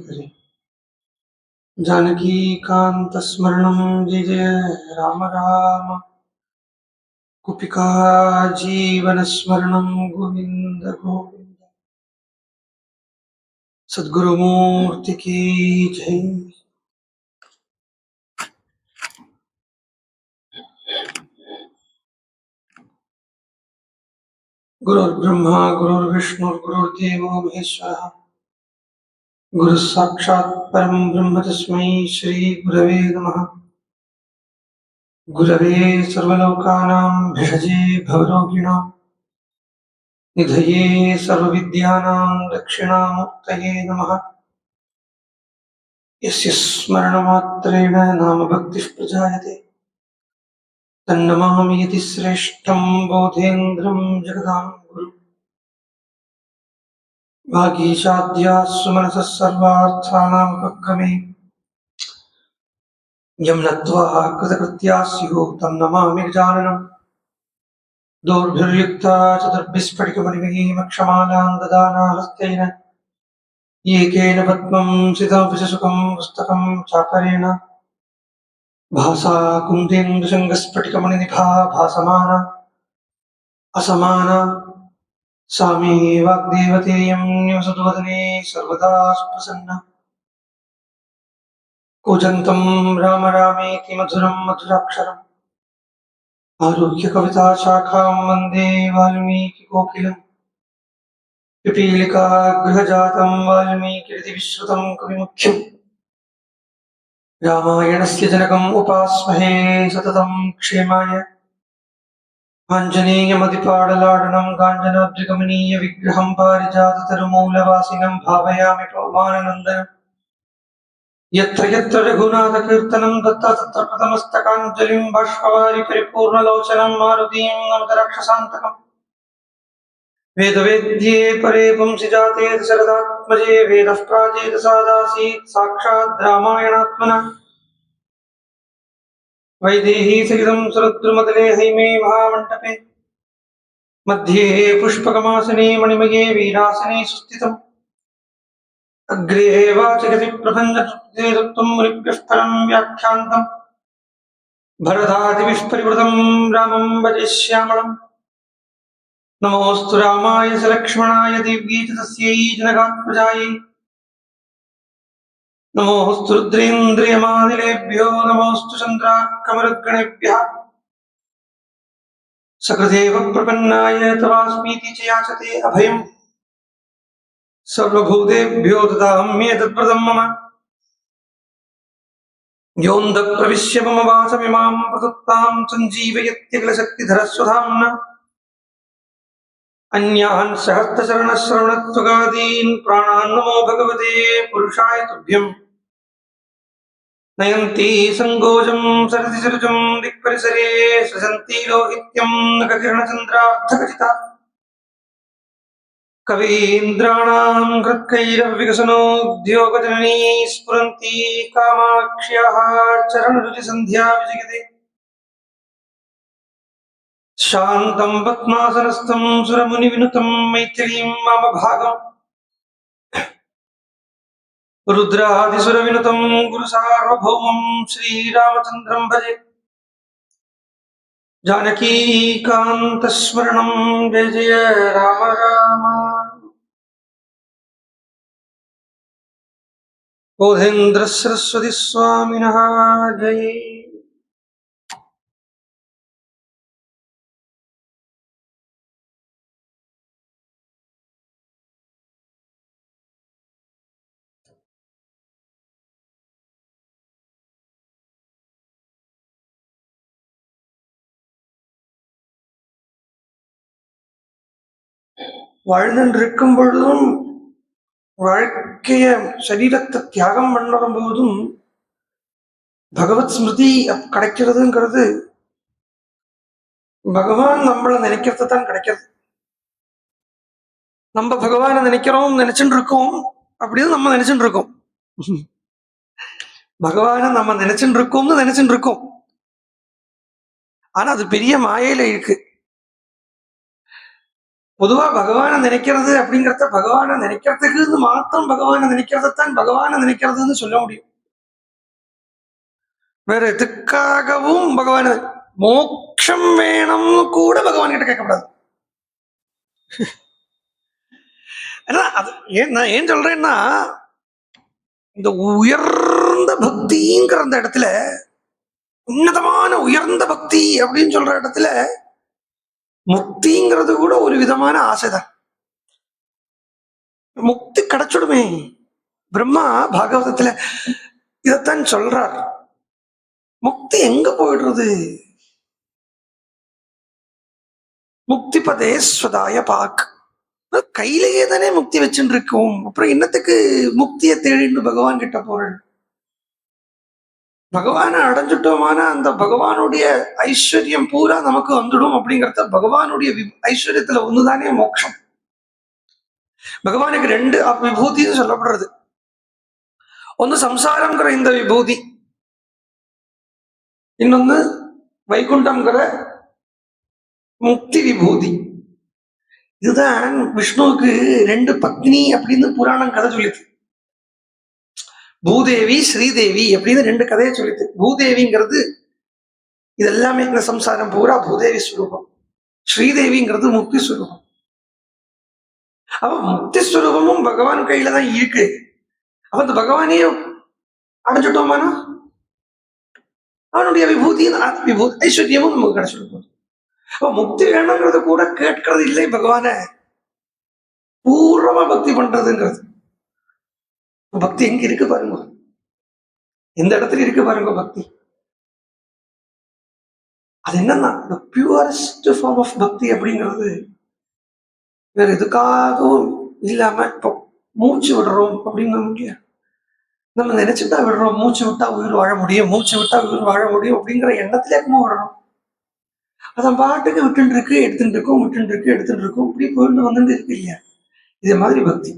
करे। जानकीकान्तस्मरणं जय जय राम राम। कुपिका जीवनस्मरणं गोविंद गोविंद। सद्गुरुमूर्ति की जय। गुरुर्ब्रह्मा गुरुर्विष्णु गुरुर्देवो महेश्वरः। गुरुः साक्षात् परं ब्रह्म तस्मै श्री गुरवे नमः। गुरवे सर्वलोकानां भिषजे भवरोगिणां निधये सर्वविद्यानां दक्षिणामूर्तये नमः। यस्य स्मरणमात्रेण नामभक्तिः प्रजायते तन्नमामि यतिश्रेष्ठं बोधेन्द्रं जगदां गुरुम्। वागीशाद्याः सुमनसः सर्वार्थानां उपक्रमे यं नत्वा कृतकृत्याः स्युः तं नमामि गजाननम्। दोर्भिर्युक्ता चतुर्भिस्फटिकमणिमयीमक्षमालां ददाना हस्तेन एकेन पद्मं सितमपिशसुखं पुस्तकं चापरेण भासा कुन्देन्दुशङ्गस्फटिकमणिनिभा भासमाना असमाना सा मे वाग्देवतेयं निवसतु वदने सर्वदा सुप्रसन्ना। कूजन्तं राम रामेति मधुरं मधुराक्षरम् आरुह्य कविता शाखां वन्दे वाल्मीकिकोकिलम्। पिपीलिका गृहजातं वाल्मीकिरितिविश्रुतं कविमुख्यम् रामायणस्य जनकम् उपास्महे सततं क्षेमाय। आञ्जनेयमतिपाडलाडनं काञ्चनाद्रिकमनीयविग्रहं पारिजाततरुमूलवासिनं भावयामि पवमाननन्दनम्। यत्र यत्र रघुनाथकीर्तनं तत्र तत्र प्रथमस्तकाञ्जलिं बाष्पवारि परिपूर्णलोचनं मारुतीं नमत राक्षसान्तकम्। वेदवेद्ये परे पुंसिजाते दशरथात्मजे वेदः प्राचेतसादासीत् साक्षात् रामायणात्मना। वैदेही सहितं सुरद्रुमतले हैमे महामण्डपे मध्ये पुष्पकमासने मणिमये वीरासने सुस्थितम्। अग्रे वाचगति प्रभञ्जतुते दत्तं मुनिभ्यः परं व्याख्यान्तम्। भरतादिभिः परिवृतं रामं भजे श्यामळम्। नमोऽस्तु रामाय सलक्ष्मणाय देव्यै च तस्यै जनकात्मजायै। नमोऽस्तु रुद्रेन्द्रियमानिलेभ्यो नमोऽस्तु चन्द्रार्कमरुद्गणेभ्यः। सकृदेव प्रपन्नाय तवास्मीति च याचते अभयम्। सर्वभूतेभ्यो ददाम्येतत्प्रदं मम योऽन्तःप्रविश्य मम वाचमिमां प्रसुप्तां सञ्जीवयत्यखिलशक्तिधरस्वधाम्ना। अन्यान् सहस्रचरणश्रवणत्वगादीन् प्राणान् नमो भगवते पुरुषाय तुभ्यम्। नयन्ती सङ्गोजं सरति सरुजं दिक्परिसरे सृजन्ती लोहित्यं नखकिरणचन्द्रार्धखचिता। कवीन्द्राणां हृत्कैरविकसनोद्योगजननी स्फुरन्ती कामाक्ष्याः चरणरुचिसन्ध्या विजयते। शान्तं पद्मासनस्थं सुरमुनिविनुतं मैथिलीं वामभागम्। रुद्रादिसुरविनुतं गुरुसार्वभौमं श्रीरामचन्द्रं भजे। जानकीकान्तस्मरणं जय जय राम राम। बोधेन्द्र सरस्वती स्वामिनः जय। வாழ்ந்திருக்கும் பொழுதும் வாழ்க்கைய சரீரத்தை தியாகம் பண்ணும் போதும் பகவத் ஸ்மிருதி கிடைக்கிறதுங்கிறது பகவான் நம்மளை நினைக்கிறது தான் கிடைக்கிறது. நம்ம பகவானை நினைக்கிறோம் நினைச்சுட்டு இருக்கோம் அப்படின்னு நம்ம நினைச்சுட்டு இருக்கோம். பகவானை நம்ம நினைச்சுட்டு இருக்கோம்னு நினைச்சுட்டு இருக்கோம். ஆனா அது பெரிய மாயையில இருக்கு. பொதுவா பகவானை நினைக்கிறது அப்படிங்கிறத பகவானை நினைக்கிறதுக்கு மாத்திரம் பகவானை நினைக்கிறதான் பகவானை நினைக்கிறதுன்னு சொல்ல முடியும். வேற எதுக்காகவும் பகவான் மோட்சம் வேணும்னு கூட பகவான் கிட்ட கேட்கக்கூடாது. அது நான் ஏன் சொல்றேன்னா, இந்த உயர்ந்த பக்திங்கிற அந்த இடத்துல, உன்னதமான உயர்ந்த பக்தி அப்படின்னு சொல்ற இடத்துல முக்திங்கிறது கூட ஒரு விதமான ஆசைதான். முக்தி கிடைச்சிடுமே. பிரம்மா பாகவதத்துல இதத்தான் சொல்றார். முக்தி எங்க போயிடுறது? முக்தி பதே ஸ்வதாய பாக். கையிலேயே தானே முக்தி வச்சுட்டு இருக்கோம். அப்புறம் என்னத்துக்கு முக்தியை தேடிட்டு பகவான் கிட்ட போறேன்? பகவானை அடைஞ்சிட்டோமான அந்த பகவானுடைய ஐஸ்வர்யம் பூரா நமக்கு வந்துடும் அப்படிங்கிறத பகவானுடைய ஐஸ்வர்யத்துல ஒண்ணுதானே மோட்சம். பகவானுக்கு ரெண்டு விபூதின்னு சொல்லப்படுறது. ஒன்னு சம்சாரம்ங்கிற இந்த விபூதி, இன்னொன்னு வைகுண்டம்ங்கிற முக்தி விபூதி. இதுதான் விஷ்ணுவுக்கு ரெண்டு பத்னி அப்படின்னு புராணம் கதை சொல்லிது. பூதேவி ஸ்ரீதேவி அப்படின்னு ரெண்டு கதையை சொல்லிது. பூதேவிங்கிறது இது எல்லாமே இந்த சம்சாரம் பூரா பூதேவி ஸ்வரூபம். ஸ்ரீதேவிங்கிறது முக்தி ஸ்வரூபம். அவ முக்தி ஸ்வரூபமும் பகவான் கையில தான் இருக்கு. அவ அந்த பகவானையும் அடைஞ்சிட்டோமானா அவனுடைய விபூதி ஐஸ்வர்யமும் நமக்கு கிடைச்சிருக்கும். அப்ப முக்தி வேணுங்கிறது கூட கேட்கறது இல்லை பகவான, பூர்வமா பக்தி பண்றதுங்கிறது. பக்தி எங்க இருக்கு பாருங்க, எந்த இடத்துல இருக்கு பாருங்க பக்தி. அது என்னன்னா பியூரஸ்ட் ஃபார்ம் ஆஃப் பக்தி அப்படிங்கிறது வேற எதுக்காகவும் இல்லாம இப்போ மூச்சு விடுறோம் அப்படிங்கிற நம்ம நினைச்சுட்டா விடுறோம். மூச்சு விட்டா உயிர் வாழ முடியும், மூச்சு விட்டா உயிர் வாழ முடியும் அப்படிங்கிற எண்ணத்திலே விடுறோம். அதன் பாட்டுக்கு விட்டுட்டு இருக்கு, எடுத்துட்டு இருக்கும், விட்டுட்டு இருக்கு, எடுத்துட்டு இருக்கும், இப்படி போயிட்டு வந்துட்டு இருக்கு இல்லையா? இதே மாதிரி பக்தி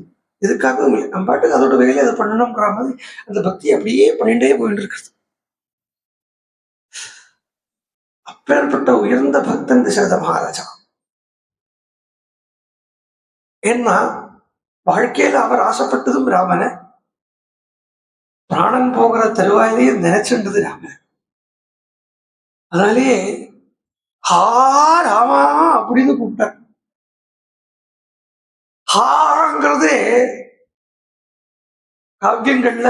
எதுக்காகவும் இல்லை. நம்ம பாட்டுக்கு அதோட வேலையை அதை பண்ணணும்ன்ற மாதிரி அந்த பக்தி அப்படியே பண்ணிட்டே போயிட்டு இருக்கிறது. அப்பேற்பட்ட உயர்ந்த பக்தன் தசரத மகாராஜா. ஏன்னா வாழ்க்கையில அவர் ஆசைப்பட்டதும் ராமனை, பிராணன் போகிற தருவாயிலேயே நினைச்சுன்றது ராமன். அதனாலேயே ஹா ராமா அப்படின்னு கூப்பிட்டார். ஹாங்கிறது காவியங்கள்ல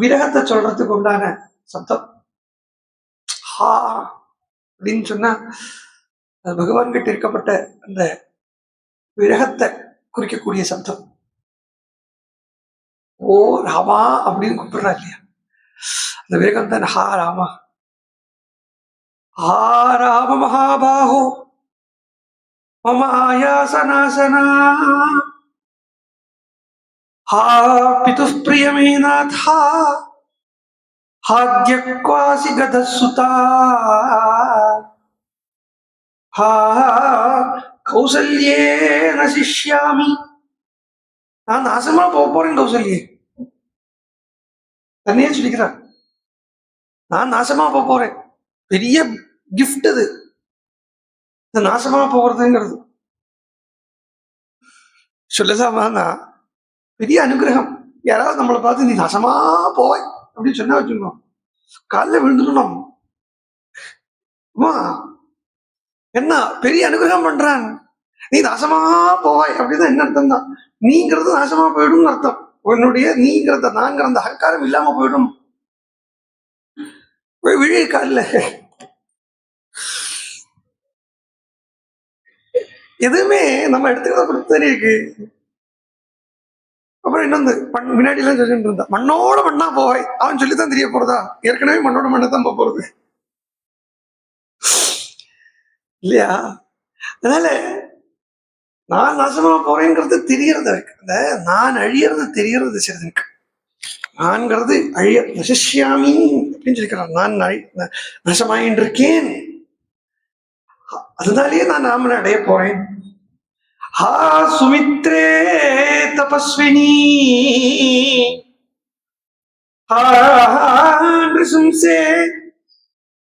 விரகத்தை சொல்றதுக்கு உண்டான சப்தம். ஹா அப்படின்னு சொன்னா அது பகவான் கிட்ட இருக்கப்பட்ட அந்த விரகத்தை குறிக்கக்கூடிய சப்தம். ஓ ராமா அப்படின்னு கூப்பிடுறா இல்லையா, அந்த விரகம் தான் ஹா ராமா. ஹா ராம மகாபாஹோ மம ஆயாசநாசனா, ஹா பிதுः பிரியமே நாதா, ஹாத்யக்வாசி கதசுதா, ஹா கௌசல்யே நசிஷ்யாமி. நான் நாசமா போறேன் கௌசல்யே, தன்னையே சொல்லிக்கிறான். நான் நாசமா போறேன். பெரிய கிஃப்ட் அது, இந்த நாசமா போறதுங்கிறது. சொல்லலாமா, பெரிய அனுகிரகம். யாராவது நம்மளை பார்த்து நீ நாசமா போய் அப்படின்னு சொன்னா வச்சுக்கணும், காலில் விழுந்துடணும். என்ன பெரிய அனுகிரகம் பண்றான், நீ நாசமா போவாய் அப்படிதான். என்ன அர்த்தம் தான், நீங்கிறது நாசமா போயிடும் அர்த்தம். உன்னுடைய நீங்கிறத நாங்கிற அந்த அகங்காரம் இல்லாம போயிடும். விழி காலில் எதுவுமே நம்ம எடுத்துக்கிறத பொறுத்து இருக்கு. அப்புறம் இன்னொன்று முன்னாடி எல்லாம் சொல்லிட்டு இருந்தா, மண்ணோட மண்ணா போவாய். அவன் சொல்லித்தான் தெரிய போறதா, ஏற்கனவே மண்ணோட மண்ணை தான் போறது இல்லையா? அதனால நான் நாசமா போறேங்கிறது தெரியறது இருக்கு. அந்த நான் அழியறது தெரியறது சிறிதுக்கு. நான்கிறது அழிய நசிஷ்யாமி அப்படின்னு சொல்லிக்கிறான். நான் நாசமாயின் இருக்கேன், அதனாலேயே நான் ராமனை அடைய போறேன். ஹா சுமித்ரே தபஸ்வினி, ஹா நிருசம்சே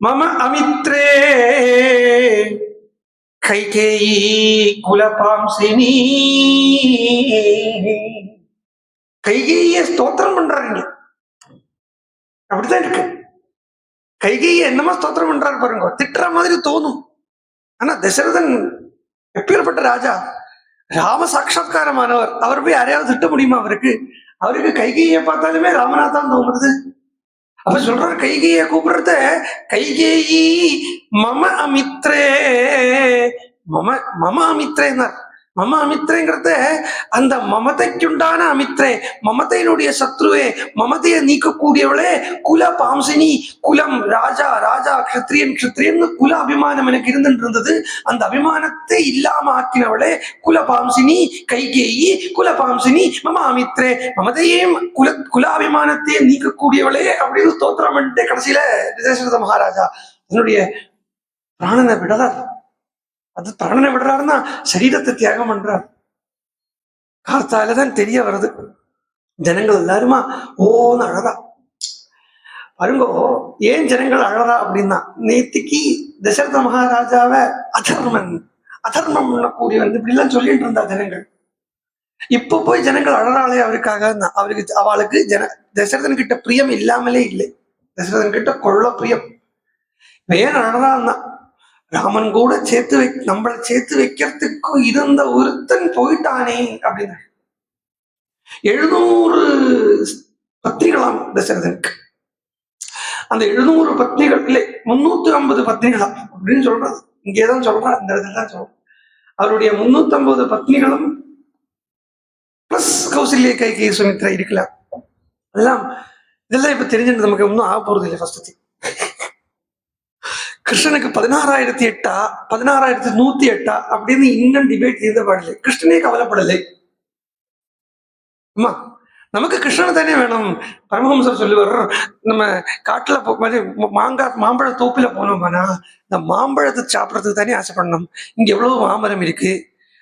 மம அமித்ரே கைகேயி குலபாம்சினி. கைகேய ஸ்தோத்திரம் பண்றாருங்க. அப்படித்தான் இருக்கு. கைகேய என்னமா ஸ்தோத்திரம் பண்றாரு பாருங்க, திட்டுற மாதிரி தோணும். ஆனா தசரதன் எப்பேற்பட்ட ராஜா, ராம சாட்சா்காரமானவர். அவர் போய் யாரையாவது திட்ட முடியுமா? அவருக்கு கைகேயை பார்த்தாலுமே ராமனா தான் தோணுது. அப்ப சொல்றாரு, கைகேய கூப்பிடுறத கைகேயி மம அமித்ரே, மம அமித்ரேனார். மம அமித்ரேங்கிறத அந்த மமதைக்குண்டான அமித்ரே, மமதையினுடைய சத்ருவே, மமதையை நீக்கக்கூடியவளே, குல பாம்சினி. குலம் ராஜா, ராஜா க்ஷத்ரியன், க்ஷத்ரியன் குல அபிமானம் எனக்கு இருந்துட்டு, அந்த அபிமானத்தை இல்லாம ஆக்கினவளே குல பாம்சினி கைகேயி. குல பாம்சினி மம அமித்ரே, மமதையும் குலாபிமானத்தையே நீக்கக்கூடியவளே அப்படின்னு ஸ்தோத்திரம் பண்ணிட்டு கடைசியில தசரத மகாராஜா என்னுடைய பிராணனை விடறார். அது பிராணனை விடுறாருன்னா சரீரத்தை தியாகம் பண்றார். காத்தாலதான் தெரிய வருது, ஜனங்கள் எல்லாருமா ஓன்னு அழறா. பாருங்கோ, ஏன் ஜனங்கள் அழறா அப்படின்னா, நேத்திக்கு தசரத மகாராஜாவை அதர்மம் பண்ணக்கூடியவன் இப்படி எல்லாம் சொல்லிட்டு இருந்தா ஜனங்கள். இப்ப போய் ஜனங்கள் அழறாளே அவருக்காக. அவளுக்கு தசரதன் கிட்ட பிரியம் இல்லாமலே இல்லை. தசரதன் கிட்ட கொள்ள பிரியம். ஏன் அழறான்னா, ராமன் கூட நம்மளை சேர்த்து வைக்கிறதுக்கு இருந்த ஒருத்தன் போயிட்டானே அப்படின்னு. 700 பத்னிகளாம் தசரதனுக்கு. அந்த 700 பத்னிகள் இல்லை, 350 பத்னிகளாம் அப்படின்னு சொல்றது. இங்கேதான் சொல்றான், இந்த இடத்துல தான் சொல்றான். அவருடைய 350 பத்னிகளும் பிளஸ் கௌசல்ய கைகேயி சுமித்ரா இருக்கலாம். இதெல்லாம் இப்ப தெரிஞ்சுட்டு நமக்கு ஒன்றும் ஆக போறது இல்லை. ஃபர்ஸ்ட் கிருஷ்ணனுக்கு 16,008 16,108 அப்படின்னு இன்னும் டிபேட் இருந்த பாடலை. கிருஷ்ணனே கவலைப்படலை. அம்மா, நமக்கு கிருஷ்ணன் தானே வேணும். பரமஹம்சர் சொல்லுவார், நம்ம காட்டுல மாம்பழ தோப்புல போனோம்னா இந்த மாம்பழத்தை சாப்பிட்றதுக்கு தானே ஆசைப்படணும். இங்க எவ்வளவு மாமரம் இருக்கு,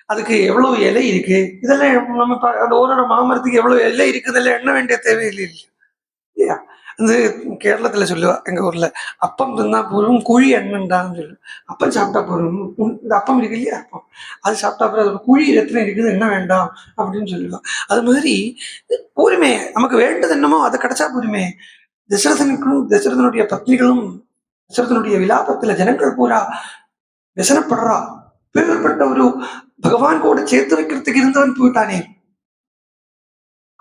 அதுக்கு எவ்வளவு இலை இருக்கு, இதெல்லாம் நம்ம அந்த ஒரு மாமரத்துக்கு எவ்வளவு இலை இருக்கு, இதெல்லாம் எண்ண வேண்டிய தேவையில்லை இல்லையா? அந்த கேரளத்துல சொல்லுவா, எங்க ஊர்ல அப்பம் தின்னா போதும் குழி எண்ணண்டான்னு சொல்லு. அப்பம் சாப்பிட்டா போதும், இந்த அப்பம் இருக்கு இல்லையா, அப்பம் அது சாப்பிட்டா போதும், அதோட குழி எத்தனை இருக்குது, என்ன வேண்டாம் அப்படின்னு சொல்லுவா. அது மாதிரி போருமே, நமக்கு வேண்டது என்னமோ அதை கிடைச்சா போருமே. தசரதனுடைய பத்னிகளும் தசரதனுடைய விலாபத்துல ஜனங்கள் பூரா விசனப்படுறா. பேர்பட்ட ஒரு பகவான் கூட சேர்த்து வைக்கிறதுக்கு இருந்தவன் போயிட்டானே,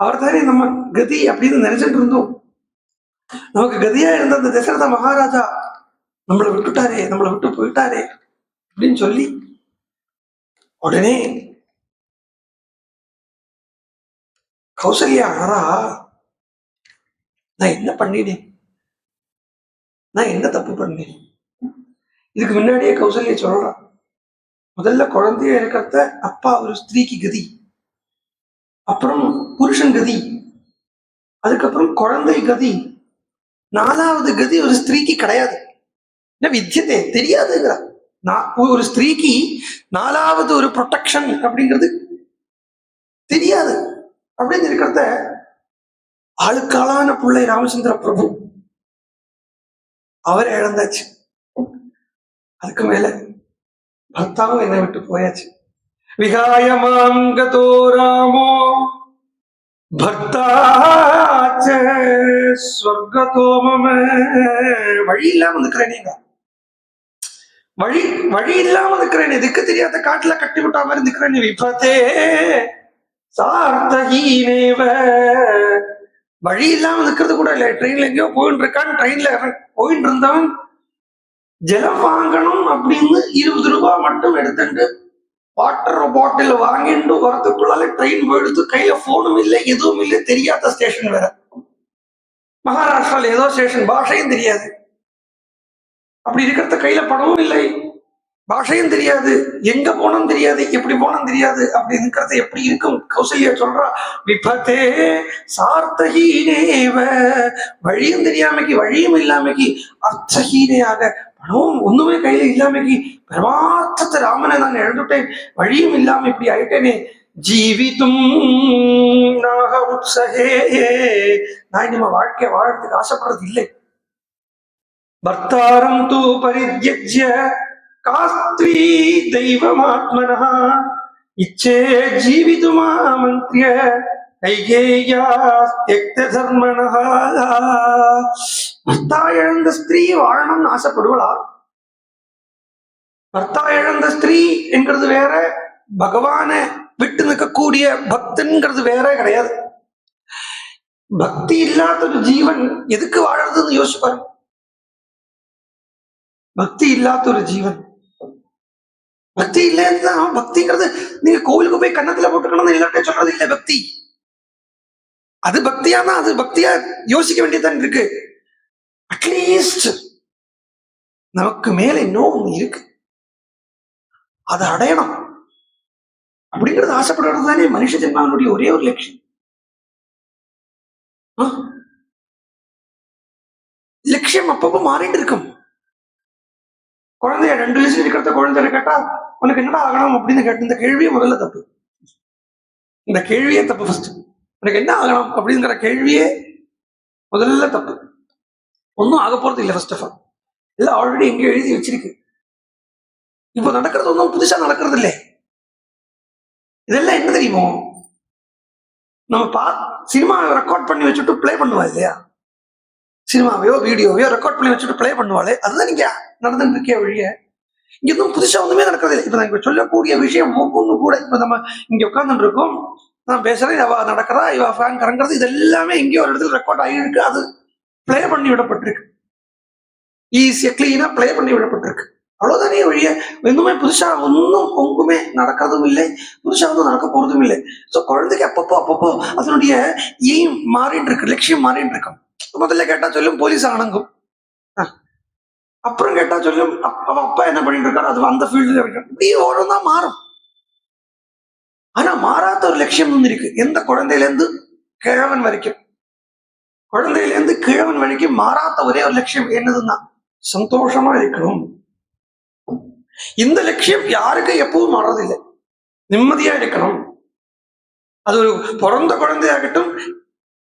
அவர் தானே நம்ம கதி அப்படின்னு நினைச்சிட்டு இருந்தோம். நமக்கு கதியா இருந்த அந்த தசரத மகாராஜா நம்மளை விட்டு போயிட்டாரே அப்படின்னு சொல்லி உடனே கௌசல்யா அழறா. நான் என்ன பண்ணினேன், நான் என்ன தப்பு பண்ணேன்? இதுக்கு முன்னாடியே கௌசல்யா சொல்றா, முதல்ல குழந்தைய இருக்கிறத அப்பா ஒரு ஸ்திரீக்கு கதி, அப்புறம் புருஷன் கதி, அதுக்கப்புறம் குழந்தை கதி, 4வது கதி ஒரு ஸ்திரீக்கு கிடையாது. வித்தியத்தை தெரியாதுங்கிறா. ஒரு ஸ்திரீக்கு 4வது ஒரு ப்ரொடெக்ஷன் அப்படிங்கிறது தெரியாது. அப்படின்னு இருக்கிறத ஆளுக்காளான பிள்ளை ராமச்சந்திர பிரபு அவரை இழந்தாச்சு. அதுக்கு மேல பர்த்தாவும் என்னை விட்டு போயாச்சு. விகாயமாம் கதோ ராமோ பர்த்தாச்ச ஸ்வர்கதோ மம. வழி இல்லாம இருக்கிறேன், வழி இல்லாம இருக்கிறேன், திக்கு தெரியாத காட்டுல கட்டி விட்டா மாதிரி இருக்கிறேன். விபத்தே சார்த்தஹீனேவ. வழி இல்லாம இருக்கிறது கூட இல்லை. ட்ரெயின்ல எங்கேயோ போயிட்டு இருக்கான், ட்ரெயின்ல போயிட்டு இருந்தவன் ஜலம் வாங்கணும் அப்படின்னு 20 ரூபாய் மட்டும் எடுத்துட்டு வாட்டர் பாட்டில் வாங்கிட்டு வரதுக்குள்ளால ட்ரெயின் போயிடுத்து. கையில போனும் இல்லை, எதுவும் இல்லை, தெரியாத ஸ்டேஷன் வேற. மகாராஷ்டிரால ஏதோ ஸ்டேஷன், பாஷையும் தெரியாது. அப்படி இருக்கிறத கையில பணமும் இல்லை, பாஷையும் தெரியாது, எங்க போனோம் தெரியாது, எப்படி போனோம் தெரியாது. அப்படி இருக்கிறது எப்படி இருக்கும்? கௌசல்யா சொல்றா, விபத்தே சார்த்தஹீனேவ. வழியும் தெரியாமைக்கு, வழியும் இல்லாமைக்கு, அர்த்தஹீனையாக, பணமும் ஒண்ணுமே கையில இல்லாமைக்கு, பரமார்த்தத்தை ராமனை நான் இழந்துட்டேன், வழியும் இல்லாம இப்படி ஆயிட்டேனே. ஜீவித்தும் நாக உற்சகே. நான் நம்ம வாழ்க்கைய வாழறதுக்கு ஆசைப்படுறது இல்லை. பர்த்தாரம் தூ பரித்யஜ்ய காஸ்த்ரீ தெய்வமாத்மனः இச்சே ஜீவிதுமாமந்திரிய கைகேயாஸ்த்யக்த தர்மணः. பர்த்தா இழந்த ஸ்திரீ வாழணும்னு ஆசைப்படுவளா? பர்த்தா இழந்த ஸ்திரீ என்கிறது வேற, பகவான விட்டு நிற்கக்கூடிய பக்தன்கிறது வேற கிடையாது. பக்தி இல்லாத ஒரு ஜீவன் எதுக்கு வாழறதுன்னு யோசிப்பாரு. பக்தி இல்லாத ஒரு ஜீவன், பக்தி இல்லைன்னா, பக்திங்கிறது நீங்க கோவிலுக்கு போய் கன்னத்துல போட்டுக்கணும்னு எல்லாத்தையும் சொல்றது இல்லை. பக்தி அது பக்தியானா அது பக்தியா யோசிக்க வேண்டியதுதான் இருக்கு. அட்லீஸ்ட் நமக்கு மேல இன்னும் ஒண்ணு இருக்கு, அதை அடையணும் அப்படிங்கிறது ஆசைப்படுறது தானே மனுஷ ஜென்மாவினுடைய ஒரே ஒரு லட்சியம். லட்சியம் அப்பப்போ மாறிட்டு இருக்கும். குழந்தைய 2 வயசுல இருக்கிறத குழந்தைய கேட்டா உனக்கு என்னடா ஆகணும் அப்படின்னு கேட்டு இந்த கேள்வியே முதல்ல தப்பு. இந்த கேள்வியே தப்பு. ஃபர்ஸ்ட் உனக்கு என்ன ஆகணும் அப்படிங்கிற கேள்வியே முதல்ல தப்பு. ஒன்றும் ஆக போறது இல்லை. ஃபர்ஸ்ட் ஆஃப் ஆல் எல்லாம் ஆல்ரெடி எங்கேயோ எழுதி வச்சிருக்கு. இப்போ நடக்கிறது ஒன்றும் புதுசா நடக்கிறது இல்லை. இதெல்லாம் என்ன தெரியுமோ, நம்ம சினிமா ரெக்கார்ட் பண்ணி வச்சுட்டு பிளே பண்ணுவா இல்லையா, சினிமாவையோ வீடியோவையோ ரெக்கார்ட் பண்ணி வச்சுட்டு பிளே பண்ணுவாளே, அதுதான் நீங்க நடந்துட்டு இருக்கே வழிய. இங்க எதுவும் புதுசா ஒண்ணுமே நடக்கிறது இல்லை. இப்ப நான் இப்ப சொல்லக்கூடிய விஷயம் ஒவ்வொன்று கூட, இப்ப நம்ம இங்க உட்கார்ந்துட்டு இருக்கோம், நான் பேசுறேன், இவ நடக்கிறா, இவ ஃபேன் கறங்கிறது, இது எல்லாமே எங்கேயோ ஒரு இடத்துல ரெக்கார்ட் ஆகியிருக்கு. அது பிளே பண்ணி விடப்பட்டிருக்கு, ஈஸியா கிளீனா பிளே பண்ணி விடப்பட்டிருக்கு. அவ்வளவுதானே வழிய. எதுவுமே புதுசா ஒன்றும் ஒங்குமே நடக்கிறதும் இல்லை, புதுசா ஒன்றும் நடக்க போறதும் இல்லை. ஸோ குழந்தைக்கு அப்பப்போ அதனுடைய எய்ம் மாறிட்டு இருக்கு, லட்சியம் மாறிட்டு இருக்கும். முதல்ல கேட்டா சொல்லும் போலீஸ் அணங்கும், அப்புறம் கேட்டா சொல்லும் அவன் அப்பா என்ன பண்ணிட்டு இருக்காரு, அது அந்த ஃபீல்டுல இருக்காரு. இப்படி ஓரம் தான் மாறும். ஆனா மாறாத ஒரு லட்சியம் ஒன்று இருக்கு. எந்த குழந்தையிலேருந்து கிழவன் வரைக்கும், குழந்தையிலேருந்து கிழவன் வரைக்கும் மாறாத ஒரே ஒரு லட்சியம் என்னதுன்னா சந்தோஷமா இருக்கணும். இந்த லட்சியம் யாருக்கு எப்பவும் மாறதில்லை. நிம்மதியா இருக்கணும். அது ஒரு பிறந்த குழந்தையாகட்டும்,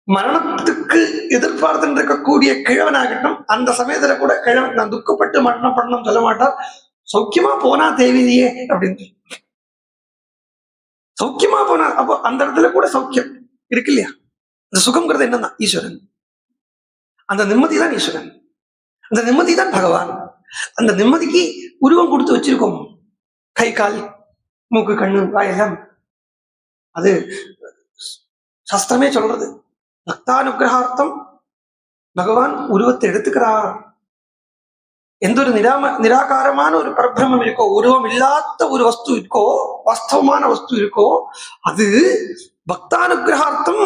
மரணத்துக்கு எதிர்பார்த்து இருக்கக்கூடிய கிழவனாகட்டும், அந்த சமயத்துல கூட கிழவன் நான் துக்கப்பட்டு மரணம் பண்ணணும் சொல்ல மாட்டார். சௌக்கியமா போனா தேவையில்லையே அப்படின்னு, சௌக்கியமா போனா அப்போ அந்த இடத்துல கூட சௌக்கியம் இருக்கு இல்லையா. அந்த சுகம்ங்கிறது என்னன்னா ஈஸ்வரன், அந்த நிம்மதி தான் ஈஸ்வரன், அந்த நிம்மதி தான் பகவான். அந்த நிம்மதிக்கு உருவம் கொடுத்து வச்சிருக்கோம், கை கால் மூக்கு கண்ணு வாயெல்லாம். அது சாஸ்திரமே சொல்றது. பக்தானுகிரகார்த்தம் பகவான் உருவத்தை எடுத்துக்கிறார். எந்த ஒரு நிராகாரமான ஒரு பரபிரமம் இருக்கோ, உருவம் இல்லாத ஒரு வஸ்து இருக்கோ, வாஸ்தவமான வஸ்து இருக்கோ, அது பக்தானுகிரகார்த்தம்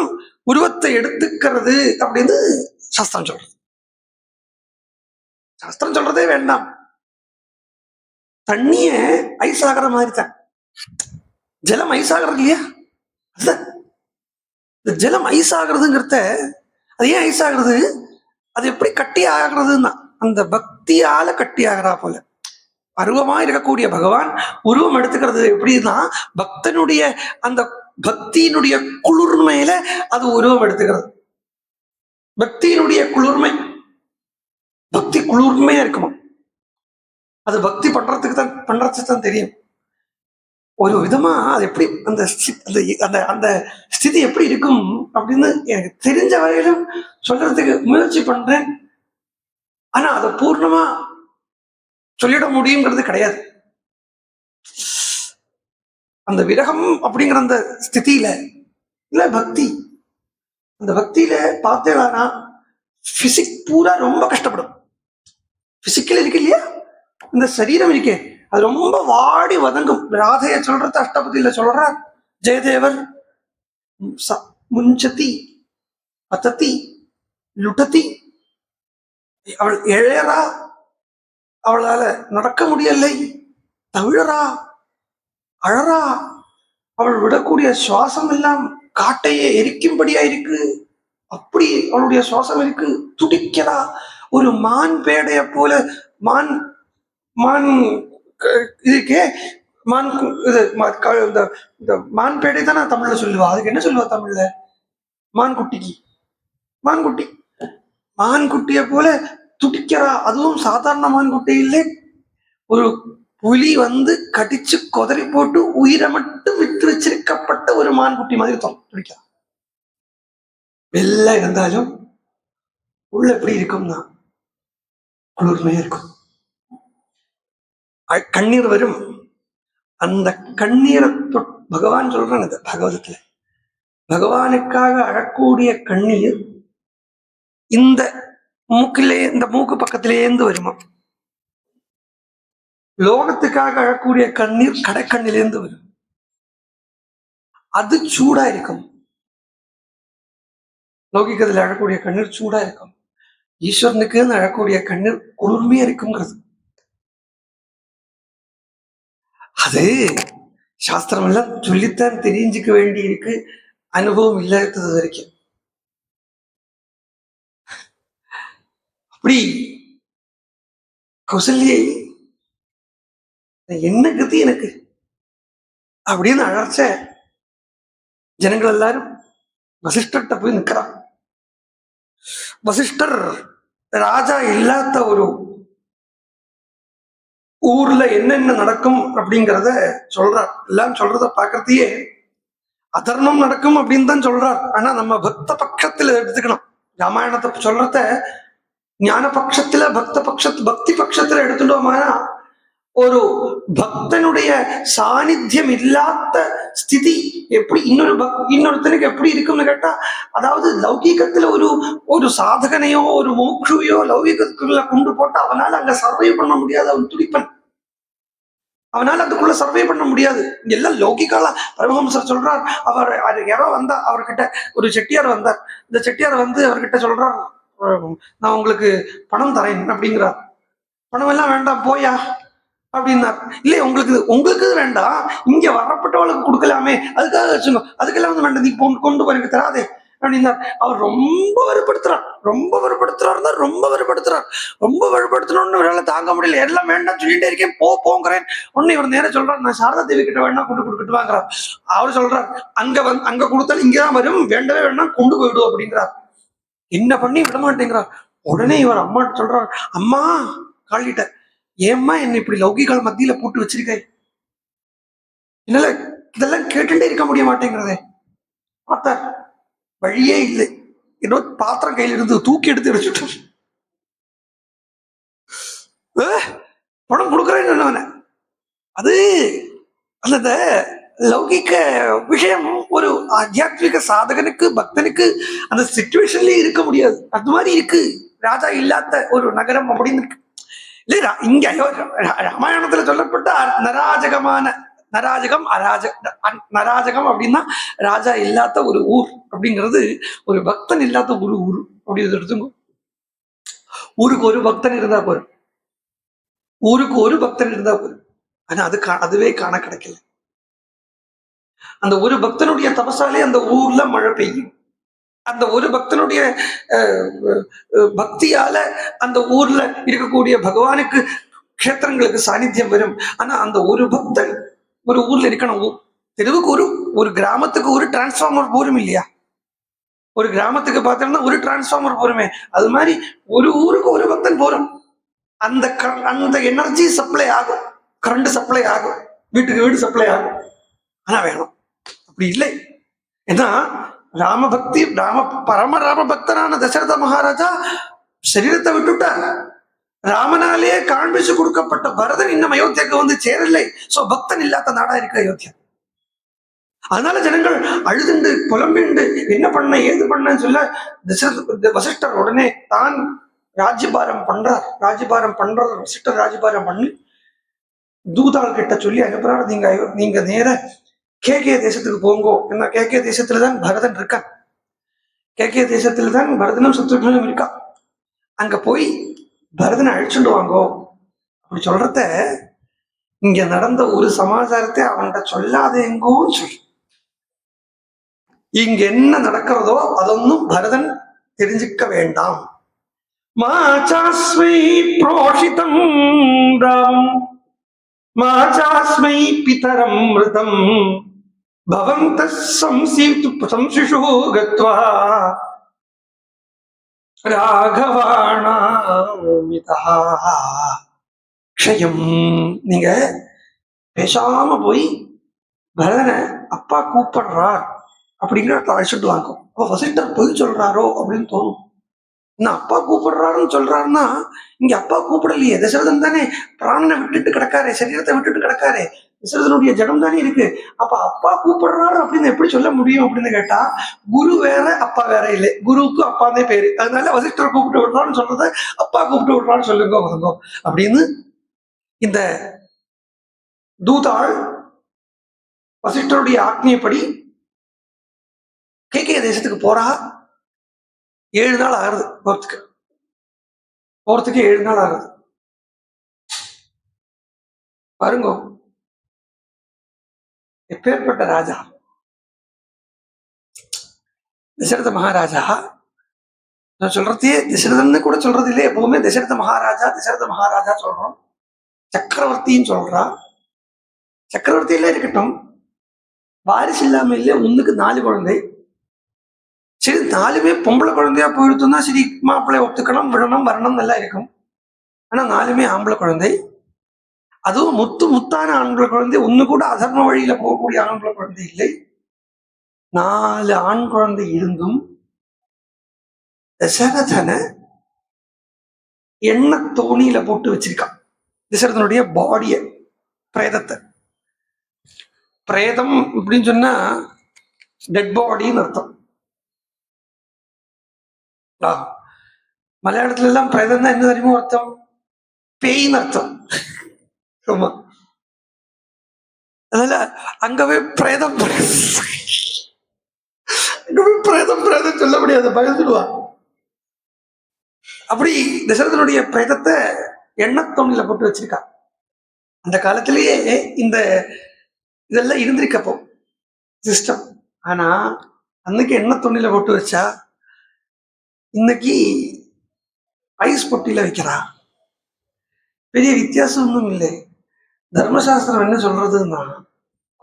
உருவத்தை எடுத்துக்கிறது அப்படின்னு சாஸ்திரம் சொல்றது. சாஸ்திரம் சொல்றதே வேண்டாம். தண்ணிய ஐஸ் ஆகிற மாதிரி தான் ஜலம் ஐஸ் ஆகிறது இல்லையா. இந்த ஜலம் ஐஸ் ஆகுறதுங்கிறத, அது ஏன் ஐஸ் ஆகுறது, அது எப்படி கட்டி ஆகுறதுன்னா அந்த பக்தியால கட்டி ஆகிறா போல. பருவமா இருக்கக்கூடிய பகவான் உருவம் எடுத்துக்கிறது எப்படின்னா, பக்தனுடைய அந்த பக்தியினுடைய குளிர்மையில அது உருவம் எடுத்துக்கிறது. பக்தியினுடைய குளிர்மை, பக்தி குளிர்மையா இருக்குமா, அது பக்தி பண்றதுக்கு தான் தெரியும். ஒரு விதமா அது எப்படி அந்த அந்த அந்த ஸ்திதி எப்படி இருக்கும் அப்படின்னு எனக்கு தெரிஞ்ச வரையிலும் சொல்றதுக்கு முயற்சி பண்றேன். ஆனா அதை பூர்ணமா சொல்லிட முடியுங்கிறது கிடையாது. அந்த விரகம் அப்படிங்கிற அந்த ஸ்திதியில இல்ல பக்தி, அந்த பக்தியில பார்த்தேன்னா பிசிக் பூரா ரொம்ப கஷ்டப்படும். பிசிக்கல் இருக்கு இல்லையா, இந்த சரீரம் இருக்கே, அது ரொம்ப வாடி வதங்கும். ராதைய சொல்றது அஷ்டபதியில சொல்றார் ஜெயதேவர். முஞ்சதி பததி லுட்டதி, அவள் எழறா, அவளால நடக்க முடியலை, தவிழறா, அழறா, அவள் விடக்கூடிய சுவாசம் எல்லாம் காட்டையே எரிக்கும்படியா இருக்கு. அப்படி அவளுடைய சுவாசம் இருக்கு, துடிக்கிறா. ஒரு மான் பேடைய போல, மான் இதுக்கே மான் இது இந்த மான் பேடை தான் நான் தமிழ்ல சொல்லுவா. அதுக்கு என்ன சொல்லுவா தமிழ்ல, மான்குட்டிக்கு, மான்குட்டி, மான்குட்டிய போல துடிக்கிறா. அதுவும் சாதாரண மான்குட்டி இல்லை, ஒரு புலி வந்து கடிச்சு கொதறி போட்டு உயிரை மட்டும் விட்டு வச்சிருக்கப்பட்ட ஒரு மான்குட்டி மாதிரி துடிக்கலாம். வெள்ளை இருந்தாலும் உள்ள எப்படி இருக்கும்னா குளிர்மையா இருக்கும். கண்ணீர் வரும். அந்த கண்ணீரை பகவான் சொல்றான் இது பகவதத்துல. பகவானுக்காக அழக்கூடிய கண்ணீர் இந்த இந்த மூக்கு பக்கத்திலேருந்து வருமா. லோகத்துக்காக அழக்கூடிய கண்ணீர் கடைக்கண்ணிலேருந்து வரும். அது சூடா இருக்கும். லௌகிகத்தில் அழக்கூடிய கண்ணீர் சூடா இருக்கும். ஈஸ்வரனுக்கு அழக்கூடிய கண்ணீர் குளிர்மையா இருக்குங்கிறது. அது சாஸ்திரம் எல்லாம் சொல்லித்தான் தெரிஞ்சுக்க வேண்டி இருக்கு, அனுபவம் இல்லாதது வரைக்கும். அப்படி கௌசல்யை என்ன கதி எனக்கு அப்படின்னு அழைச்ச ஜனங்கள் எல்லாரும் வசிஷ்டர்கிட்ட போய் நிற்கிறான். வசிஷ்டர் ராஜா இல்லாத ஒரு ஊர்ல என்னென்ன நடக்கும் அப்படிங்கிறத சொல்றார். எல்லாம் சொல்றத பாக்கிறதையே அதர்மம் நடக்கும் அப்படின்னு தான் சொல்றார். ஆனா நம்ம பக்த பட்சத்துல எடுத்துக்கணும். ராமாயணத்தை சொல்றத ஞான பட்சத்துல பக்தி பட்சத்துல எடுத்துட்டோம்னா ஒரு பக்தனுடைய சாநித்தியம் இல்லாத ஸ்திதி எப்படி இன்னொருத்தனுக்கு எப்படி இருக்கும்னு கேட்டா, அதாவது லௌகீகத்துல ஒரு சாதகனையோ ஒரு மோக்ஷுவையோ லௌகீகத்துக்குள்ள கொண்டு போட்டா அவனால அங்க சர்வை பண்ண முடியாது. அவன் துடிப்பன், அவனால அதுக்குள்ள சர்வை பண்ண முடியாது. எல்லாம் லௌகிக்கால பரமஹம்சர் சொல்றார். அவர் யாரோ வந்தா அவர்கிட்ட ஒரு செட்டியார் வந்தார். இந்த செட்டியார் வந்து அவர்கிட்ட சொல்றார், நான் உங்களுக்கு பணம் தரேன் அப்படிங்கிறார். பணம் எல்லாம் வேண்டாம் போயா அப்படின்னார். இல்லையே உங்களுக்கு வேண்டாம், இங்க வரப்பட்டவளுக்கு கொடுக்கலாமே, அதுக்காக வச்சுங்க, அதுக்கெல்லாம் வந்து வேண்டாம், நீ கொண்டு போய் எனக்கு தராதே அப்படின்னார். அவர் ரொம்ப வலுப்படுத்துறார். ரொம்ப வலுப்படுத்தணும்னு வேலை தாங்க முடியல. எல்லாம் வேண்டாம் சொல்லிட்டே இருக்கேன், போங்கிறேன். ஒன்னு இவர் நேரம் சொல்றாரு, நான் சாரதா தேவி கிட்ட வேணா கொடுத்துட்டு வாங்குறார். அவர் சொல்றார், அங்க கொடுத்தாலும் இங்கதான் வரும், வேண்டவே வேண்டாம் கொண்டு போயிடும் அப்படிங்கிறார். என்ன பண்ணி விட மாட்டேங்கிறார். உடனே இவர் அம்மாட்ட சொல்றார், அம்மா காலிட்ட, ஏம்மா என்ன இப்படி லௌகிகள் மத்தியில போட்டு வச்சிருக்க, என்னால இதெல்லாம் கேட்டுட்டே இருக்க முடிய மாட்டேங்கிறதே. பார்த்தார், வழியே இல்லை. இன்னொரு பாத்திரம் கையில இருந்து தூக்கி எடுத்து வச்சுட்டு பணம் கொடுக்குறேன்னு சொன்னவன. அது அந்த லௌகிக்க விஷயம் ஒரு ஆத்தியாத்மிக சாதகனுக்கு பக்தனுக்கு அந்த சிச்சுவேஷன்லயே இருக்க முடியாது. அது மாதிரி இருக்கு ராஜா இல்லாத ஒரு நகரம் அப்படின்னு இருக்கு. இல்ல இங்க ராமாயணத்துல சொல்லப்பட்ட நராஜகம் அப்படின்னா ராஜா இல்லாத ஒரு ஊர் அப்படிங்கிறது, ஒரு பக்தன் இல்லாத ஒரு ஊர் அப்படின்னு எடுத்துங்க. ஊருக்கு ஒரு பக்தன் இருந்தா போதும், ஆனா அதுவே காண கிடைக்கல. அந்த ஒரு பக்தனுடைய தபசாலே அந்த ஊர்ல மழை பெய்யும். அந்த ஒரு பக்தனுடைய பக்தியால அந்த ஊர்ல இருக்கக்கூடிய பகவானுக்கு கஷேத்திரங்களுக்கு சாநித்தியம் வரும். ஆனா அந்த ஒரு பக்தன் ஒரு ஊர்ல இருக்கணும். தெருவுக்கு ஒரு கிராமத்துக்கு ஒரு டிரான்ஸ்பார்மர் போரும் இல்லையா? ஒரு கிராமத்துக்கு பார்த்தோம்னா ஒரு டிரான்ஸ்பார்மர் போருமே, அது மாதிரி ஒரு ஊருக்கு ஒரு பக்தன் போரும். அந்த எனர்ஜி சப்ளை ஆகும், கரண்ட் சப்ளை ஆகும், வீட்டுக்கு வீடு சப்ளை ஆகும். ஆனா வேணும், அப்படி இல்லை. ஏன்னா பரம ராம பக்தனான தசரத மகாராஜா சரீரத்தை விட்டுட்டார். ராமனாலே காண்பிச்சு கொடுக்கப்பட்ட பரதன் இன்னும் அயோத்தியாவுக்கு வந்து சேரலை. சோ பக்தன் இல்லாத நாடா இருக்கு அயோத்தியா. அதனால ஜனங்கள் அழுதுண்டு புலம்பிண்டு என்ன பண்ண ஏது பண்ணன்னு சொல்ல வசிஷ்டர் உடனே தான் ராஜ்யபாரம் பண்றார். வசிஷ்டர் ராஜ்யபாரம் பண்ணி தூதாள் கிட்ட சொல்லி அனுப்புறாரு, நீங்க நேர கேகே தேசத்துக்கு போங்கோ. என்ன கேகே தேசத்துலதான் பரதன் இருக்கான். கேகே தேசத்துலதான் பரதனும் சத்ருகனும் இருக்கான். அங்க போய் பரதனை அழிச்சுட்டு வாங்கோ அப்படி சொல்றத, இங்க நடந்த ஒரு சமாச்சாரத்தை அவன்கிட்ட சொல்லாதேங்கோன்னு சொல்லு. இங்க என்ன நடக்கிறதோ அதொன்னும் பரதன் தெரிஞ்சுக்க வேண்டாம். மாசாஸ்மை புரோஷிதம் ராமம் மாசாஸ்மை பிதரம் மிருதம் பவந்த சம்சிஷு கத்வா ராகவாணாமிதா க்ஷயம். நீங்க பேசாம போய் பரதனை அப்பா கூப்பிடுறார் அப்படிங்கிற அழைச்சிட்டு வாங்க. அப்ப வசிட்டர் பொய் சொல்றாரோ அப்படின்னு தோணும். நான் அப்பா கூப்பிடுறாருன்னு சொல்றாருன்னா இங்க அப்பா கூப்பிடலையே, தசரதன் தானே பிராணனை விட்டுட்டு கிடக்காரு, சரீரத்தை விட்டுட்டு கிடக்காரு, தசரதனுடைய ஜடம் தானே இருக்கு. அப்ப அப்பா கூப்பிடுறாரு அப்படின்னு எப்படி சொல்ல முடியும் அப்படின்னு கேட்டா, குரு வேற அப்பா வேற இல்லை, குருவுக்கு அப்பாதே பேரு. அதனால வசிஷ்டர் கூப்பிட்டு விடுறான்னு சொல்றத அப்பா கூப்பிட்டு விடுறான்னு சொல்லுங்க வசங்கோ அப்படின்னு இந்த தூதாள் வசிஷ்டருடைய ஆக்னியப்படி கேகே தேசத்துக்கு போறா. 7 நாள் ஆகுது போறதுக்கு 7 நாள் ஆகுது. பாருங்க எப்பேற்பட்ட ராஜா தசரத மகாராஜா. நான் சொல்றதே தசரதன்னு கூட சொல்றது இல்லை, எப்பவுமே தசரத மகாராஜா சொல்றோம். சக்கரவர்த்தின்னு சொல்றா. சக்கரவர்த்தி எல்லாம் இருக்கட்டும், வாரிசு இல்லாம இல்லையா, 1க்கு 4 குழந்தை. சரி 4மே பொம்பளை குழந்தையா போயிடுத்துன்னா சரி, மாப்பிள்ளை ஒத்துக்கணும், விடணும், வரணும் எல்லாம் இருக்கும். ஆனா 4மே ஆம்பளை குழந்தை. அதுவும் முத்தான ஆண்களை குழந்தை, ஒண்ணு கூட அதர்ம வழியில போகக்கூடிய ஆண்களை குழந்தை இல்லை. 4 ஆண் குழந்தை இருந்தும் தசரதனை எண்ணெய் தோணியில போட்டு வச்சிருக்கான். தசரதனுடைய பாடிய, பிரேதத்தை. பிரேதம் அப்படின்னு சொன்னா டெட் பாடின்னு அர்த்தம். மலையாளத்துல எல்லாம் பிரேதம் தான் என்ன தெரியுமோ அர்த்தம், பேயின்னு அர்த்தம். ஆமா, அதனால அங்கவே பிரேதம் பிரேதம் பிரேதம் சொல்ல முடியாது, பயந்துடுவா. அப்படி தசரதனுடைய பிரேதத்தை எண்ணெய் தோணில போட்டு வச்சிருக்கா. அந்த காலத்திலேயே இந்த இதெல்லாம் இருந்திருக்கப்போ சிஸ்டம். ஆனா அன்னைக்கு எண்ணெய் தோணில போட்டு வச்சா, இன்னைக்கு ஐஸ் பொட்டியில வைக்கிறா. பெரிய வித்தியாசம் ஒன்றும் இல்லை. தர்மசாஸ்திரம் என்ன சொல்றதுன்னா,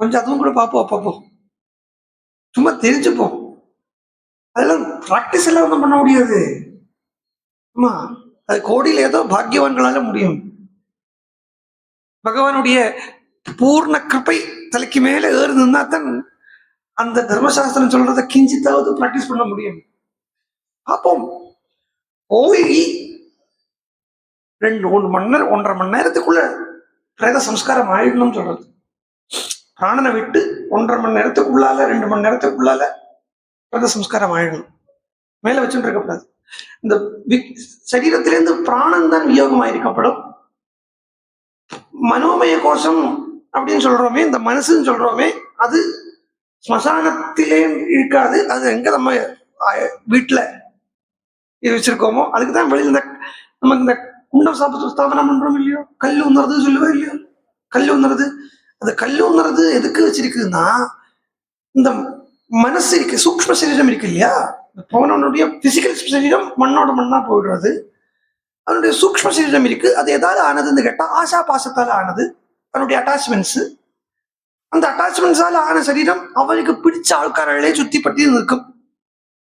கொஞ்சம் அதுவும் கூட பார்ப்போம் அப்பப்போ, சும்மா தெரிஞ்சுப்போம். அதெல்லாம் பிராக்டிஸ் எல்லாம் ஒன்றும் பண்ண முடியாது. ஆமா, அது கோடியில் ஏதோ பாக்கியவான்களால முடியும். பகவானுடைய பூர்ண கிருப்பை தலைக்கு மேல ஏறுதுன்னா தான் அந்த தர்மசாஸ்திரம் சொல்றத கிஞ்சித்தாவது பிராக்டிஸ் பண்ண முடியும். பார்ப்போம். போய் 1 மணி நேரம் 1.5 மணி நேரத்துக்குள்ள பிரேத சம்ஸ்காரம் ஆயிடணும்னு சொல்றது. பிராணனை விட்டு 1.5 மணி நேரத்துக்குள்ளால 2 மணி நேரத்துக்குள்ளால பிரேத சம்ஸ்காரம் ஆயிடணும். மேல வச்சுட்டு இருக்கக்கூடாது. இந்த சரீரத்திலிருந்து பிராணம் தான் வியோகமாயிருக்கப்படும். மனோமய கோஷம் அப்படின்னு சொல்றோமே, இந்த மனசுன்னு சொல்றோமே, அது ஸ்மசானத்திலே இருக்காது. அது எங்க நம்ம வீட்டுல இது வச்சிருக்கோமோ அதுக்குதான் வெளியில நம்ம இந்த குண்டம் சாப்பிட்டு ஸ்தாபனம் பண்றோம் இல்லையோ, கல் உணர்றது சொல்லுவா இல்லையோ, கல் உணர்றது. அந்த கல் உணர்றது எதுக்கு வச்சிருக்குன்னா, இந்த மனசு இருக்கு, சூக்ஷ்ம சரீரம் இருக்கு இல்லையா, பவனனுடைய பிசிக்கல் சரீரம் மண்ணோட மண்ணா போயிடுறது. அதனுடைய சூக்ஷ்ம சரீரம் இருக்கு, அது ஏதாவது ஆனதுன்னு கேட்டா ஆசா பாசத்தால ஆனது, அதனுடைய அட்டாச்மெண்ட்ஸ். அந்த அட்டாச்மெண்ட்ஸால ஆன சரீரம் அவனுக்கு பிடிச்ச ஆள்காரர்களே சுத்தி பற்றி நிற்கும்.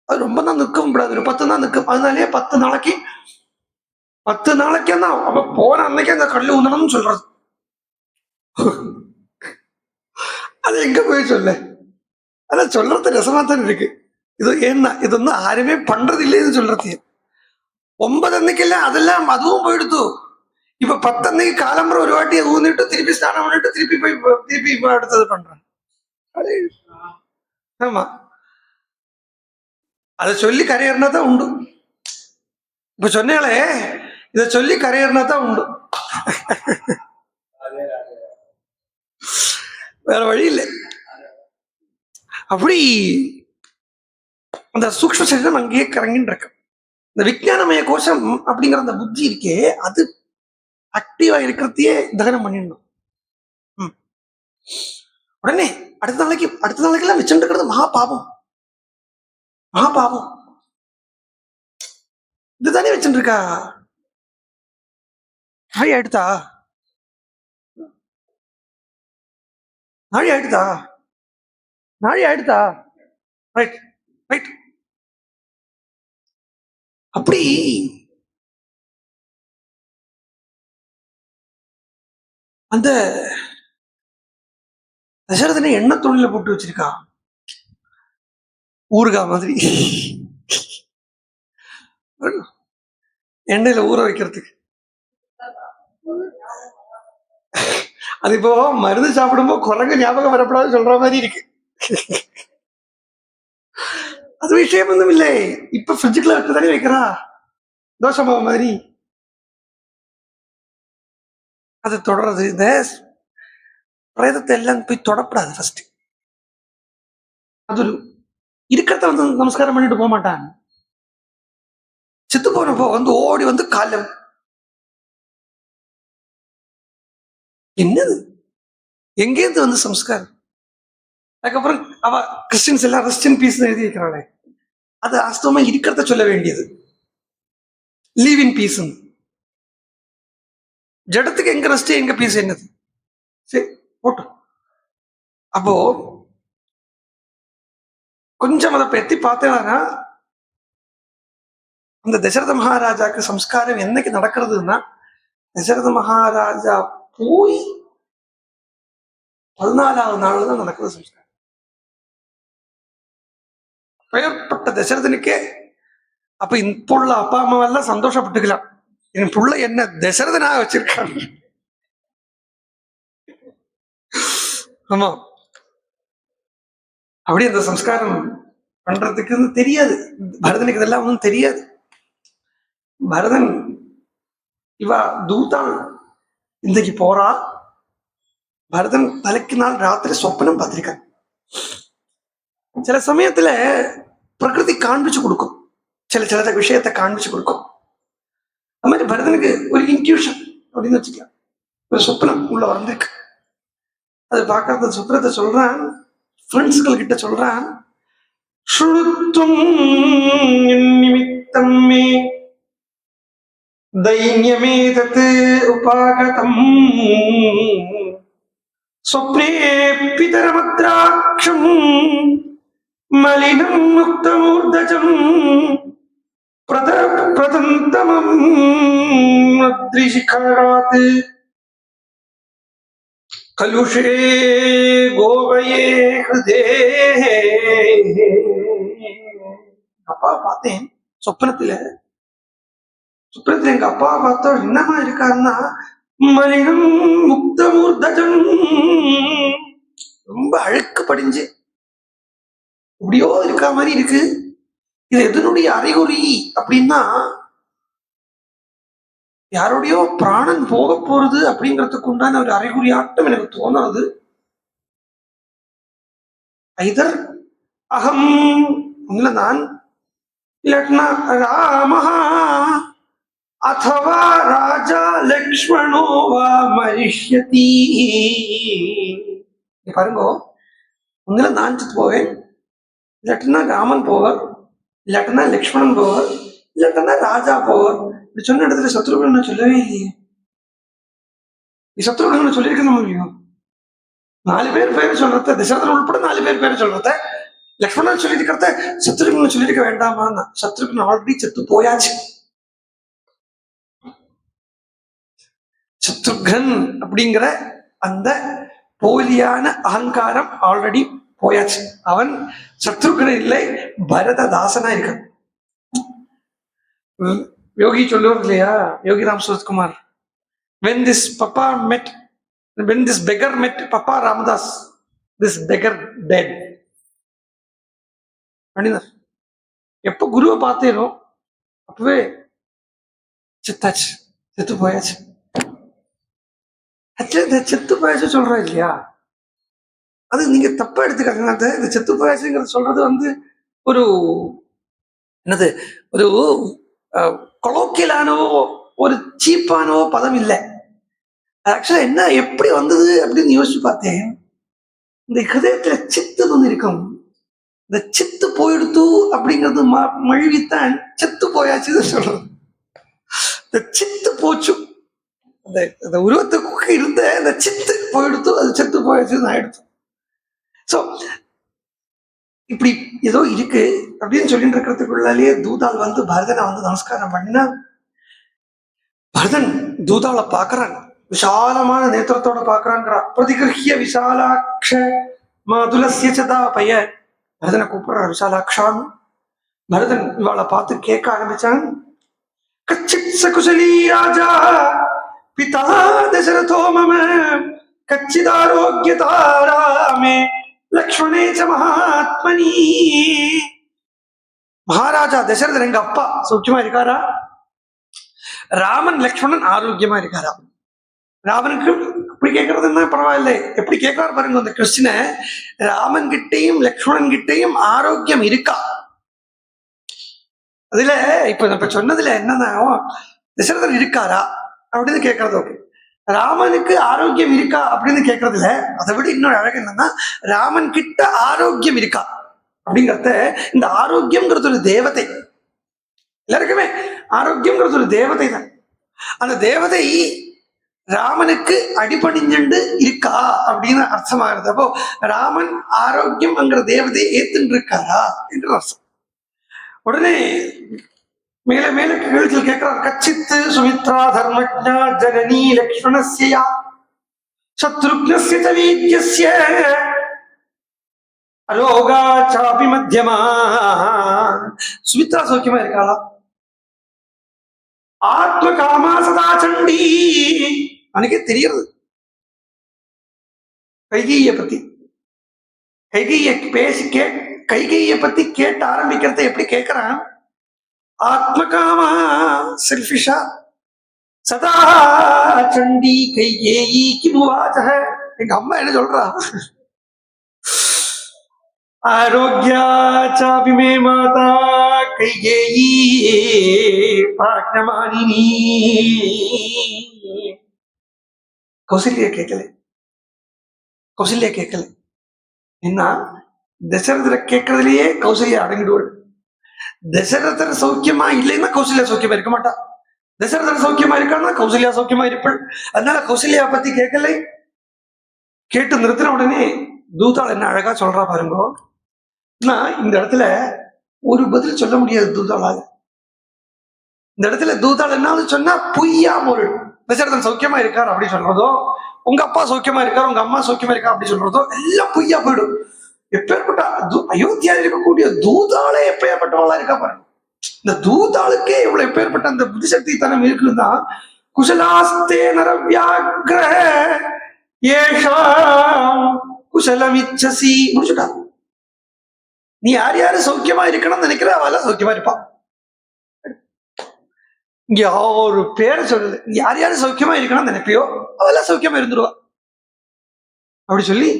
அது ரொம்ப தான் நிற்கவும் கூடாது, ஒரு 10 தான் நிற்கும். அதனாலேயே 10 நாளைக்கு தான் அவன் போன அன்னைக்கு அந்த கல்லு உந்தணும்னு சொல்றது. அது எங்க போய் சொல்ல, அதான் சொல்றது ரசமா தான் இருக்கு. இது ஏன்னா இது வந்து யாருமே பண்றது இல்லைன்னு சொல்றது. 9 அன்னைக்கு இல்ல, அதெல்லாம் அதுவும் போயிடுத்து. இப்ப 10 அன்னைக்கு காலம்பரம் ஒரு வாட்டி ஊന്നിட்டு திருப்பி ஸ்நானம் பண்ணிட்டு திருப்பி அடுத்தது பண்றான். ஆமா, அதை சொல்லி கரையேறினா தான் உண்டு. இப்ப சொன்னாலே இதை சொல்லி கரையேறினா தான் உண்டு, வேற வழி இல்லை. அப்படி அந்த சூக்ஷ்ம சரீரம் அங்கேயே கரங்கின்னு இருக்கு. இந்த விஞ்ஞானமய கோஷம் அப்படிங்கிற அந்த புத்தி இருக்கே, அது ஆக்டிவா இருக்கிறதையே தகனம் பண்ணிடணும். உடனே அடுத்த நாளைக்கு எல்லாம் வச்சுட்டு இருக்கிறது மகா பாவம். இதுதானே வச்சுட்டு இருக்கா. நாழி ஆயிடுதா, ரைட். அப்படி அந்த தசரதனை எண்ணெய் தொழில போட்டு வச்சிருக்கான், ஊறுகாய் மாதிரி எண்ணெயில ஊற வைக்கிறதுக்கு. அது இப்போ மருந்து சாப்பிடும்போது குரங்கு ஞாபகம் வரப்படாது சொல்ற மாதிரி இருக்கு. அது விஷயம் ஒன்றும் இல்லை. இப்ப ஃப்ரிட்ஜுக்குள்ள தானே வைக்கிறா தோசை மாவு மாதிரி. அது தொடர்றது. இந்த பிரேதத்தை எல்லாம் போய் தொடப்படாது ஃபர்ஸ்ட். அது ஒரு இருக்கிறத வந்து நமஸ்காரம் பண்ணிட்டு போக மாட்டாங்க. செத்து போனப்போ வந்து ஓடி வந்து காலம் என்னது எங்கேருந்து வந்து சம்ஸ்காரம். அதுக்கப்புறம் அவ கிறிஸ்டின்ஸ் எல்லாம் ரெஸ்ட் இன் பீஸ் எழுதி வைக்கிறாளே, அது வாஸ்தவமா இருக்கிறத சொல்ல வேண்டியது. Leave in peace. ஜடத்துக்கு எங்க ரெஸ்ட் எங்க பீஸ் என்னது? சரி போட்டு. அப்போ கொஞ்சம் அதை பத்தி பார்த்தேன்னா, அந்த தசரத மகாராஜாக்கு சம்ஸ்காரம் என்னைக்கு நடக்கிறதுன்னா, தசரத மகாராஜா போய் 14வது நாள் தான் நடக்குது சம்ஸ்காரம். பெயர்பட்ட தசரதனுக்கே அப்ப இப்போ உள்ள அப்பா அம்மாவெல்லாம் சந்தோஷப்பட்டுக்கலாம், என் புள்ள என்ன தசரதனாக வச்சிருக்காங்க. ஆமா, அப்படி அந்த சம்ஸ்காரம் பண்றதுக்கு தெரியாது பரதனுக்கு. இதெல்லாம் ஒன்றும் தெரியாது. பரதன் இவா தூதான் இன்றைக்கு போறா. பரதன் தலைக்கு நாள் ராத்திரி சொப்பனம் பார்த்திருக்கான். சில சமயத்துல பிரகிருதி காண்பிச்சு கொடுக்கும், சில விஷயத்தை காண்பிச்சு கொடுக்கும். அது மாதிரி பரதனுக்கு ஒரு இன்ட்யூஷன் அப்படின்னு வச்சுக்கலாம். ஒரு சொப்பனம் உள்ள வந்திருக்கு. அது பார்க்கறத சொப்பனத்தை சொல்றான், ஃப்ரெண்ட்ஸ்கள் கிட்ட சொல்றான். ஸ்ருணுத்வம் நிமித்தம் மே தைன்யமேதத் உபாகதம் ஸ்வப்னே பிதரமத்ராக்ஷம் மலினம் முக்தமூர்தஜம் பிரதந்தமம் நத்ரிசிகராத் கலுஷே கோவயே ஹிருதே. அப்பா பார்த்தேன் சொப்பனத்துல எங்க அப்பா பார்த்தா என்னமா இருக்காருன்னா, மலினம் முக்தமூர்தஜம், ரொம்ப அழுக்கு படிஞ்சு எப்படியோ இருக்கா மாதிரி இருக்கு. இது எதனுடைய அறிகுறி அப்படின்னா, யாரோடையோ பிராணன் போக போறது அப்படிங்கிறதுக்கு உண்டான ஒரு அறிகுறியாட்டம் எனக்கு தோணுது. ஐதர் அகம் இல்ல நான், இல்லாட்டினா ராமஹா அத்தவா ராஜா லக்ஷ்மணோ வா மரிஷ்யதி. பாருங்க, ஒண்ணுல நான் செத்து போவேன், இல்லாட்டினா ராமன் போவார், இல்லாட்டினா லக்ஷ்மணன் போவார், இல்லாட்டினா ராஜா போவார். இப்படி சொன்ன இடத்துல சத்ருகன் சொல்லவே இல்லையே. சத்ருகன் சொல்லியிருக்க முடியும். 4 பேர் பேரை சொல்றத, தசரதன் உள்பட 4 பேர் பேரை சொல்றத லக்ஷ்மணன் சொல்லியிருக்கிறத சத்ருகன் சொல்லியிருக்க வேண்டாமா? சத்ருகன் ஆல்ரெடி செத்து போயாச்சு. சத்ருகன் அப்படிங்கிற அந்த போலியான அகங்காரம் ஆல்ரெடி போயாச்சு. அவன் சத்ருகன் இல்லை, பரததாசனா இருக்கான். யோகி சொல்லுவார் இல்லையா, யோகி Ram Suratkumar, when this beggar met Papa Ramadas, this beggar dead. அப்படின்னார். எப்ப குருவை பார்த்தேனோ அப்பவே செத்தாச்சு, செத்து போயாச்சு. செத்து போயாச்சு சொல்றோம் இல்லையா, அது நீங்க தப்பா எடுத்துக்காங்க. இந்த செத்து போயாச்சுங்கிறது சொல்றது வந்து ஒரு என்னது, ஒரு கொலோக்கியலானோ ஒரு சீப்பானோ பதம் இல்லை. ஆக்சுவலா என்ன எப்படி வந்தது அப்படின்னு யோசிச்சு பார்த்தேன். இந்த ஹிருதயத்துல சித்து வந்து இருக்கும், இந்த சித்து போயிடுத்து அப்படிங்கிறது மழுவித்தான் செத்து போயாச்சுன்னு சொல்றது. இந்த சித்து போச்சு, அந்த உருவத்துக்கு இருந்த அந்த சித்து போயிடுத்து, அது செத்து போயாச்சுன்னு ஆயிடுச்சு. ஸோ இப்படி ஏதோ இருக்கு அப்படின்னு சொல்லிட்டு இருக்கிறதுக்குள்ளாலேயே தூதாள் வந்து பரதனை வந்து நமஸ்காரம் பண்ணினா, பரதன் தூதாளை பார்க்கறான். விசாலமான நேத்திரத்தோட பாக்குறாங்கிறா. பிரதிகிருஹிய விசாலாட்ச மாதுலசிய சதா பைய பரதனை கூப்பிடுற விசாலாட்சான்னு. பரதன் இவாளை பார்த்து கேட்க ஆரம்பிச்சான். கச்சித் சகுசலீ ராஜா பிதா தசரதோ மம கச்சிதாரோக்கியதாராமே லக்ஷ்மணே ச மகாத்மனி. மகாராஜா தசரதன் எங்க அப்பா சௌக்கியமா இருக்காரா? ராமன் லக்ஷ்மணன் ஆரோக்கியமா இருக்காரா? ராமனுக்கு அப்படி கேட்கறதுன்னா பரவாயில்ல, எப்படி கேட்கறாரு பாருங்க அந்த கிறிஸ்டின. ராமன் கிட்டையும் லக்ஷ்மணன் கிட்டையும் ஆரோக்கியம் இருக்கா? அதுல இப்ப சொன்னதுல என்னன்னா, தசரதன் இருக்காரா அப்படின்னு கேட்கறது ஓகே. ராமனுக்கு ஆரோக்கியம் இருக்கா அப்படின்னு கேட்கறதுல அதை விட இன்னொரு அழகு என்னன்னா, ராமன் கிட்ட ஆரோக்கியம் இருக்கா அப்படிங்கறத. இந்த ஆரோக்கியம்ங்கிறது ஒரு தேவதை, எல்லாருக்குமே ஆரோக்கியம்ங்கிறது ஒரு தேவதை தான். அந்த தேவதை ராமனுக்கு அடிபணிஞ்சு இருக்கா அப்படின்னு அர்த்தமாகிறது. அப்போ ராமன் ஆரோக்கியம்ங்கிற தேவதையை ஏத்துன்னு இருக்காரா என்று அர்த்தம். உடனே மேல மேல கேள்விகள் கேட்கிறார். கச்சித்து சுமித்ரா தர்மஜா ஜனனி லக்ஷ்மணஸ்ய சத்ருக்னஸ்ய ச வீர்யஸ்ய அரோகா சாபி மத்தியமா. சுமித்ரா சௌக்கியமா இருக்காளா? ஆத்ம காமா சதா சண்டி. அன்னைக்கே தெரியுது கைகைய பத்தி. கைகைய பேசி கைகைய பத்தி கேட்டு ஆரம்பிக்கிறத எப்படி கேட்கிறான்? ஆத்ம காமா செல்ஃபிஷா சதா சண்டி கைகேயி கிமுவாச்ச. எங்க அம்மா என்ன சொல்றா? ஆரோக்கியா சாபி மே மாதா கைகேயி பாக்னமானினி. கௌசல்யா கேட்கல, கௌசல்யா கேட்கல. என்ன தசரதரை கேட்கறதுலயே கௌசல்யா அடங்கிடுவாள். தசரதர் சௌக்கியமா இல்லைன்னா கௌசல்யா சௌக்கியமா இருக்க மாட்டா. தசரதர் சௌக்கியமா இருக்கான்னா கௌசல்யா சௌக்கியமா இருப்பாள். அதனால கௌசல்யா பத்தி கேட்கலை. கேட்டு நிறுத்தின உடனே தூதாள் என்ன அழகா சொல்றா பாருங்க. இந்த இடத்துல ஒரு பதில் சொல்ல முடியாது தூதாளால. இந்த இடத்துல தூதாள் என்னாவது சொன்னா பொய்யாம ஒரு தசரதன் சௌக்கியமா இருக்கார் அப்படி சொல்றதோ, உங்க அப்பா சௌக்கியமா இருக்காரு, உங்க அம்மா சௌக்கியமா இருக்கா அப்படி சொல்றதோ எல்லாம் பொய்யா போயிடும். எப்பேற்பட்ட அயோத்தியா இருக்கக்கூடிய தூதாளே எப்பேற்பட்டவளா இருக்கா பாருங்க. இந்த தூதாளுக்கே இவ்வளவு எப்பேற்பட்ட அந்த புத்திசக்தி தனம் இருக்குன்னா, குசலாஸ்தே நரவியாக்ர ஏஷாம் குசலமிச்சசி முடிச்சுட்டா. நீ யார் யாரு சௌக்கியமா இருக்கணும்னு நினைக்கிற அவெல்லாம் சௌக்கியமா இருப்பா. இங்க ஒரு பேரை சொல்லுது, யார் யாரு சௌக்கியமா இருக்கணும்னு நினைப்பியோ அவெல்லாம் சௌக்கியமா இருந்துருவா அப்படி சொல்லி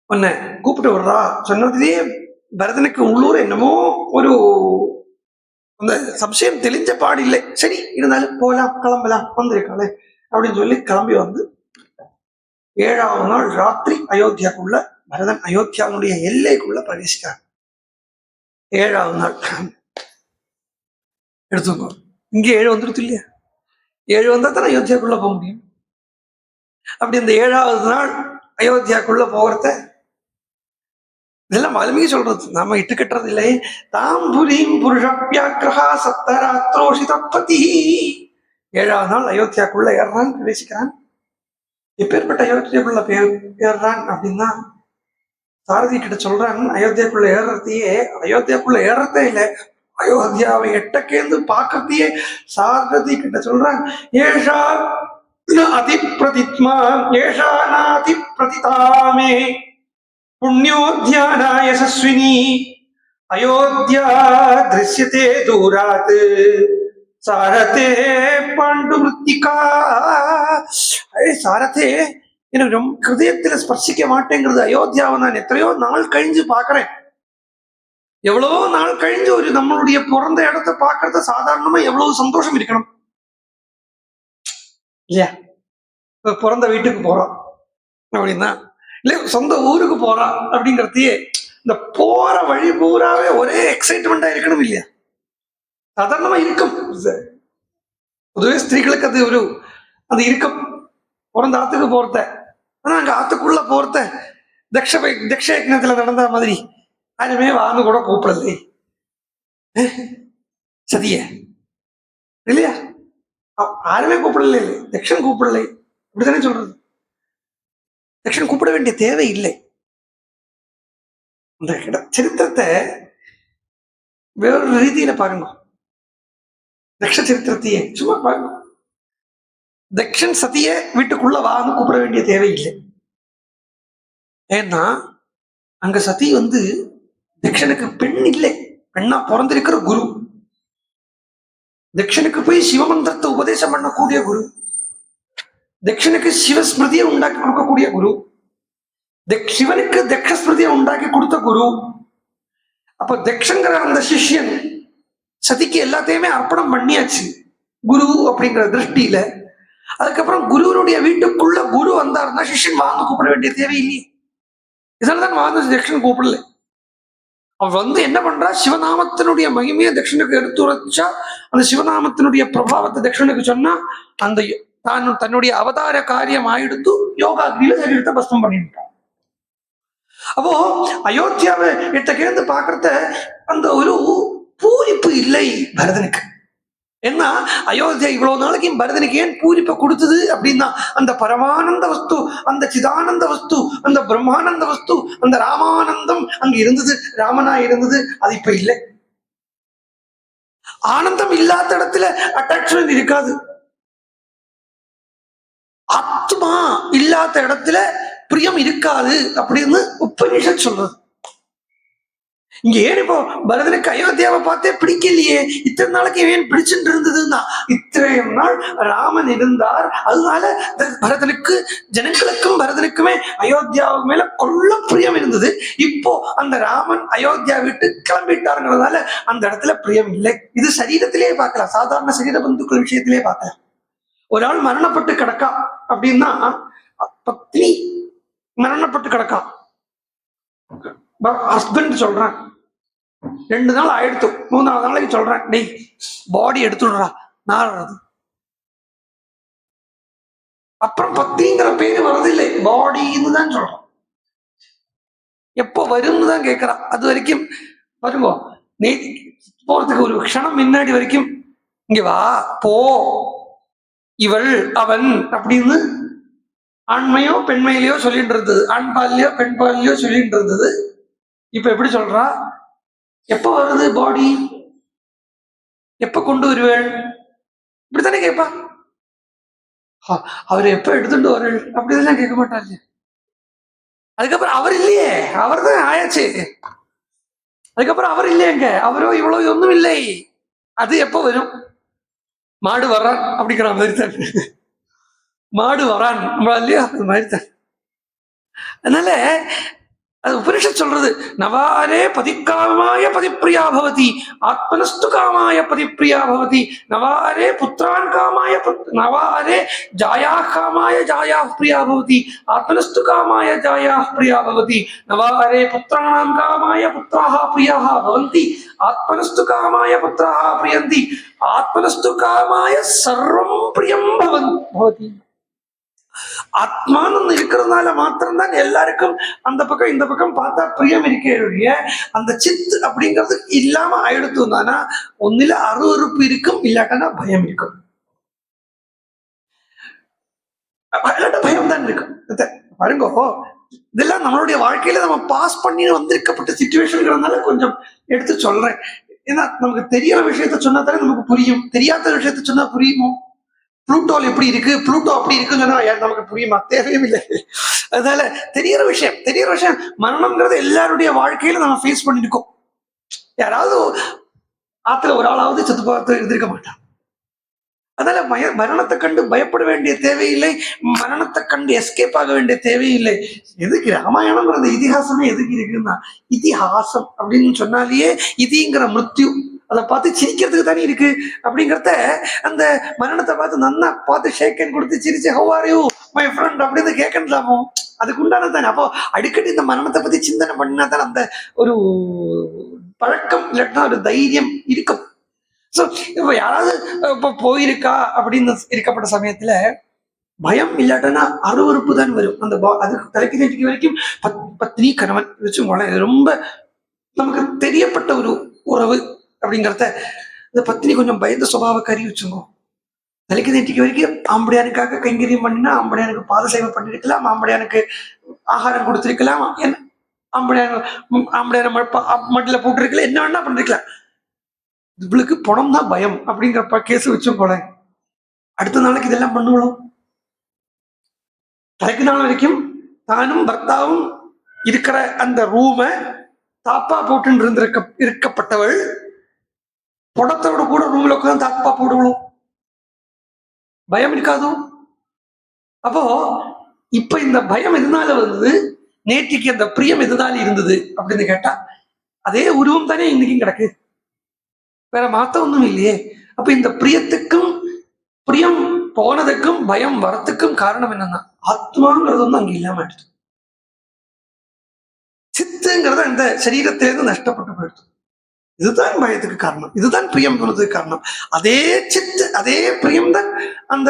உன்னை கூப்பிட்டு விடுறா. சொன்னதுலயே பரதனுக்கு உள்ளூர் என்னமோ ஒரு அந்த சம்சயம் தெளிஞ்ச பாடு இல்லை. சரி இருந்தாலும் போகலாம் கிளம்பலாம் வந்திருக்காளே அப்படின்னு சொல்லி கிளம்பி வந்து 7ஆவது நாள் ராத்திரி அயோத்தியாக்குள்ள பரதன் அயோத்தியாவுடைய எல்லைக்குள்ள பிரவேசிக்கிறான். 7ஆவது நாள் எடுத்துக்கோ. இங்கே 7 வந்துருது இல்லையா? 7 வந்தா தானே அயோத்தியாக்குள்ள போக முடியும். அப்படி இந்த 7ஆவது நாள் அயோத்தியாக்குள்ள போகிறத இதெல்லாம் வால்மீகி சொல்றது, நாம இட்டு கட்டுறது இல்லை. தாம் புரீம் புருஷப்யாக்கிரஹா சப்தராத்ரோஷிதபதி. 7ஆவது நாள் அயோத்தியாக்குள்ள ஏறான், பிரவேசிக்கிறான். எப்பேற்பட்ட அயோத்தியாக்குள்ள ஏறான் அப்படின்னா, சாரதி கிட்ட சொல்றான், அயோத்தியாக்குள்ள ஏறதே இல்லை, அயோத்தியாவை எட்டக்கேந்து பார்க்கறதையே சாரதி கிட்ட சொல்றான். ஏஷா அதிப்பிரதித்மா ஏஷா நாதி பிரதிதாமே புண்ணியோத்யானா யசஸ்வினி அயோத்தியா திருஷ்யத்தே தூராத் சாரதே பாண்டு மிருத்திகா. சாரதே எனக்கு ரொம்ப ஹிருதயத்துல ஸ்பர்சிக்க மாட்டேங்கிறது. அயோத்தியாவை நான் எத்தனையோ நாள் கழிஞ்சு பாக்குறேன். எவ்வளவோ நாள் கழிஞ்சு ஒரு நம்மளுடைய பிறந்த இடத்த பாக்குறத சாதாரணமா எவ்வளவு சந்தோஷம் இருக்கணும் இல்லையா? இப்ப பிறந்த வீட்டுக்கு போறோம் அப்படின்னா, இல்ல சொந்த ஊருக்கு போறான் அப்படிங்கறதையே இந்த போற வழி பூராவே ஒரே எக்ஸைட்மெண்டா இருக்கணும் இல்லையா? சாதாரணமா இருக்கும். பொதுவே ஸ்திரீகளுக்கு அது இருக்கும். பிறந்த ஆத்துக்கு போறத, ஆனா அங்க ஆத்துக்குள்ள போறத தக்ஷ யக்னத்துல நடந்த மாதிரி யாருமே வாங்க கூட கூப்பிடலை சதிய இல்லையா? யாருமே கூப்பிடல, தக்ஷன் கூப்பிடலை அப்படித்தானே சொல்றது. தக்ஷன் கூப்பிட வேண்டிய தேவை இல்லை. அந்த சரித்திரத்தை வேறொரு ரீதியில பாருங்க. தக்ஷ சரித்திரத்தையே சும்மா பாருங்க. தக்ஷன் சதிய வீட்டுக்குள்ள வான்னு கூப்பிட வேண்டிய தேவையில்லை. ஏன்னா அங்க சதி தக்ஷனுக்கு பெண் இல்லை, பெண்ணா பிறந்திருக்கிற குரு. தக்ஷனுக்கு போய் சிவமந்திரத்தை உபதேசம் பண்ணக்கூடிய குரு, தக்ஷனுக்கு சிவஸ்மிருதியை உண்டாக்கி கொடுக்கக்கூடிய குரு, சிவனுக்கு தக்ஷஸ்மிருதியை உண்டாக்கி கொடுத்த குரு. அப்ப தக்ஷங்கிற அந்த சிஷ்யன் சதிக்கு எல்லாத்தையுமே அர்ப்பணம் பண்ணியாச்சு குரு அப்படிங்கிற திருஷ்டியில. அதுக்கப்புறம் குருவனுடைய வீட்டுக்குள்ள குரு வந்தாருன்னா சிஷ்யன் வாங்க கூப்பிட வேண்டிய தேவையில்லையே. இதனாலதான் வாங்க தக்ஷன் கூப்பிடல. அவன் என்ன பண்றா, சிவநாமத்தினுடைய மகிமையை தக்ஷனுக்கு எடுத்துரைச்சா, அந்த சிவநாமத்தினுடைய பிரபாவத்தை தக்ஷனுக்கு சொன்னா, அந்த தன்னுடைய அவதார காரியம் ஆயிடுத்து யோகாகிரியில சரீரத்தை பஸ்மம் பண்ணிட்டான். அப்போ அயோத்தியாவை கிட்ட பாக்குறத அந்த ஒரு பூரிப்பு இல்லை பரதனுக்கு. ஏன்னா அயோத்தியா இவ்வளவு நாளைக்கு பரதனுக்கு ஏன் பூரிப்பை கொடுத்தது அப்படின்னா, அந்த பரமானந்த வஸ்து, அந்த சிதானந்த வஸ்து, அந்த பிரம்மானந்த வஸ்து, அந்த ராமானந்தம் அங்க இருந்தது, ராமனா இருந்தது. அது இப்ப இல்லை. ஆனந்தம் இல்லாத இடத்துல அட்டாச்மெண்ட் இருக்காது. ஆத்மா இல்லாத இடத்துல பிரியம் இருக்காது அப்படின்னு உபநிஷத் சொல்றது. இங்க ஏன் இப்போ பரதனுக்கு அயோத்தியாவை பார்த்தே பிடிக்கலையே, இத்தனை நாளைக்கு ஏன் பிடிச்சுட்டு இருந்ததுன்னா, இத்தனையும் நாள் ராமன் இருந்தார். அதனால பரதனுக்கு, ஜனங்களுக்கும் பரதனுக்குமே அயோத்தியாவுக்கு மேல கொள்ள பிரியம் இருந்தது. இப்போ அந்த ராமன் அயோத்தியா விட்டு கிளம்பிட்டாருங்கிறதுனால அந்த இடத்துல பிரியம் இல்லை. இது சரீரத்திலேயே பார்க்கலாம், சாதாரண சரீர பந்துக்கள் விஷயத்திலே பார்க்கலாம். ஒரு ஆள் மரணப்பட்டு கிடக்கா அப்படின்னா, பத்னி மரணப்பட்டு கிடக்கா, ஹஸ்பண்ட் சொல்றேன் 2 நாள் ஆயிடுத்து, 3ஆவது நாளைக்கு சொல்றேன், டேய் பாடி எடுத்துடுறா நாடுறது. அப்புறம் பத்திங்கிற பேரு வரதில்லை, பாடின்னு தான் சொல்றோம். எப்போ வரும்னு தான் கேட்கிறான். அது வரைக்கும் வருங்கோ, நீ போறதுக்கு ஒரு க்ஷணம் முன்னாடி வரைக்கும் இங்க வா போ, இவள் அவன் அப்படின்னு ஆண்மையோ பெண்மையிலையோ சொல்லிட்டு இருந்தது, ஆண் பால்லையோ பெண் பால்லையோ சொல்லிட்டு இருந்தது. இப்ப எப்படி சொல்றா, எப்ப வருது பாடி, எப்ப கொண்டு வருவேள், இப்படித்தானே கேட்பா. அவர் எப்ப எடுத்துட்டு வருள் அப்படிதான் கேட்க மாட்டாரு. அதுக்கப்புறம் அவர் இல்லையே, அவர் தான் ஆயாச்சு. அதுக்கப்புறம் அவர் இல்லையங்க, அவரோ இவ்வளவு ஒன்றும் இல்லை. அது எப்ப வரும், மாடு வர்றான் அப்படிங்கிற மாதிரி தான், மாடு வரான் இல்லையா, அது மாதிரி தான். அதனால அது உபனிஷத் சொல்றது, நவாரே பதிக்காமாய பதிப்பிரியா பவதி, ஆத்மனஸ்து காமாய பதிப்பிரியா பவதி, நவாரே புத்திரான் காமாய, நவாரே ஜாயா காமாய ஜாயா பிரியா பவதி, ஆத்மனஸ்து காமாய ஜாயா பிரியா பவதி, நவாரே புத்திராணாம் காமாய புத்திராஹ பிரியாஹ பவந்தி, ஆத்மனஸ்து காமாய புத்திராஹ பிரியந்தி, ஆத்மனஸ்து காமாய சர்வம் பிரியம் பவதி. ஆத்மான்னு இருக்கிறதுனால மாத்திரம்தான் எல்லாருக்கும் அந்த பக்கம் இந்த பக்கம் பார்த்தா பிரியம் இருக்கே ஒழிய, அந்த சித் அப்படிங்கிறது இல்லாம ஆயிடுத்துனா ஒன்னில அருவறுப்பு இருக்கும், இல்லாட்டனா பயம் இருக்கும். இல்லாட்ட பயம் தான் இருக்கும். பாருங்க, இதெல்லாம் நம்மளுடைய வாழ்க்கையில நம்ம பாஸ் பண்ணி வந்திருக்கப்பட்ட சிச்சுவேஷன்ங்கிறதுனால கொஞ்சம் எடுத்து சொல்றேன். ஏன்னா நமக்கு தெரியற விஷயத்த சொன்னா தானே நமக்கு புரியும், தெரியாத விஷயத்த சொன்னா புரியுமோ. புளூட்டோல் எப்படி இருக்கு, புளூட்டோ அப்படி இருக்குன்னு சொன்னா நமக்கு புரியுமா, தேவையும் இல்லை. அதனால தெரியற விஷயம் மரணம்ங்கிறது எல்லாருடைய வாழ்க்கையில நம்ம ஃபேஸ் பண்ணிருக்கோம். யாராவது ஆத்துல ஒரு ஆளாவது செத்து பார்த்து இருந்திருக்க மாட்டான். அதனால மரணத்தை கண்டு பயப்பட வேண்டிய தேவையில்லை, மரணத்தை கண்டு எஸ்கேப் ஆக வேண்டிய தேவையில்லை. எதுக்கு ராமாயணம்ங்கிறது இதிகாசமே எதுக்கு இருக்குன்னா, இதிகாசம் அப்படின்னு சொன்னாலேயே இதிங்கிற மிருத்யு, அதை பார்த்து சிரிக்கிறதுக்கு தானே இருக்கு. அப்படிங்கிறத அந்த மரணத்தை பார்த்து நன்னா பார்த்து ஷேக்கன் கொடுத்து சிரிச்சு how are you my friend அப்படின்னு கேட்கலாமோ, அதுக்கு உண்டானது தானே. அப்போ அடிக்கடி இந்த மரணத்தை பத்தி சிந்தனை பண்ணா தான் அந்த ஒரு பழக்கம், இல்லாட்டினா ஒரு தைரியம் இருக்கும். ஸோ இப்போ யாராவது இப்போ போயிருக்கா அப்படின்னு இருக்கப்பட்ட சமயத்துல பயம் இல்லாட்டனா அருவறுப்பு தான் வரும். அந்த அது தலைக்கு தெரிவிக்க வரைக்கும் பத்னி கணவன் வச்சுக்கோங்களேன், இது ரொம்ப நமக்கு தெரியப்பட்ட ஒரு உறவு அப்படிங்கிறத இந்த பத்னி கொஞ்சம் பயந்த சுபாவக்காரி வச்சுக்கோ. தலைக்கு நெட்டிக்கு வரைக்கும் ஆம்படியானுக்காக கைங்கரியம் பண்ணினா ஆம்படியானுக்கு பாத சேவை பண்ணிருக்கலாம், ஆம்படியானுக்கு ஆகாரம் கொடுத்திருக்கலாம், ஆம்படியான மட்டில போட்டிருக்கலாம், என்ன வேணா பண்ணிருக்கலாம். இவளுக்கு பணம் தான் பயம் அப்படிங்கிறப்ப கேஸ் வச்சும் போல அடுத்த நாளைக்கு இதெல்லாம் பண்ணுவோம். தலைக்கு நாள் வரைக்கும் தானும் பர்த்தாவும் இருக்கிற அந்த ரூமை தாப்பா போட்டு இருக்கப்பட்டவள் படத்தோட கூட ரூம்ல உட்காந்து தாப்பா போடுவோம், பயம் இருக்காதோ? அப்போ இப்ப இந்த பயம் எதனால வந்தது, நேற்றுக்கு அந்த பிரியம் எதனால இருந்தது அப்படின்னு கேட்டா அதே உருவம் தானே இன்னைக்கும் கிடக்கு, வேற மாத்த ஒண்ணும் இல்லையே. அப்ப இந்த பிரியத்துக்கும் பிரியம் போனதுக்கும் பயம் வரத்துக்கும் காரணம் என்னன்னா ஆத்மாங்கிறது வந்து அங்க இல்லாம ஆயிடுச்சு. சித்துங்கிறத இந்த சரீரத்திலிருந்து நஷ்டப்பட்டு போயிடுச்சு. இதுதான் பயத்துக்கு காரணம், இதுதான் பிரியம் போனதுக்கு காரணம். அதே சித்து அதே பிரியம் தான் அந்த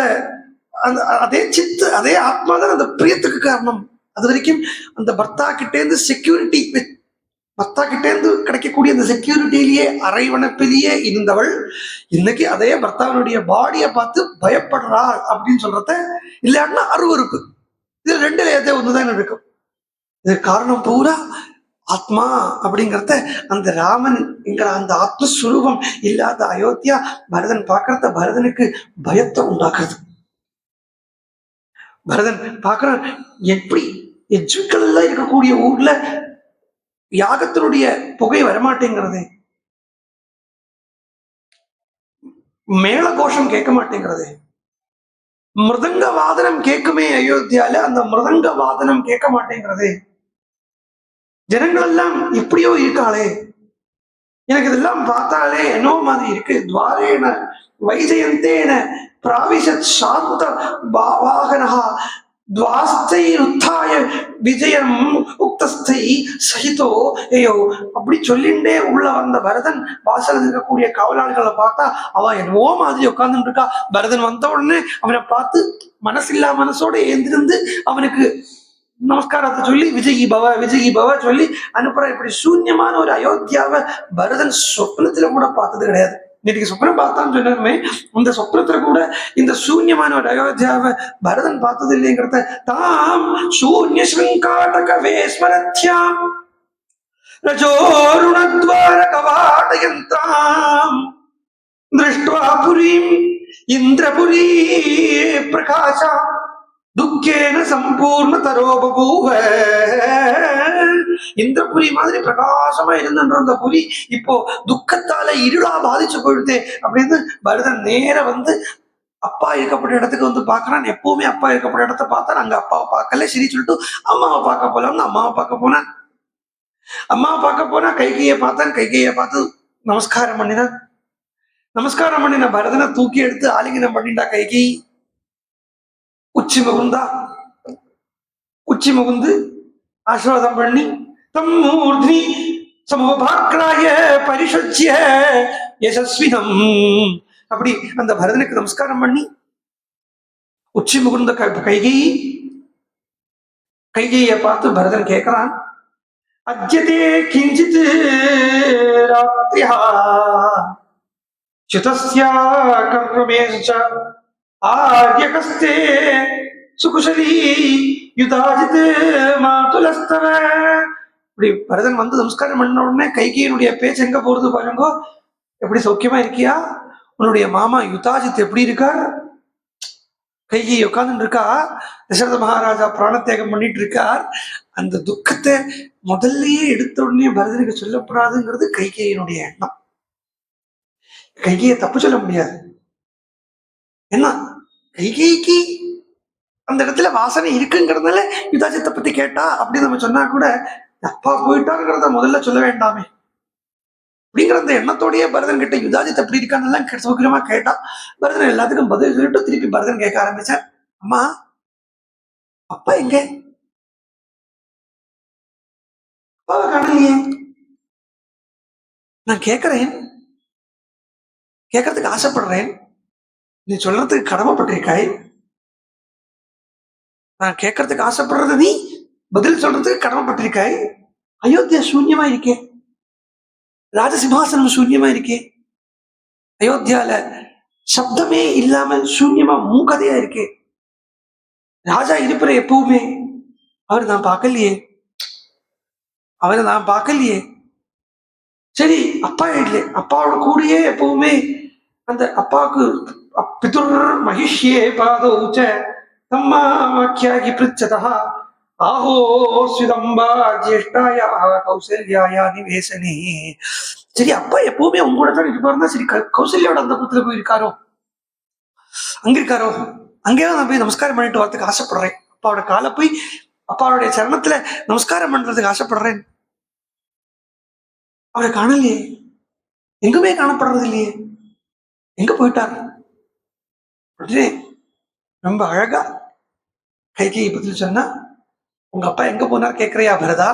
அதே சித்து அதே ஆத்மா தான் அந்த பிரியத்துக்கு காரணம். அது வரைக்கும் அந்த பர்த்தா கிட்டேருந்து செக்யூரிட்டி, பர்த்தா கிட்டேருந்து கிடைக்கக்கூடிய அந்த செக்யூரிட்டியிலேயே அரைவணைப்பிலேயே இருந்தவள் இன்னைக்கு அதே பர்த்தாவினுடைய பாடியை பார்த்து பயப்படுறாள் அப்படின்னு சொல்றத இல்லைன்னா அருவறுப்பு. இது ரெண்டுல ஏதோ ஒண்ணுதான் இருக்கும். இது காரணம் பூரா ஆத்மா அப்படிங்கிறத அந்த ராமன் என்கிற அந்த ஆத்மஸ்வரூபம் இல்லாத அயோத்தியா பரதன் பார்க்கறத பரதனுக்கு பயத்தை உண்டாக்குறது. பரதன் பார்க்கிறான் எப்படி எஜ்ஜுக்கள் எல்லாம் இருக்கக்கூடிய ஊர்ல யாகத்தினுடைய புகை வரமாட்டேங்கிறது, மேல கோஷம் கேட்க மாட்டேங்கிறது, மிருதங்க வாதனம் கேட்குமே அயோத்தியால, அந்த மிருதங்க வாதனம் கேட்க மாட்டேங்கிறது, ஜனங்கள் எல்லாம் எப்படியோ இருக்காளே, எனக்கு இதெல்லாம் பார்த்தாலே என்னோ மாதிரி இருக்கு. துவாரேன வைஜயந்தேன பிராவிஷத் சாந்த வாகனஹா துவாஸ்தை உத்தாய விஜயம் உக்தஸ்தை சகிதோ ஏயோ அப்படி சொல்லிண்டே உள்ள வந்த பரதன் வாசல் இருக்கக்கூடிய காவலாளிகளை பார்த்தா அவ என்னவோ மாதிரி உட்கார்ந்துட்டு இருக்கா. பரதன் வந்த உடனே அவனை பார்த்து மனசில்லா மனசோட எழுந்திருந்து அவனுக்கு நமஸ்காரத்தை சொல்லி விஜயி பவ சொல்லி அனுப்புற. இப்படி சூன்யமான ஒரு அயோத்தியாவை பரதன் சொப்னத்துல கூட பார்த்தது கிடையாது. இன்னைக்கு சொப்னம் பார்த்தான்னு சொன்னாலுமே அந்த சொப்னத்துல கூட இந்த சூன்யமான ஒரு அயோத்தியாவை பரதன் பார்த்தது இல்லைங்கிறத தாம் சூன்ய ஸ்ருங்காடக வேஸ்மரத்யாம் ரஜோருணத்வார கவாடயந்தாம் திருஷ்ட்வா புரீம் இந்திரபுரி பிரகாசா துக்கேன சம்பூர்ண தரோபூவ. இந்திரபுரி மாதிரி பிரகாசமா இருந்த அந்த புரி இப்போ துக்கத்தால இருளா பாதிச்சு போயிடுதே அப்படின்னு பரதன் நேர வந்து அப்பா இருக்கப்பட்ட இடத்துக்கு வந்து பாக்குறான். எப்பவுமே அப்பா இருக்கப்பட்ட இடத்த பார்த்தா அங்க அப்பாவை பார்க்கல, சரி சொல்லிட்டு அம்மாவை பார்க்க போலாம்னு அம்மாவை பார்க்க போனான். அம்மாவை பார்க்க போனா கைகையை பார்த்தான். கைகையை பார்த்து நமஸ்காரம் பண்ணினான். நமஸ்காரம் பண்ணின பரதனை தூக்கி எடுத்து ஆலிங்கனம் பண்ணிட்டா கைகை. உச்சி முகுந்து ஆசீர்வாதம் பண்ணி தம் மூர்த்தி சமோபாக்ராய பரிஷஜ்ய யசஸ்வினம் அப்படி அந்த பரதனுக்கு நமஸ்காரம் பண்ணி உச்சி முகுந்த கைகையை பார்த்து பரதன் கேட்கிறான், அத்யதே கிஞ்சித் ராத்ரியா சுதஸ்யா கர்மேஷ ஆர்யகஸ்தே சுகுஷலி யுதாஜித் மாதுலஸ்தவ. இப்படி பரதன் வந்து நமஸ்காரம் பண்ண உடனே கைகையினுடைய பேச்சு எங்க போறது பாருங்க. எப்படி சௌக்கியமா இருக்கியா, உன்னுடைய மாமா யுதாஜித் எப்படி இருக்கார். கைகை உட்கார்ந்து இருக்கா, தசரத மகாராஜா பிராணத்தியாகம் பண்ணிட்டு இருக்கார். அந்த துக்கத்தை முதல்லயே எடுத்த உடனே பரதனுக்கு சொல்லப்படாதுங்கிறது கைகையினுடைய எண்ணம். கைகையை தப்பு சொல்ல முடியாது. என்ன கைகைக்கு அந்த இடத்துல வாசனை இருக்குங்கிறதுனால யுதாஜித்தை பத்தி கேட்டா அப்படின்னு நம்ம சொன்னா கூட அப்பா போயிட்டாருங்கிறத முதல்ல சொல்ல வேண்டாமே அப்படிங்கிற அந்த எண்ணத்தோடய பரதன் கிட்ட யுதாஜித் எப்படி இருக்கான்னு சௌகரியமா கேட்டா பரதன் எல்லாத்துக்கும் பதில் சொல்லிட்டு திருப்பி பரதன் கேட்க ஆரம்பிச்சார், அம்மா அப்பா எங்க, அப்பாவை காணலையே, நான் கேட்கிறேன், கேட்கறதுக்கு ஆசைப்படுறேன், நீ சொல்றதுக்கு கடமைப்பட்டிருக்காய், நான் கேட்கறதுக்கு ஆசைப்படுறது நீ பதில் சொல்றதுக்கு கடமைப்பட்டிருக்காய். அயோத்தியா சூன்யமா இருக்கே, ராஜசிம்ஹாசனம் சூன்யமா இருக்கே, அயோத்தியால சப்தமே இல்லாம சூன்யமா மூக்கதையா இருக்கே. ராஜா இருப்பிற எப்பவுமே அவர் நான் பார்க்கலையே, அவரை நான் பார்க்கலையே. சரி, அப்பா இல்லை, அப்பாவோட கூடயே எப்பவுமே அந்த அப்பாவுக்கு பிதுர் மகிஷ்யே பாதௌச்ச தம்மாக்கியாகி பிரிச்சதா ஆஹோ ஸ்விதம்பா ஜேஷ்டாயா கௌசல்யாயா நிவேசனே. சரி, அப்பா எப்பவுமே உங்க கூட தான் இருப்பாருன்னா சரி, கௌசல்யாவோட அந்த புத்துல போய் இருக்காரோ, அங்க இருக்காரோ, அங்கேயும் நான் போய் நமஸ்காரம் பண்ணிட்டு வரதுக்கு ஆசைப்படுறேன். அப்பாவோட காலை போய் அப்பாவுடைய சரணத்துல நமஸ்காரம் பண்றதுக்கு ஆசைப்படுறேன். அவரை காணலையே, எங்குமே காணப்படுறது இல்லையே, எங்க போயிட்டார்? உடனே ரொம்ப அழகா கைகேயி பதில் சொன்னா, உங்க அப்பா எங்க போனார் கேட்கிறியா பரதா?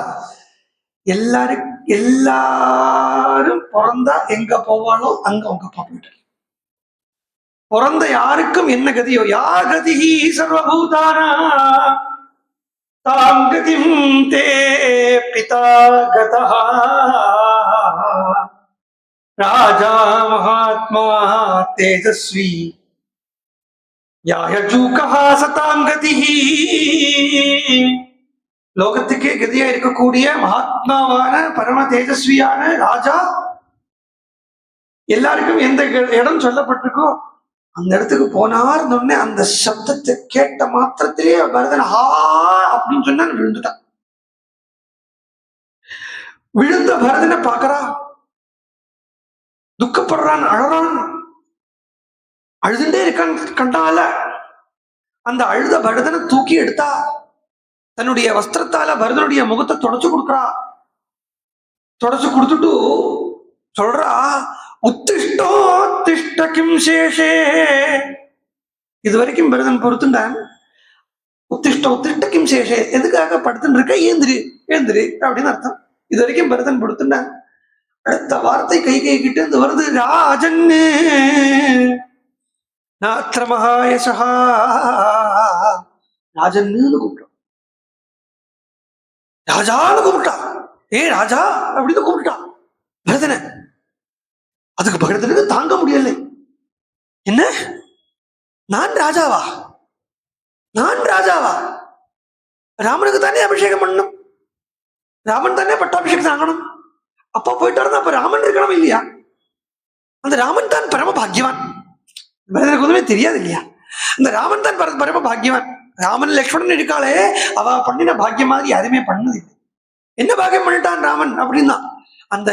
எல்லாரும் பிறந்தா எங்க போவாளோ அங்க உங்க அப்பா போயிட்டார். பிறந்த யாருக்கும் என்ன கதியோ, யா கதி சர்வபூதானா தாம் கதிம் தே பிதா கதஹ ராஜா மகாத்மா தேஜஸ்வி யாயஜூகஹ சதாம் கதிஹி. லோகத்துக்கே கதியா இருக்கக்கூடிய மகாத்மாவான பரம தேஜஸ்வியான ராஜா எல்லாருக்கும் எந்த இடம் சொல்லப்பட்டிருக்கோ அந்த இடத்துக்கு போனார். அந்த சப்தத்தை கேட்ட மாத்திரத்திலேயே பரதன் ஹா அப்படின்னு சொன்னா விழுந்துட்டான். விழுந்த பரதனை பாக்குறா, துக்கப்படுறான், அழறான், அழுதுண்டே இருக்கான். கண்டால அந்த அழுத பரதனை தூக்கி எடுத்தா, தன்னுடைய வஸ்திரத்தால பரதனுடைய முகத்தை தொடச்சு கொடுக்குறா. தொடச்சு கொடுத்துட்டு சொல்றா, உத்திஷ்டோ திஷ்ட கிம் சேஷே. இதுவரைக்கும் பரதன் பொறுத்துண்டான். உத்திஷ்ட உத்திஷ்ட கிம் சேஷே, எதுக்காக படுத்துட்டு இருக்க, ஏந்திரி ஏந்திரி அப்படின்னு அர்த்தம். இது வரைக்கும் பரதன் பொறுத்துண்டான். அடுத்த வார்த்தை கைகேயி கிட்ட இருந்து வருது, ராஜன் நாத்திர மகாயசா. ராஜன்னு கூப்பிட்டான், ராஜான்னு கூப்பிட்டான். ஏ ராஜா அப்படின்னு கூப்பிட்டான் பரதனை. அதுக்கு பரதனுக்கு தாங்க முடியலை. என்ன, நான் ராஜாவா? நான் ராஜாவா? ராமனுக்கு தானே அபிஷேகம் பண்ணணும், ராமன் தானே பட்டாபிஷேகம் தாங்கணும். அப்பா போயிட்டாருன்னா அப்ப ராமன் இருக்கணும் இல்லையா? அந்த ராமன் தான் பரம பாக்யவான். பரதனுக்கு ஒண்ணுமே தெரியாது இல்லையா? அந்த ராமன் தான் பரம பாக்யவான். ராமன் லக்ஷ்மணன் இருக்காளே, அவ பண்ணின பாக்கியம் மாதிரி யாருமே பண்ணது இல்லை. என்ன பாக்கியம் பண்ணிட்டான் ராமன் அப்படின்னா, அந்த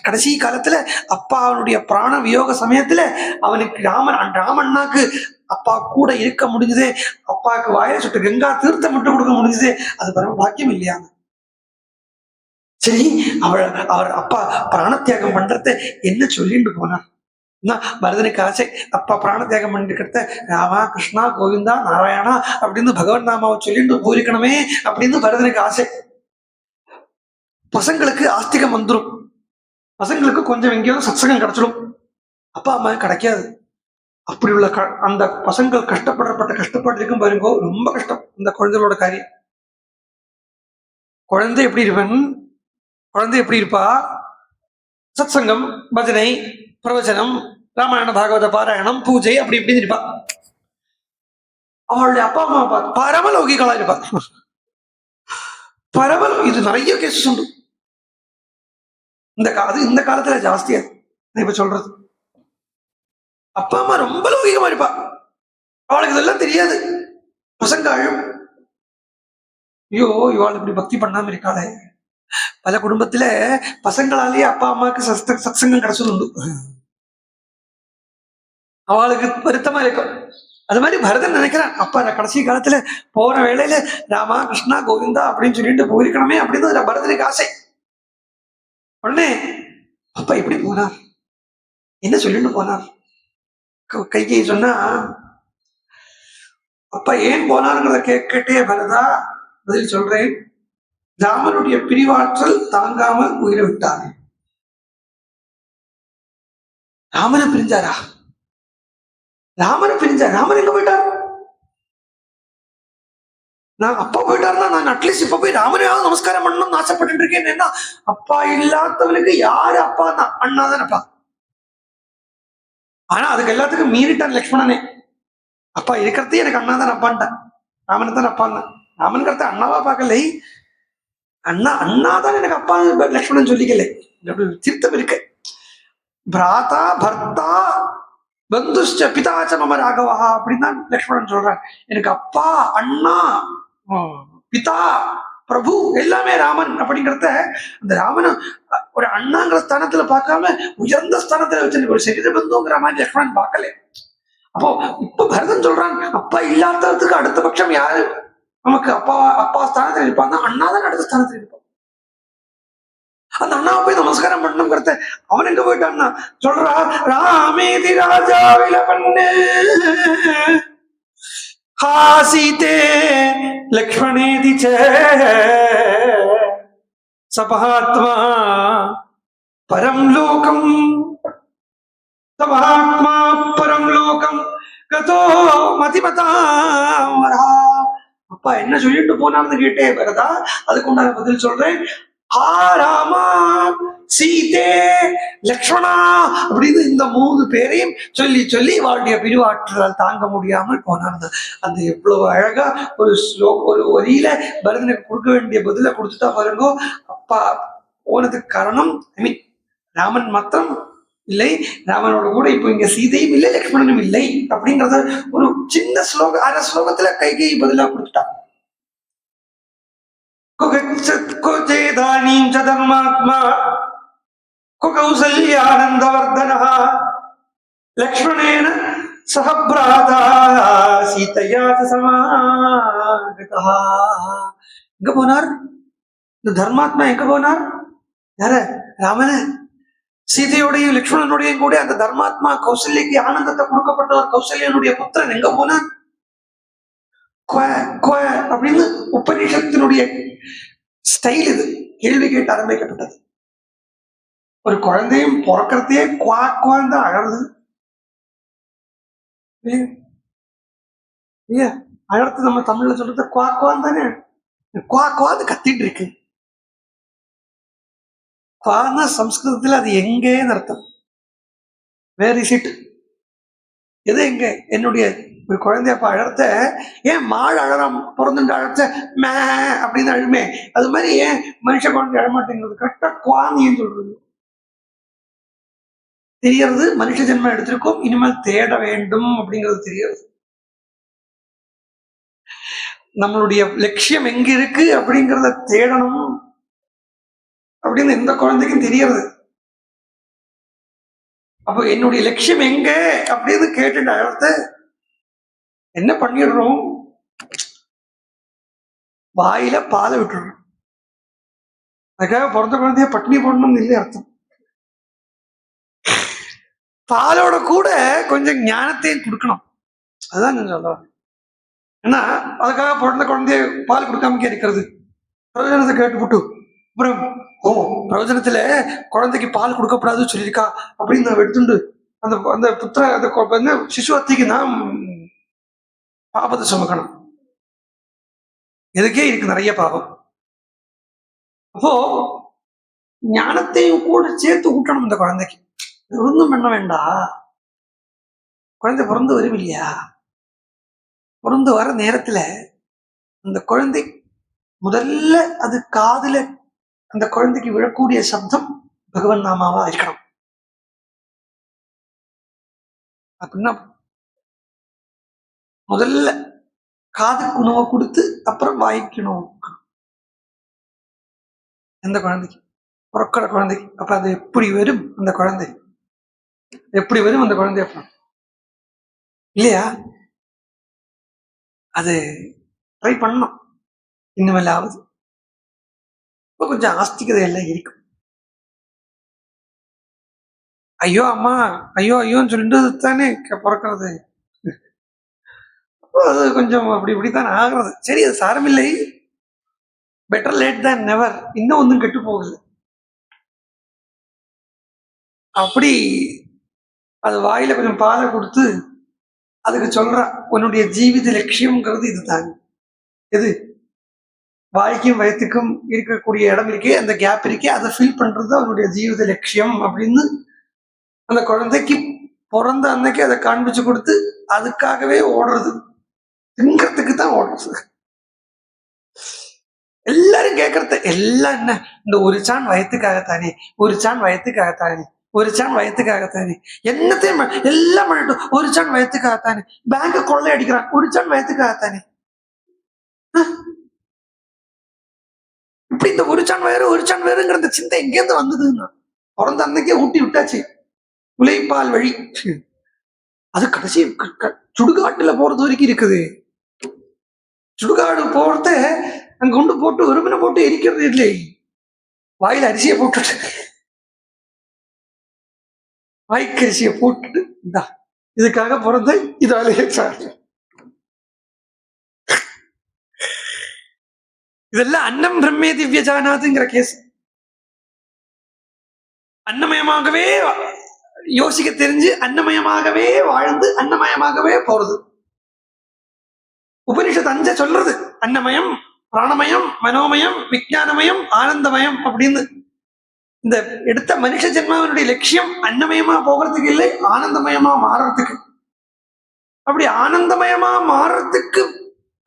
கடைசி காலத்துல அப்பா அவனுடைய பிராண வியோக சமயத்துல அவனுக்கு ராமண்ணாக்கு அப்பா கூட இருக்க முடிஞ்சது. அப்பாவுக்கு வாயில சுட்டு கங்கா தீர்த்தம் விட்டு கொடுக்க முடிஞ்சது. அது பரம பாக்கியம் இல்லையா? சரி, அவர் அப்பா பிராணத்தியாகம் பண்றத என்ன சொல்லிட்டு போனார்? பரதனுக்கு ஆசை, அப்பா பிராண தியாகம் பண்ணிருக்கிறத ராமா கிருஷ்ணா கோவிந்தா நாராயணா அப்படின்னு பகவன் நாமாவை சொல்லிட்டு போயிருக்கணுமே அப்படின்னு பரதனுக்கு ஆசை. பசங்களுக்கு ஆஸ்திகம் வந்துடும், பசங்களுக்கு கொஞ்சம் எங்கேயாவது சத்சங்கம் கிடைச்சிடும், அப்பா அம்மா கிடைக்காது. அப்படி உள்ள அந்த பசங்கள் கஷ்டப்பாடு இருக்கும் பாருங்க, ரொம்ப கஷ்டம் இந்த குழந்தைகளோட காரியம். குழந்தை எப்படி இருப்பா? சத்சங்கம், பஜனை, பிரவச்சனம், ராமாயண பாகவத பாராயணம், பூஜை அப்படி இப்படின்னு இருப்பா. அவளுடைய அப்பா அம்மா பரமலௌகிகளா இருப்பா. இது நிறைய கேசஸ் உண்டு இந்த காலத்துல ஜாஸ்தியா. இப்ப சொல்றது அப்பா அம்மா ரொம்ப லௌகிகமா இருப்பா, அவளுக்கு இதெல்லாம் தெரியாது. பசங்க அழும், ஐயோ இவாள் இப்படி பக்தி பண்ணாம இருக்காளே. பல குடும்பத்துல பசங்களாலேயே அப்பா அம்மாவுக்கு சத்சங்கம் கிடைச்சது உண்டு, அவளுக்கு வருத்தமா இருக்கும். அது மாதிரி பரதன் நினைக்கிறான், அப்பா கடைசி காலத்துல போற வேளையில ராமா கிருஷ்ணா கோவிந்தா அப்படின்னு சொல்லிட்டு போயிருக்கணுமே அப்படின்னு பரதனுக்கு ஆசை. உடனே அப்பா எப்படி போனார், என்ன சொல்லிட்டு போனார்? கைகேயி சொன்னா, அப்பா ஏன் போனாருங்கிறத கேட்டே பரதா பதில் சொல்றேன். ராமனுடைய பிரிவாற்றல் தாங்காமல் உயிரை விட்டார். ராமனை பிரிஞ்சாரா? ராமன் எங்க போயிட்டார்? நான் அப்பா போயிட்டாருன்னா நான் அட்லீஸ்ட் இப்ப போய் ராமனையாவது நமஸ்காரம் பண்ணணும்னு ஆசைப்பட்டு இருக்கேன். என்ன, அப்பா இல்லாதவனுக்கு யாரு அப்பா தான்? அண்ணா தானப்பா. ஆனா அதுக்கு எல்லாத்துக்கும் மீறிட்டான் லக்ஷ்மணனே. அப்பா இருக்கிறதே எனக்கு அண்ணா தான் அப்பான்ட்டான், ராமனை தான் அப்பான். ராமன்கிறத அண்ணாவா பார்க்கலை, அண்ணா அண்ணா தான் எனக்கு அப்பா லக்ஷ்மணன் சொல்லிக்கல. திருத்தம் இருக்கு. பிராதா பர்த்தா பந்துஷ்ட பிதாச்ச மம ராகவா அப்படின்னு தான் லக்ஷ்மணன் சொல்றான். எனக்கு அப்பா அண்ணா பிதா பிரபு எல்லாமே ராமன் அப்படிங்கிறத அந்த ராமன் ஒரு அண்ணாங்கிற ஸ்தானத்துல பார்க்காம உயர்ந்த ஸ்தானத்துல வச்சு ஒரு சரீர பந்துங்கிற மாதிரி லக்ஷ்மணன் பார்க்கல. அப்போ இப்ப பரதன் சொல்றான், அப்பா இல்லாததுக்கு அடுத்த பட்சம் யாரு நமக்கு அப்பா அப்பா ஸ்தானத்துல இருப்பாங்க, அண்ணா தான் அடுத்த ஸ்தானத்துல இருப்பான். அந்த அண்ணாவை போய் நமஸ்காரம் பண்ணணுங்கிறத அவன் எங்க போயிட்டான்னா சொல்றா, ராமேதி ராஜா விலபன்னு ஹாசிதே லக்ஷ்மணேதி சபஹாத்மா பரம் லோகம் சபஹாத்மா பரம் லோகம் கதோ மதிமதா. அப்பா என்ன சொல்லிட்டு போனான்னு கேட்டே வரதா, அதுக்கு உண்டான பதில் சொல்றேன். ராமா சீதே லக்ஷ்மணா அப்படின்னு இந்த 3 பேரையும் சொல்லி சொல்லி வாழுடைய பிரிவாற்றலால் தாங்க முடியாமல் போனார். அந்த எவ்வளவு அழகா ஒரு வரியில பரதனுக்கு கொடுக்க வேண்டிய பதில கொடுத்துட்டா பாருங்க. அப்பா போனதுக்கு காரணம் ராமன் மாத்திரம் இல்லை, ராமனோட கூட இப்போ இங்க சீதையும் இல்லை லக்ஷ்மணனும் இல்லை அப்படிங்கறத ஒரு சின்ன ஸ்லோகம், அரை ஸ்லோகத்துல கைகை பதிலா கொடுத்துட்டா. குஜேதானீம் ச தர்மாத்மா குகௌசல்யானந்தவர்தனः லக்ஷ்மணேன சஹ ப்ராதா சீதையா சமாகதः. எங்க போனார் இந்த தர்மாத்மா? எங்க போனார்? யார? ராமன சீதையோடையும் லக்ஷ்மணனுடையும் கூட அந்த தர்மாத்மா கௌசல்யக்கு ஆனந்தத்தை கொடுக்கப்பட்டவர் கௌசல்யனுடைய புத்திரன் எங்க போனார்? அப்படின்னு உபநிஷத்தினுடைய ஸ்டைல் இது. கேள்வி கேட்டு ஆரம்பிக்கப்பட்டது. ஒரு குழந்தையும் பிறக்கிறதையே குவான்னு தான் அழறது. அழறது நம்ம தமிழ்ல சொல்றது குவான்னு தானே. குவான்னு கத்திட்டு இருக்கு. குவான்னா சம்ஸ்கிருதத்துல அது எங்கேன்னு அர்த்தம். Where is it? எது எங்க? என்னுடைய ஒரு குழந்தைய அப்ப அழறத ஏன் மாடு அழறாம், பிறந்துட்டு அழத்த மே அப்படின்னு அழுமே, அது மாதிரி ஏன் மனுஷ குழந்தை அழமாட்டேங்கிறது? கரெக்டா குவான்னு ஏன் சொல்றது? தெரியறது மனுஷ ஜென்மம் எடுத்திருக்கோம், இனிமேல் தேட வேண்டும் அப்படிங்கிறது தெரியறது. நம்மளுடைய லட்சியம் எங்க இருக்கு அப்படிங்கிறத தேடணும் அப்படின்னு எந்த குழந்தைக்கும் தெரியறது. அப்போ என்னுடைய லட்சியம் எங்க அப்படின்னு கேட்டுட்டு அழத்த என்ன பண்ணிடுறோம்? வாயில பாலை விட்டுடுறோம். அதுக்காக பிறந்த குழந்தைய பட்டினி போடணும்னு இல்லை அர்த்தம். பாலோட கூட கொஞ்சம் ஞானத்தையும் கொடுக்கணும், அதுதான் நான் சொல்லுவேன். ஏன்னா அதுக்காக பிறந்த குழந்தைய பால் கொடுக்காம இருக்கிறது பிரயோஜனத்தை கேட்டுவிட்டு அப்புறம் பிரயோஜனத்துல குழந்தைக்கு பால் கொடுக்கப்படாதுன்னு சொல்லியிருக்கா அப்படின்னு நான் எடுத்துண்டு அந்த அந்த புத்திர அந்த சிசுவத்திக்கு நான் பாபத்தை சுமக்கணும். இதுக்கே இருக்கு நிறைய பாபம். அப்போ ஞானத்தையும் கூட சேர்த்து ஊட்டணும் இந்த குழந்தைக்கு. ஒன்றும் பண்ண வேண்டாம். குழந்தை பிறந்து வரும் இல்லையா, பிறந்து வர நேரத்துல அந்த குழந்தை முதல்ல அது காதுல அந்த குழந்தைக்கு விழக்கூடிய சப்தம் பகவன் நாமாவா இருக்கணும். அப்படின்னா முதல்ல காதுக்கு உணவை கொடுத்து அப்புறம் வாய்க்கு உணவு கொடுக்கணும் எந்த குழந்தைக்கு, பிறக்கிற குழந்தைக்கு. அப்ப அது எப்படி வரும் அந்த குழந்தை, எப்படி வரும் அந்த குழந்தை அப்புறம் இல்லையா? அது ட்ரை பண்ணணும் இனிமேலாவது. இப்போ கொஞ்சம் ஆஸ்திகதை எல்லாம் இருக்கும். ஐயோ அம்மா ஐயோ ஐயோன்னு சொல்லிட்டு தானே பிறக்கிறது. அது கொஞ்சம் அப்படி இப்படித்தான் ஆகிறது. சரி, அது சாரமில்லை, பெட்டர் லேட் தான் நெவர். இன்னும் ஒன்றும் கெட்டு போகல. அப்படி அது வாயில கொஞ்சம் பாலை கொடுத்து அதுக்கு சொல்ற உன்னுடைய ஜீவித லட்சியம்ங்கிறது இதுதாங்க. எது வாய்க்கும் வயத்துக்கும் இருக்கக்கூடிய இடம் இருக்கே, அந்த கேப் இருக்கே, அதை ஃபில் பண்றது அவனுடைய ஜீவித லட்சியம் அப்படின்னு அந்த குழந்தைக்கு பிறந்த அன்னைக்கு அதை காண்பிச்சு கொடுத்து அதுக்காகவே ஓடுறது, திங்கிறதுக்கு தான் ஓடுறது. எல்லாரும் கேட்கறது எல்லாம் என்ன, இந்த ஒரு சான் வயத்துக்காகத்தானே, ஒரு சான் வயத்துக்காகத்தானே, ஒரு சான் வயத்துக்காகத்தானே, என்னத்தையும் எல்லாம் பண்ணட்டும், ஒரு சான் வயத்துக்காகத்தானே, பேங்க கொள்ளை அடிக்கிறான், ஒரு சான் வயத்துக்காகத்தானே. இப்படி இந்த ஒரு சான் வயறுங்கிற இந்த சிந்தை எங்கேருந்து வந்ததுன்னா பிறந்த அன்னைக்கே ஊட்டி விட்டாச்சு உழைப்பால் வழி. அது கடைசி சுடுகாட்டுல போறது வரைக்கும் இருக்குது. சுடுகாடு போறத அங்க கொண்டு போட்டு வெறுமனை போட்டு எரிக்கிறது இல்லை, வாயில அரிசியை போட்டுட்டு, வாய்க்கு அரிசியை போட்டுட்டு இந்தா இதுக்காக பிறந்த இதாலேயே சார். இதெல்லாம் அன்னம் பிரம்மே திவ்ய ஜானாதுங்கிற கேஸ். அன்னமயமாகவே யோசிக்க தெரிஞ்சு அன்னமயமாகவே வாழ்ந்து அன்னமயமாகவே போறது. உபனிஷத் அஞ்ச சொல்றது அன்னமயம், பிராணமயம், மனோமயம், விஞ்ஞானமயம், ஆனந்தமயம் அப்படின்னு. இந்த எடுத்த மனுஷ ஜென்மாவினுடைய லட்சியம் அன்னமயமா போகிறதுக்கு இல்லை, ஆனந்தமயமா மாறுறதுக்கு. அப்படி ஆனந்தமயமா மாறுறதுக்கு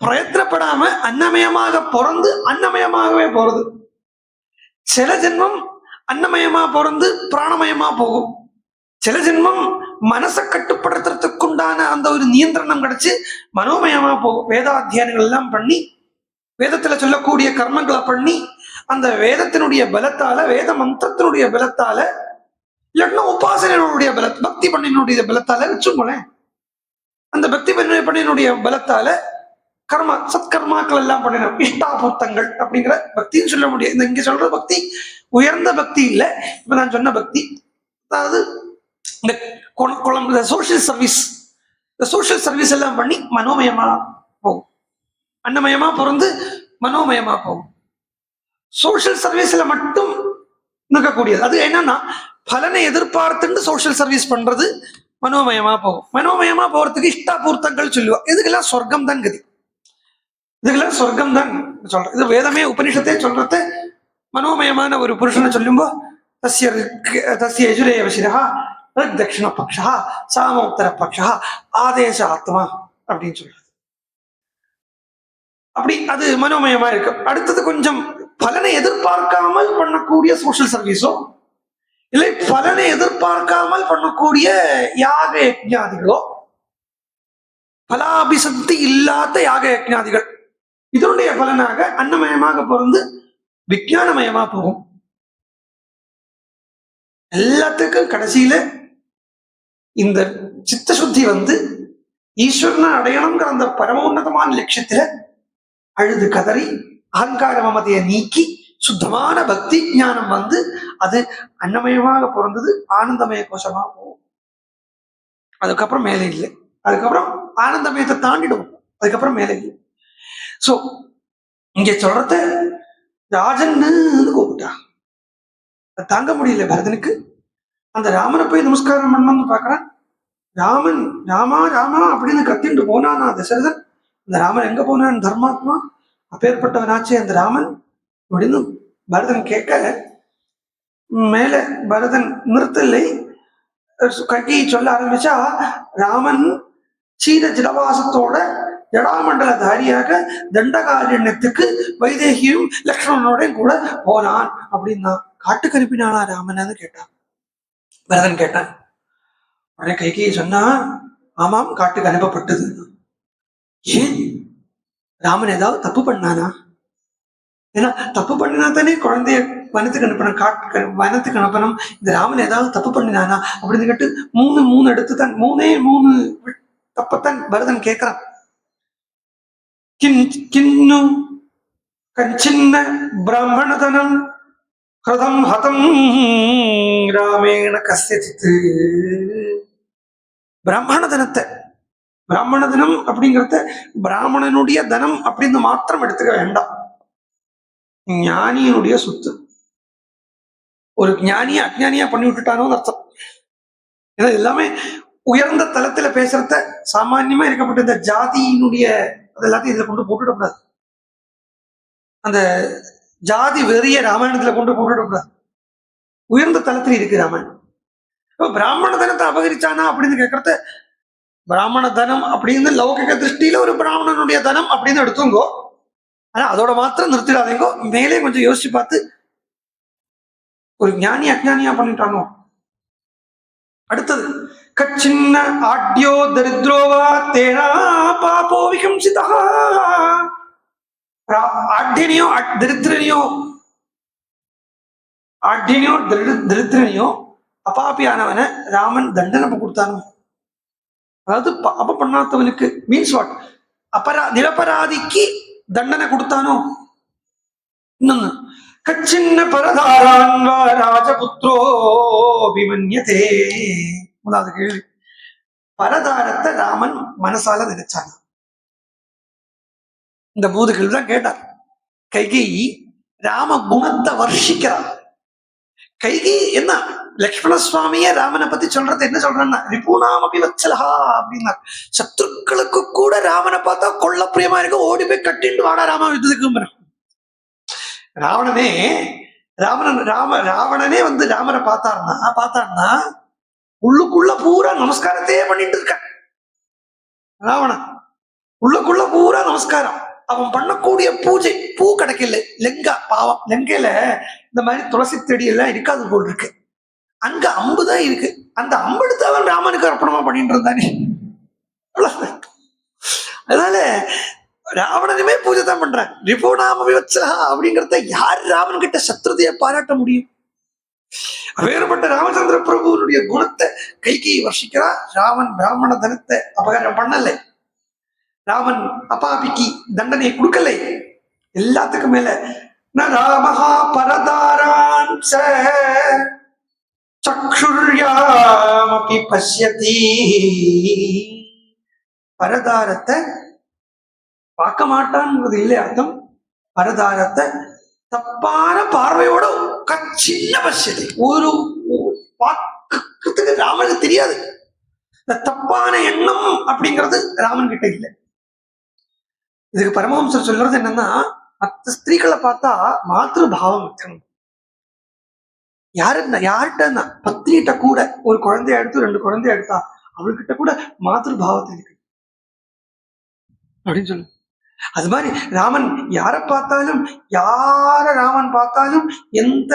பிரயத்தனப்படாம அன்னமயமாக பிறந்து அன்னமயமாகவே போறது. சில ஜென்மம் அன்னமயமா பிறந்து பிராணமயமா போகும், சில ஜென்மம் மனசை கட்டுப்படுத்துறதுக்குண்டான அந்த ஒரு நியந்திரணம் கிடைச்சு மனோமயமா போகும். வேதாத்தியானங்கள் எல்லாம் பண்ணி வேதத்துல சொல்லக்கூடிய கர்மங்களை பண்ணி அந்த வேதத்தினுடைய பலத்தால, வேத மந்திரத்தினுடைய பலத்தால, இல்லைன்னா உபாசனையினுடைய பக்தி பண்ணினுடைய பலத்தால வச்சுக்கோங்களேன், அந்த பக்தி பண்ணினுடைய பலத்தால கர்ம சத்கர்மாக்கள் எல்லாம் பண்ணினோம், இஷ்டாபூர்த்தங்கள் அப்படிங்கிற பக்தின்னு சொல்ல முடியும். இந்த இங்க சொல்ற பக்தி உயர்ந்த பக்தி இல்லை, இப்ப நான் சொன்ன பக்தி. அதாவது இந்த குழம்பு சோசியல் சர்வீஸ், இந்த சோசியல் சர்வீஸ் எல்லாம் பண்ணி மனோமயமா போகும், அன்னமயமா பிறந்து மனோமயமா போகும். சோசியல் சர்வீஸ்ல மட்டும் நிற்கக்கூடியது. அது என்னன்னா பலனை எதிர்பார்த்துட்டு சோசியல் சர்வீஸ் பண்றது மனோமயமா போகும். மனோமயமா போறதுக்கு இஷ்டாபூர்த்தங்கள் சொல்லுவா. இதுக்கெல்லாம் சொர்க்கம் தான் கதி, இதுக்கெல்லாம் சொர்க்கம் தான் சொல்றேன். இது வேதமே உபனிஷத்தே சொல்றது. மனோமயமான ஒரு புருஷனை சொல்லும்போ தஸ்ய யஜுரேவ சிரஹா தட்சிண பக்ஷா சாமோத்தர பக்ஷா ஆதேச ஆத்மா அப்படின்னு சொல்றது. அப்படி அது மனோமயமா இருக்கு. அடுத்தது கொஞ்சம் பலனை எதிர்பார்க்காமல் பண்ணக்கூடிய சோசியல் சர்வீஸோ இல்லை பலனை எதிர்பார்க்காமல் பண்ணக்கூடிய யாக யஜ்ஞாதிகளோ, பலாபிசக்தி இல்லாத யாக யஜ்ஞாதிகள், இதனுடைய பலனாக அன்னமயமாக பிறந்து விஞ்ஞானமயமா போகும். எல்லாத்துக்கும் கடைசியில இந்த சித்த சுத்தி வந்து ஈஸ்வரனை அடையணுங்கிற அந்த பரமோன்னதமான லட்சியத்துல அழுது கதறி அகங்கார மமதையை நீக்கி சுத்தமான பக்தி ஞானம் வந்து அது அன்னமயமாக பிறந்தது ஆனந்தமய கோஷமா போகும். அதுக்கப்புறம் மேலே இல்லை, அதுக்கப்புறம் ஆனந்தமயத்தை தாண்டிடுவோம், அதுக்கப்புறம் மேலே இல்லை. சோ இங்க சொல்றத ராஜன்னு கூப்பிட்டா தாங்க முடியல பரதனுக்கு. அந்த ராமனை போய் நமஸ்காரம் பண்ணணும்னு பாக்குறான். ராமன் ராமா ராமா அப்படின்னு கத்திட்டு போனானா தசரதன். அந்த ராமன் எங்க போனான்? தர்மாத்மா அப்பேற்பட்டவனாச்சே அந்த ராமன் அப்படின்னு பரதன் கேட்க, மேல பரதன் நிறுத்தலை கட்டி சொல்ல ஆரம்பிச்சா, ராமன் சீத ஜலவாசத்தோட ஜடாமண்டல தாரியாக தண்டகாரண்யத்துக்கு வைதேகியும் லக்ஷ்மணனோடையும் கூட போனான் அப்படின்னா, காட்டுக்கு அனுப்பினானா ராமன் கேட்டான். பரதன் கேட்டான். உடனே கைகேயி சொன்னா, ஆமாம் காட்டுக்கு அனுப்பப்பட்டது. ஏன் ராமன் ஏதாவது தப்பு பண்ணானா? ஏன்னா தப்பு பண்ணினா தானே குழந்தைய வனத்துக்கு அனுப்பணும், வனத்துக்கு அனுப்பணும். இந்த ராமன் ஏதாவது தப்பு பண்ணினானா அப்படின்னு கேட்டு மூணு எடுத்து தான் மூணு தப்பத்தான் பரதன் கேட்கிறான். கிண்ணு கஞ்சின்ன பிராமணதனம் ஹதம் ஹதம் ராமேண கஸ்யசித்து. பிராமண தனத்தை, பிராமண தனம் அப்படிங்கிறத பிராமணனுடைய தனம் அப்படின்னு மாத்திரம் எடுத்துக்க வேண்டாம், ஞானியனுடைய சொத்து. ஒரு ஞானிய அஜ்ஞானியா பண்ணி விட்டுட்டானோன்னு அர்த்தம். ஏன்னா எல்லாமே உயர்ந்த தளத்துல பேசுறத சாமான்யமா இருக்கப்பட்ட இந்த ஜாதியினுடைய அது எல்லாத்தையும் இதுல கொண்டு போட்டுடக்கூடாது. அந்த ஜாதி வெறிய ராமாயணத்துல கொண்டு போட்டுடக்கூடாது. உயர்ந்த தளத்துல இருக்கு ராமாயணம். பிராமண தனத்தை அபகரிச்சானா அப்படின்னு கேட்கறது, பிராமண தனம் அப்படின்னு லௌகிக திருஷ்டியில ஒரு பிராமணனுடைய தனம் அப்படின்னு எடுத்துங்கோ. ஆனா அதோட மாத்திரம் நிறுத்திடாதீங்கோ. மேலே கொஞ்சம் யோசிச்சு பார்த்து ஒரு ஞானி அஜ்ஞானியா பண்ணிட்டானோ. அடுத்தது கச்சின்ன ஆட்யோ தரித்ரோவா தேனா பாபோ விகம்சிதா. ஆட்யனையோ தரித்திரனையோ அபாபியானவனை ராமன் தண்டனை கொடுத்தானோ. அதாவது பாப பண்ணாதவனுக்கு மீன்ஸ் வாட், நிரபராதிக்கு தண்டனை கொடுத்தானோ. இன்னொன்னு கச்சின்ன பரதாரான் வா ராஜபுத்ரோ விமன்யதே. முதலாவது கேள்வி, பரதாரத்தை ராமன் மனசால நினைச்சாங்க. இந்த 3 கேள்வி தான் கேட்டார். கைகேயி ராம குணத்தை வர்ஷிக்கிறார். கைகி என்ன லக்ஷ்மண சுவாமிய ராமனை பத்தி சொல்றது என்ன சொல்றேன்னா, ரிபுனாமபி வத்சலஹா அப்படின்னா, சத்ருக்களுக்கு கூட ராமனை பார்த்தா கொள்ள பிரியமா இருக்கு, ஓடி போய் கட்டிட்டு வாடா ராம யுத்தத்துக்கு. ராவணனே வந்து ராமரை பார்த்தான்னா உள்ளுக்குள்ள பூரா நமஸ்காரத்தையே பண்ணிட்டு இருக்க. ராவணன் உள்ளுக்குள்ள பூரா நமஸ்காரம். அவன் பண்ணக்கூடிய பூஜை, பூ கிடைக்கல, லெங்கா பாவம், லங்கையில இந்த மாதிரி துளசி செடி எல்லாம் இருக்காது போல் இருக்கு. அங்க அம்புதான் இருக்கு. அந்த அம்பெடுத்து அவன் ராமனுக்கு அர்ப்பணமா பண்ணிட்டு இருந்தானே. அதனால ராவணனுமே பூஜை தான் பண்றான். ரிபுனாம விவத்சலஹா அப்படிங்கிறத யார் ராமன் கிட்ட சத்ருதையை பாராட்ட முடியும்? வேறுபட்ட ராமச்சந்திர பிரபுனுடைய குணத்தை கைகேயி வர்ஷிக்கிறார். ராமன் பிராமண தனத்தை அபகாரம் பண்ணலை, ராமன் அபாபிக்கு தண்டனை கொடுக்கலை. எல்லாத்துக்கும் மேல ராமஹா பரதாரான் சக்ஷுர்யாமபி பஷ்யதி. பரதாரத்தை பார்க்க மாட்டான்ங்கிறது இல்லை அர்த்தம். பரதாரத்தை தப்பான பார்வையோட சின்ன பஷ்யதி, ஒரு பார்க்கறதுக்கு ராமனுக்கு தெரியாது. இந்த தப்பான எண்ணம் அப்படிங்கிறது ராமன் கிட்ட இல்லை. இதுக்கு பரமஹம்சர் சொல்றது என்னன்னா, மற்ற ஸ்திரீகளை பார்த்தா மாத்திரு பாவம் இருக்கணும். யார்கிட்ட பத்னிகிட்ட கூட ஒரு குழந்தைய எடுத்து 2 குழந்தைய எடுத்தா அவள்கிட்ட கூட மாத்திரு பாவத்தை இருக்கு அப்படின்னு சொல்லு. அது மாதிரி ராமன் யார ராமன் பார்த்தாலும் எந்த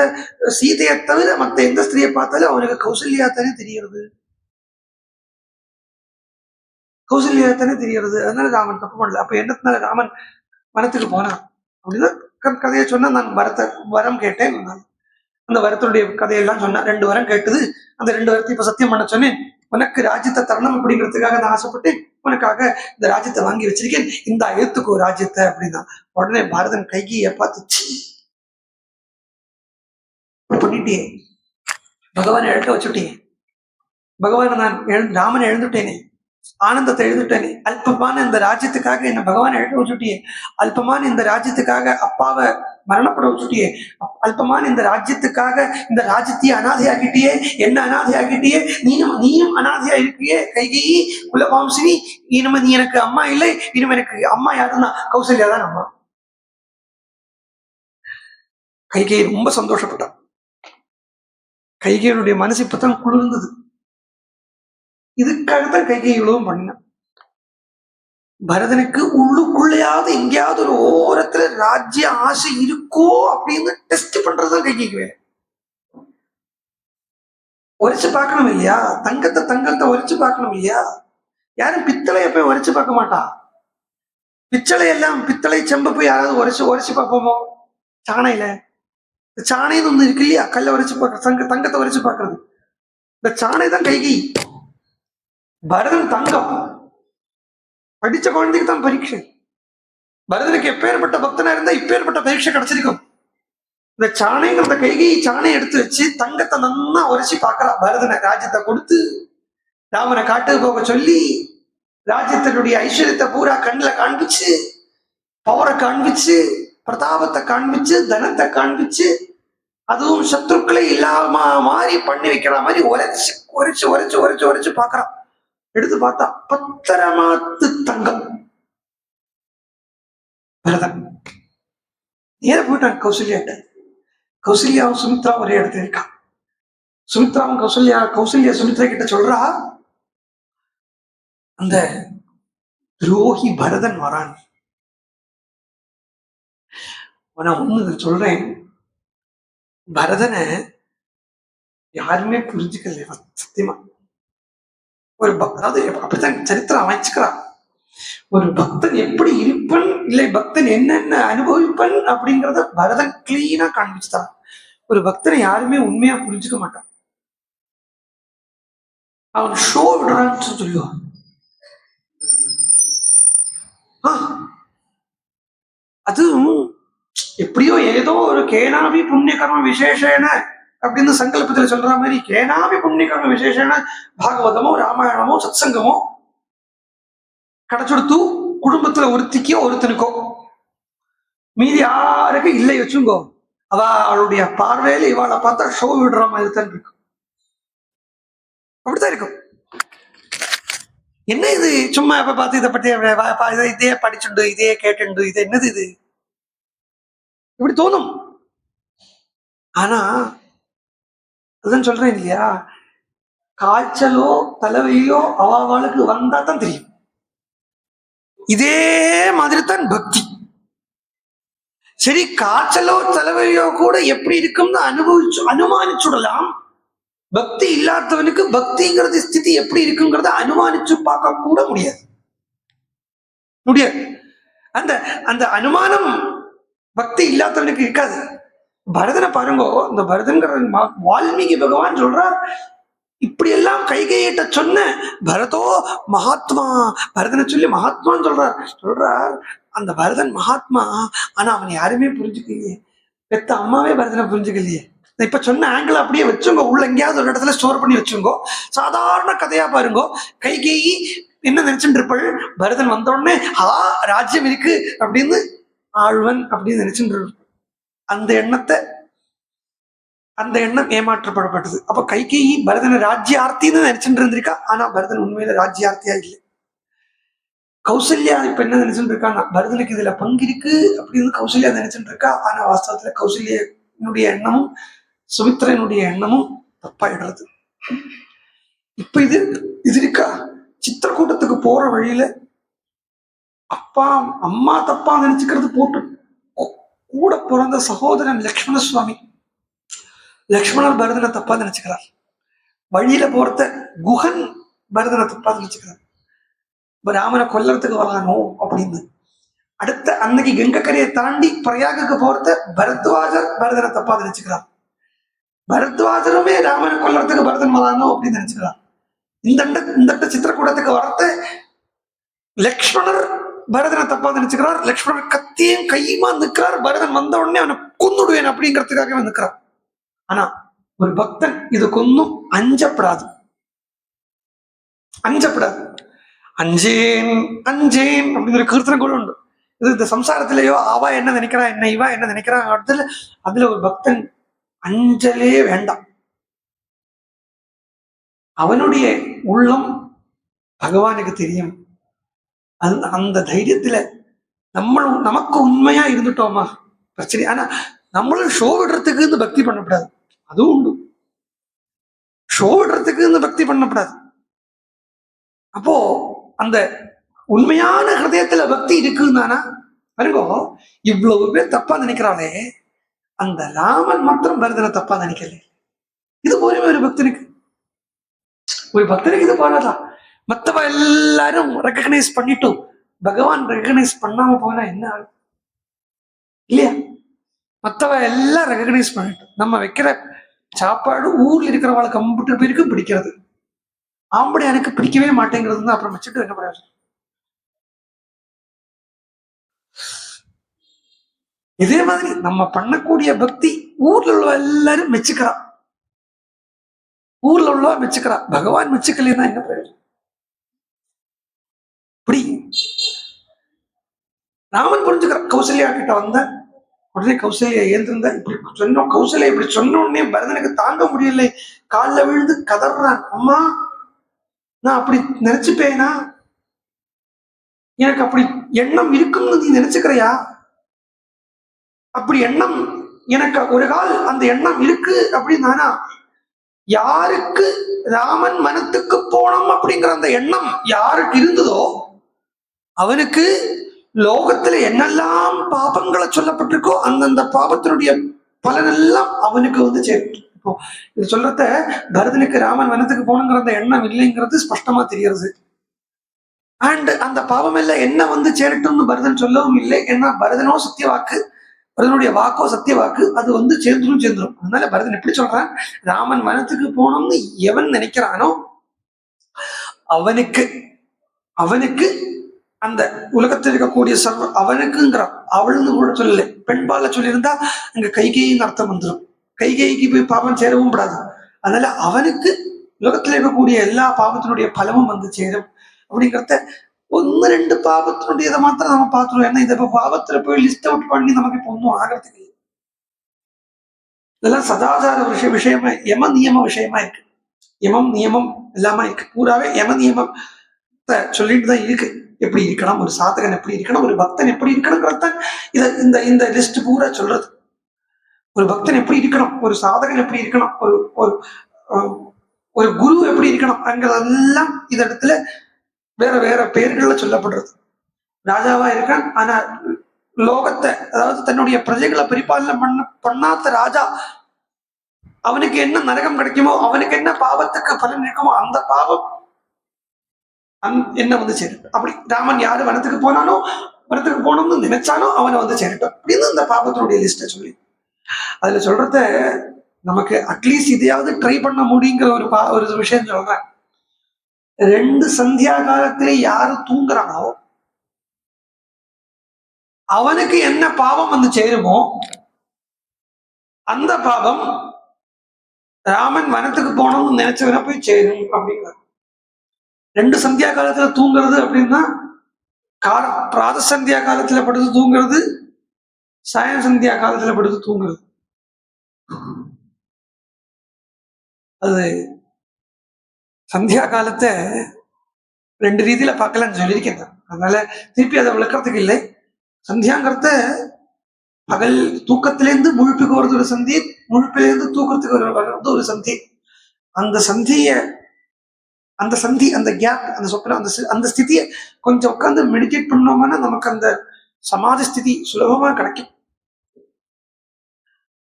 சீதையை தவிர மற்ற எந்த ஸ்திரீயை பார்த்தாலும் அவனுக்கு கௌசல்யாத்தானே தெரிகிறது. அதனால ராமன் தப்பு பண்ணல. அப்ப என்னத்தினால ராமன் வனத்துக்கு போனான் அப்படின்னா கதையை சொன்னா, நான் வரம் கேட்டேன். அந்த வரத்தினுடைய கதையெல்லாம் சொன்னா, 2 வரம் கேட்டது. அந்த 2 வரத்தை இப்ப சத்தியம் பண்ண சொன்னேன். உனக்கு ராஜ்யத்தை தரணும் அப்படிங்கிறதுக்காக நான் ஆசைப்பட்டு உனக்காக இந்த ராஜ்யத்தை வாங்கி வச்சிருக்கேன், இந்த எழுத்துக்கு ஒரு ராஜ்யத்தை அப்படின்னா. உடனே பாரதன் கைகியை பார்த்துச்சு, பண்ணிட்டே பகவானை எழுத வச்சுட்டேன், பகவானை நான் ராமனை எழுந்துட்டேனே, ஆனந்தத்தை எழுந்துட்டேனே, அல்பமான இந்த ராஜ்யத்துக்காக என்ன பகவான் எழுத வச்சுட்டியே, அல்பமான இந்த ராஜ்யத்துக்காக அப்பாவை மரணப்பட வச்சுட்டியே, அல்பமான இந்த ராஜ்யத்துக்காக இந்த ராஜ்யத்தையே அனாதையாக்கிட்டியே, என்ன அனாதையாக்கிட்டியே, நீயும் அனாதையா இருக்கியே கைகேயி குலவாம்சினி. இனிமே நீ எனக்கு அம்மா இல்லை, இனிமே எனக்கு அம்மா யாருன்னா கௌசல்யா தான் அம்மா. கைகேயி ரொம்ப சந்தோஷப்பட்டான். கைகேயினுடைய மனசு இப்பதான் குளிர்ந்தது. இதுக்காகத்தான் கைகேயி இவ்வளவும் பண்ணினான். பரதனுக்கு உள்ளுக்குள்ளையாவது எங்கேயாவது ஒரு ஓரத்துல ராஜ்ய ஆசை இருக்கோ அப்படின்னு டெஸ்ட் பண்றதுதான் கைகேயிக்கு வேலை. உரைச்சு பார்க்கணும் இல்லையா, தங்கத்தை உரைச்சு பார்க்கணும் இல்லையா. யாரும் பித்தளைய போய் உரைச்சு பார்க்க மாட்டா. பித்தளை செம்ப போய் யாராவது உரைச்சு பார்ப்போமோ? சாணையில சாணைன்னு ஒண்ணு இருக்கு இல்லையா, கல்ல உரைச்சு பார்க்கறது, தங்கத்தை உரைச்சு பார்க்கறது. இந்த சாணை தான் கைகேயி. பரதன் தங்கம், படிச்ச குழந்தைக்கு தான் பரீட்சை. பரதனுக்கு எப்பேற்பட்ட பக்தனா இருந்தா இப்பேற்பட்ட பரீட்சை கிடைச்சிருக்கும். இந்த சாணைங்கிறத கைகேயி சாணை எடுத்து வச்சு தங்கத்தை நன்னா உரைச்சி பார்க்கறா. பரதனை ராஜ்யத்தை கொடுத்து ராமனை காட்டுக்கு போக சொல்லி ராஜ்யத்தினுடைய ஐஸ்வர்யத்தை பூரா கண்ணுல காண்பிச்சு, பவரை காண்பிச்சு, பிரதாபத்தை காண்பிச்சு, தனத்தை காண்பிச்சு, அதுவும் சத்ருக்களை இல்லாம மாதிரி பண்ணி வைக்கிற மாதிரி உரைச்சு பார்க்கறான். எடுத்து பார்த்தா பத்திரமாத்து தங்கம். பரதன் நேர போயிட்டான் கௌசல்யாட்ட. கௌசல்யாவும் சுமித்ரா ஒரே இடத்துல இருக்கான். சுமித்ராவும் கௌசல்யா சுமித்ரா கிட்ட சொல்றா, அந்த துரோகி பரதன் வரான். நான் ஒண்ணு சொல்றேன், பரதனை யாருமே புரிஞ்சுக்கல சத்தியமா. ஒரு அதாவது அப்படித்தான் சரித்திரம் அமைச்சுக்கிறான். ஒரு பக்தன் எப்படி இருப்பன், இல்லை பக்தன் என்னென்ன அனுபவிப்பன் அப்படிங்கிறத பரதன் கிளீனா காண்பிச்சுட்டான். ஒரு பக்தனை யாருமே உண்மையா புரிஞ்சுக்க மாட்டான். அவன் ஷோ விடுறான்னு சொல்லுவான். அதுவும் எப்படியோ ஏதோ ஒரு கேனாபி புண்ணிய கர்ம விசேஷேன அப்படின்னு சங்கல்பத்துல சொல்ற மாதிரி, கேனாபி புண்ணிய கர்ம விசேஷேன பாகவதமோ ராமாயணமோ சத்சங்கமோ கிடைச்சுடுத்து குடும்பத்துல ஒருத்திக்கோ ஒருத்தனுக்கோ, மீதி யாருக்கு இல்லை வச்சுங்கோ, அவளுடைய பார்வையில இவாளை பார்த்தா ஷோ விடுற மாதிரி தான் இருக்கும். அப்படித்தான் இருக்கும். என்ன இது சும்மா இப்ப பார்த்து இதை பற்றி இதே படிச்சுண்டு இதே கேட்டுண்டு இது என்னது இது இப்படி தோணும். ஆனா அதுதான் சொல்றேன் இல்லையா, காய்ச்சலோ தலைவையோ அவளுக்கு வந்தா தான் தெரியும். இதே மாதிரி தான் பக்தி. சரி, காய்ச்சலோ தலைவையோ கூட எப்படி இருக்கும்னு அனுமானிச்சுடலாம். பக்தி இல்லாதவனுக்கு பக்திங்கிறது ஸ்திதி எப்படி இருக்குங்கிறத அனுமானிச்சு பார்க்க கூட முடியாது. அந்த அந்த அனுமானம் பக்தி இல்லாதவனுக்கு இருக்காது. பரதனை பாருங்கோ, இந்த பரதன்கிற வால்மீகி பகவான் சொல்றார், இப்படி எல்லாம் கைகையிட்ட சொன்ன பரதோ மகாத்மா, பரதனை சொல்லி மகாத்மான்னு சொல்றார். அந்த பரதன் மகாத்மா, ஆனா அவனை யாருமே புரிஞ்சுக்கலையே. பெத்த அம்மாவே பரதனை புரிஞ்சுக்கலையே. இப்ப சொன்ன ஆங்கிள் அப்படியே வச்சுங்கோ, உள்ள எங்கேயாவது ஒரு இடத்துல ஸ்டோர் பண்ணி வச்சுங்கோ. சாதாரண கதையா பாருங்கோ, கைகேயி என்ன நினைச்சுட்டு இருப்பாள், பரதன் வந்த உடனே ராஜ்யம் இருக்கு அப்படின்னு ஆழ்வன் அப்படின்னு நினைச்சுட்டு இருப்பாள். அந்த எண்ணம் ஏமாற்றப்படப்பட்டது. அப்ப கைகேயி பரதனை ராஜ்யார்த்தின்னு நினைச்சுட்டு இருந்திருக்கா, ஆனா பரதன் உண்மையில ராஜ்யார்த்தியா இல்லை. கௌசல்யா இப்ப என்ன நினைச்சுட்டு இருக்காங்க, பரதனுக்கு இதுல பங்கு இருக்கு அப்படின்னு கௌசல்யா நினைச்சுட்டு இருக்கா. ஆனா வாஸ்தவத்துல கௌசல்யனுடைய எண்ணமும் சுமித்ரனுடைய எண்ணமும் தப்பாயிடுறது. இப்ப இது இருக்கா, சித்திரக்கூட்டத்துக்கு போற வழியில அப்பா அம்மா தப்பா நினைச்சுக்கிறது போட்டு, கூட பிறந்த சகோதரன் லக்ஷ்மண சுவாமி, லக்ஷ்மணர் பரதனை தப்பா நினைச்சுக்கிறார். வழியில போறத குஹன் பரதனை தப்பா நினைச்சுக்கிறார், ராமனை கொல்லறதுக்கு வரானோ அப்படின்னு. அடுத்த அன்னைக்கு கங்கக்கரையை தாண்டி பிரயாகுக்கு போறத பரத்வாஜர் பரதனை தப்பா நினைச்சுக்கிறார். பரத்வாஜருமே ராமனை கொல்லறதுக்கு பரதன் வரானோ அப்படின்னு நினைச்சுக்கிறார். இந்த சித்திரக்கூடத்துக்கு வரத்த லக்ஷ்மணர் பரதனை தப்பா நினைச்சுக்கிறார். லக்ஷ்மணர் கத்தியும் கையுமா நிற்கிறார். பரதன் வந்த உடனே அவனை கொன்னுடுவேன் அப்படிங்கிறதுக்காக நிற்கிறார். ஆனா ஒரு பக்தன் இதுக்கு ஒன்னும் அஞ்சப்படாது. அஞ்சேன் அஞ்சேன் அப்படின்னு ஒரு கீர்த்தனை கூட உண்டு. இது இந்த சம்சாரத்திலேயோ அவ என்ன நினைக்கிறா, என்ன இவா என்ன நினைக்கிறான், அதுல ஒரு பக்தன் அஞ்சலே வேண்டாம். அவனுடைய உள்ளம் பகவானுக்கு தெரியும். அந்த தைரியத்துல நமக்கு உண்மையா இருந்துட்டோமா பிரச்சனை. ஆனா நம்மளும் ஷோ விடுறதுக்கு இந்த பக்தி பண்ணக்கூடாது. அதுவும் உண்டு, ஷோ விடுறதுக்கு இந்த பக்தி பண்ணக்கூடாது. அப்போ அந்த உண்மையான ஹிருதயத்துல பக்தி இருக்குன்னானா பாருங்கோ, இவ்வளவு பேர் தப்பா நினைக்கிறாளே, அந்த ராமன் மாத்திரம் பரதனை தப்பா நினைக்கல. இது போலவே ஒரு பக்தனுக்கு இது போனதான். மத்தவ எல்லாரும் ரெகக்னைஸ் பண்ணிட்டு பகவான் ரெகக்னைஸ் பண்ணாம போனா என்ன ஆகும் இல்லையா? மத்தவ எல்லாம் ரெகக்னைஸ் பண்ணிட்டு நம்ம வைக்கிற சாப்பாடு ஊர்ல இருக்கிறவளுக்கு 50 பேருக்கு பிடிக்கிறது, ஆம்படி எனக்கு பிடிக்கவே மாட்டேங்கிறது, அப்புறம் வச்சுட்டு என்ன பண்ண. இதே மாதிரி நம்ம பண்ணக்கூடிய பக்தி ஊர்ல உள்ள எல்லாரும் மெச்சுக்கிறான், பகவான் மெச்சுக்கலைன்னா என்ன பிரயோஜனம்? இப்படி ராமன் புரிஞ்சுக்கிறான். கௌசல்யா கிட்ட வந்த உடனே கௌசல்யா ஏந்திருந்த இப்படி சொன்னோம். கௌசல்யா இப்படி சொன்ன உடனே பரதனுக்கு தாங்க முடியலை, காலில் விழுந்து கதறான். அம்மா, நான் அப்படி நினைச்சுப்பேனா? எனக்கு அப்படி எண்ணம் இருக்கும்னு நீ நினைச்சுக்கிறையா? அப்படி எண்ணம் எனக்கு ஒரு கால் அந்த எண்ணம் இருக்கு அப்படின்னு நானா யாருக்கு ராமன் வனத்துக்கு போனோம் அப்படிங்கிற அந்த எண்ணம் யாருக்கு இருந்ததோ அவனுக்கு லோகத்துல என்னெல்லாம் பாபங்களை சொல்லப்பட்டிருக்கோ அந்தந்த பாபத்தினுடைய பலனெல்லாம் அவனுக்கு வந்து சேரும். இப்போ இது சொல்றத பரதனுக்கு ராமன் வனத்துக்கு போகணுங்கிற அந்த எண்ணம் இல்லைங்கிறது ஸ்பஷ்டமா தெரியறது. அண்ட் அந்த பாவம் எல்லாம் என்ன வந்து சேரட்டும்னு பரதன் சொல்லவும் இல்லை. ஏன்னா பரதனோ சத்தியவாக்கு, பரதனுடைய வாக்கோ சத்தியவாக்கு, அது வந்து சேர்ந்துரும். அதனால பரதன் எப்படி சொல்றான், ராமன் வனத்துக்கு போகணும்னு எவன் நினைக்கிறானோ அவனுக்கு அவனுக்கு அந்த உலகத்தில் இருக்கக்கூடிய சர்வ அவனுக்குங்கிறான். அவள்னு கூட சொல்லல, பெண்பால சொல்லியிருந்தா அங்க கைகைன்னு அர்த்தம் வந்துடும். கைகைக்கு போய் பாவம் சேரவும் கூடாது. அதனால அவனுக்கு உலகத்தில் இருக்கக்கூடிய எல்லா பாவத்தினுடைய பலமும் வந்து சேரும் அப்படிங்கிறத ஒன்னு ரெண்டு பாவத்தினுடையதை மாத்திரம் நம்ம பார்த்துருவோம். ஏன்னா இதை பாவத்துல போய் லிஸ்ட் அவுட் பண்ணி நமக்கு இப்போ ஒன்றும் ஆகிறதுக்கு இல்லை. இதெல்லாம் சதாச்சார விஷயமா, யம நியம விஷயமா இருக்கு. யமம் நியமம் எல்லாமே இருக்கு. பூராவே யம நியமம் சொல்லிட்டு தான் இருக்கு. எப்படி இருக்கணும், ஒரு சாதகன் எப்படி இருக்கணும், ஒரு பக்தன் எப்படி இருக்கணுங்கிறதான் இந்த இந்த லிஸ்ட் பூரா சொல்றது. ஒரு பக்தன் எப்படி இருக்கணும், ஒரு சாதகன் எப்படி இருக்கணும், ஒரு ஒரு ஒரு குரு எப்படி இருக்கணும் அங்கெல்லாம் இந்த இடத்துல வேற வேற பெயர்கள்ல சொல்லப்படுறது. ராஜாவா இருக்கான், ஆனா லோகத்தை, அதாவது தன்னுடைய பிரஜைகளை பரிபாலனை பண்ணாத ராஜா, அவனுக்கு என்ன நரகம் கிடைக்குமோ, அவனுக்கு என்ன பாவத்துக்கு பலன் இருக்குமோ அந்த பாவம் என்ன வந்து சேரட்டும். அப்படி ராமன் யாரு வனத்துக்கு போனானோ, வனத்துக்கு போகணும்னு நினைச்சானோ அவனை வந்து சேரட்டும் அப்படின்னு இந்த பாவத்தினுடைய லிஸ்ட சொல்லி அதுல சொல்றத நமக்கு அட்லீஸ்ட் இதையாவது ட்ரை பண்ண முடியுங்கிற ஒரு விஷயம் சொல்றேன். 2 சந்தியா காலத்திலே யாரு தூங்குறானோ அவனுக்கு என்ன பாவம் வந்து சேருமோ அந்த பாவம் ராமன் வனத்துக்கு போனோம்னு நினைச்சவன போய் சேரும் அப்படிங்கிற. 2 சந்தியா காலத்துல தூங்குறது அப்படின்னா பிராத சந்தியா காலத்துல படுத்து தூங்குறது, சாயம் சந்தியா காலத்துல படுத்து தூங்குறது. அது சந்தியா காலத்தை 2 ரீதியில பார்க்கலாம்னு சொல்லியிருக்கேன். அதனால திருப்பி அதை விளக்கறதுக்கு இல்லை. சந்தியாங்கிறத பகல் தூக்கத்திலேருந்து முழுப்புக்கு வருது ஒரு சந்தி, முழுப்பிலேருந்து தூக்கத்துக்கு வர்றது ஒரு சந்தி. அந்த சந்தி அந்த கேப், அந்த சொப்பனம், அந்த ஸ்திதியை கொஞ்சம் உட்காந்து மெடிடேட் பண்ணோம்னா நமக்கு அந்த சமாதி ஸ்திதி சுலபமா கிடைக்கும்.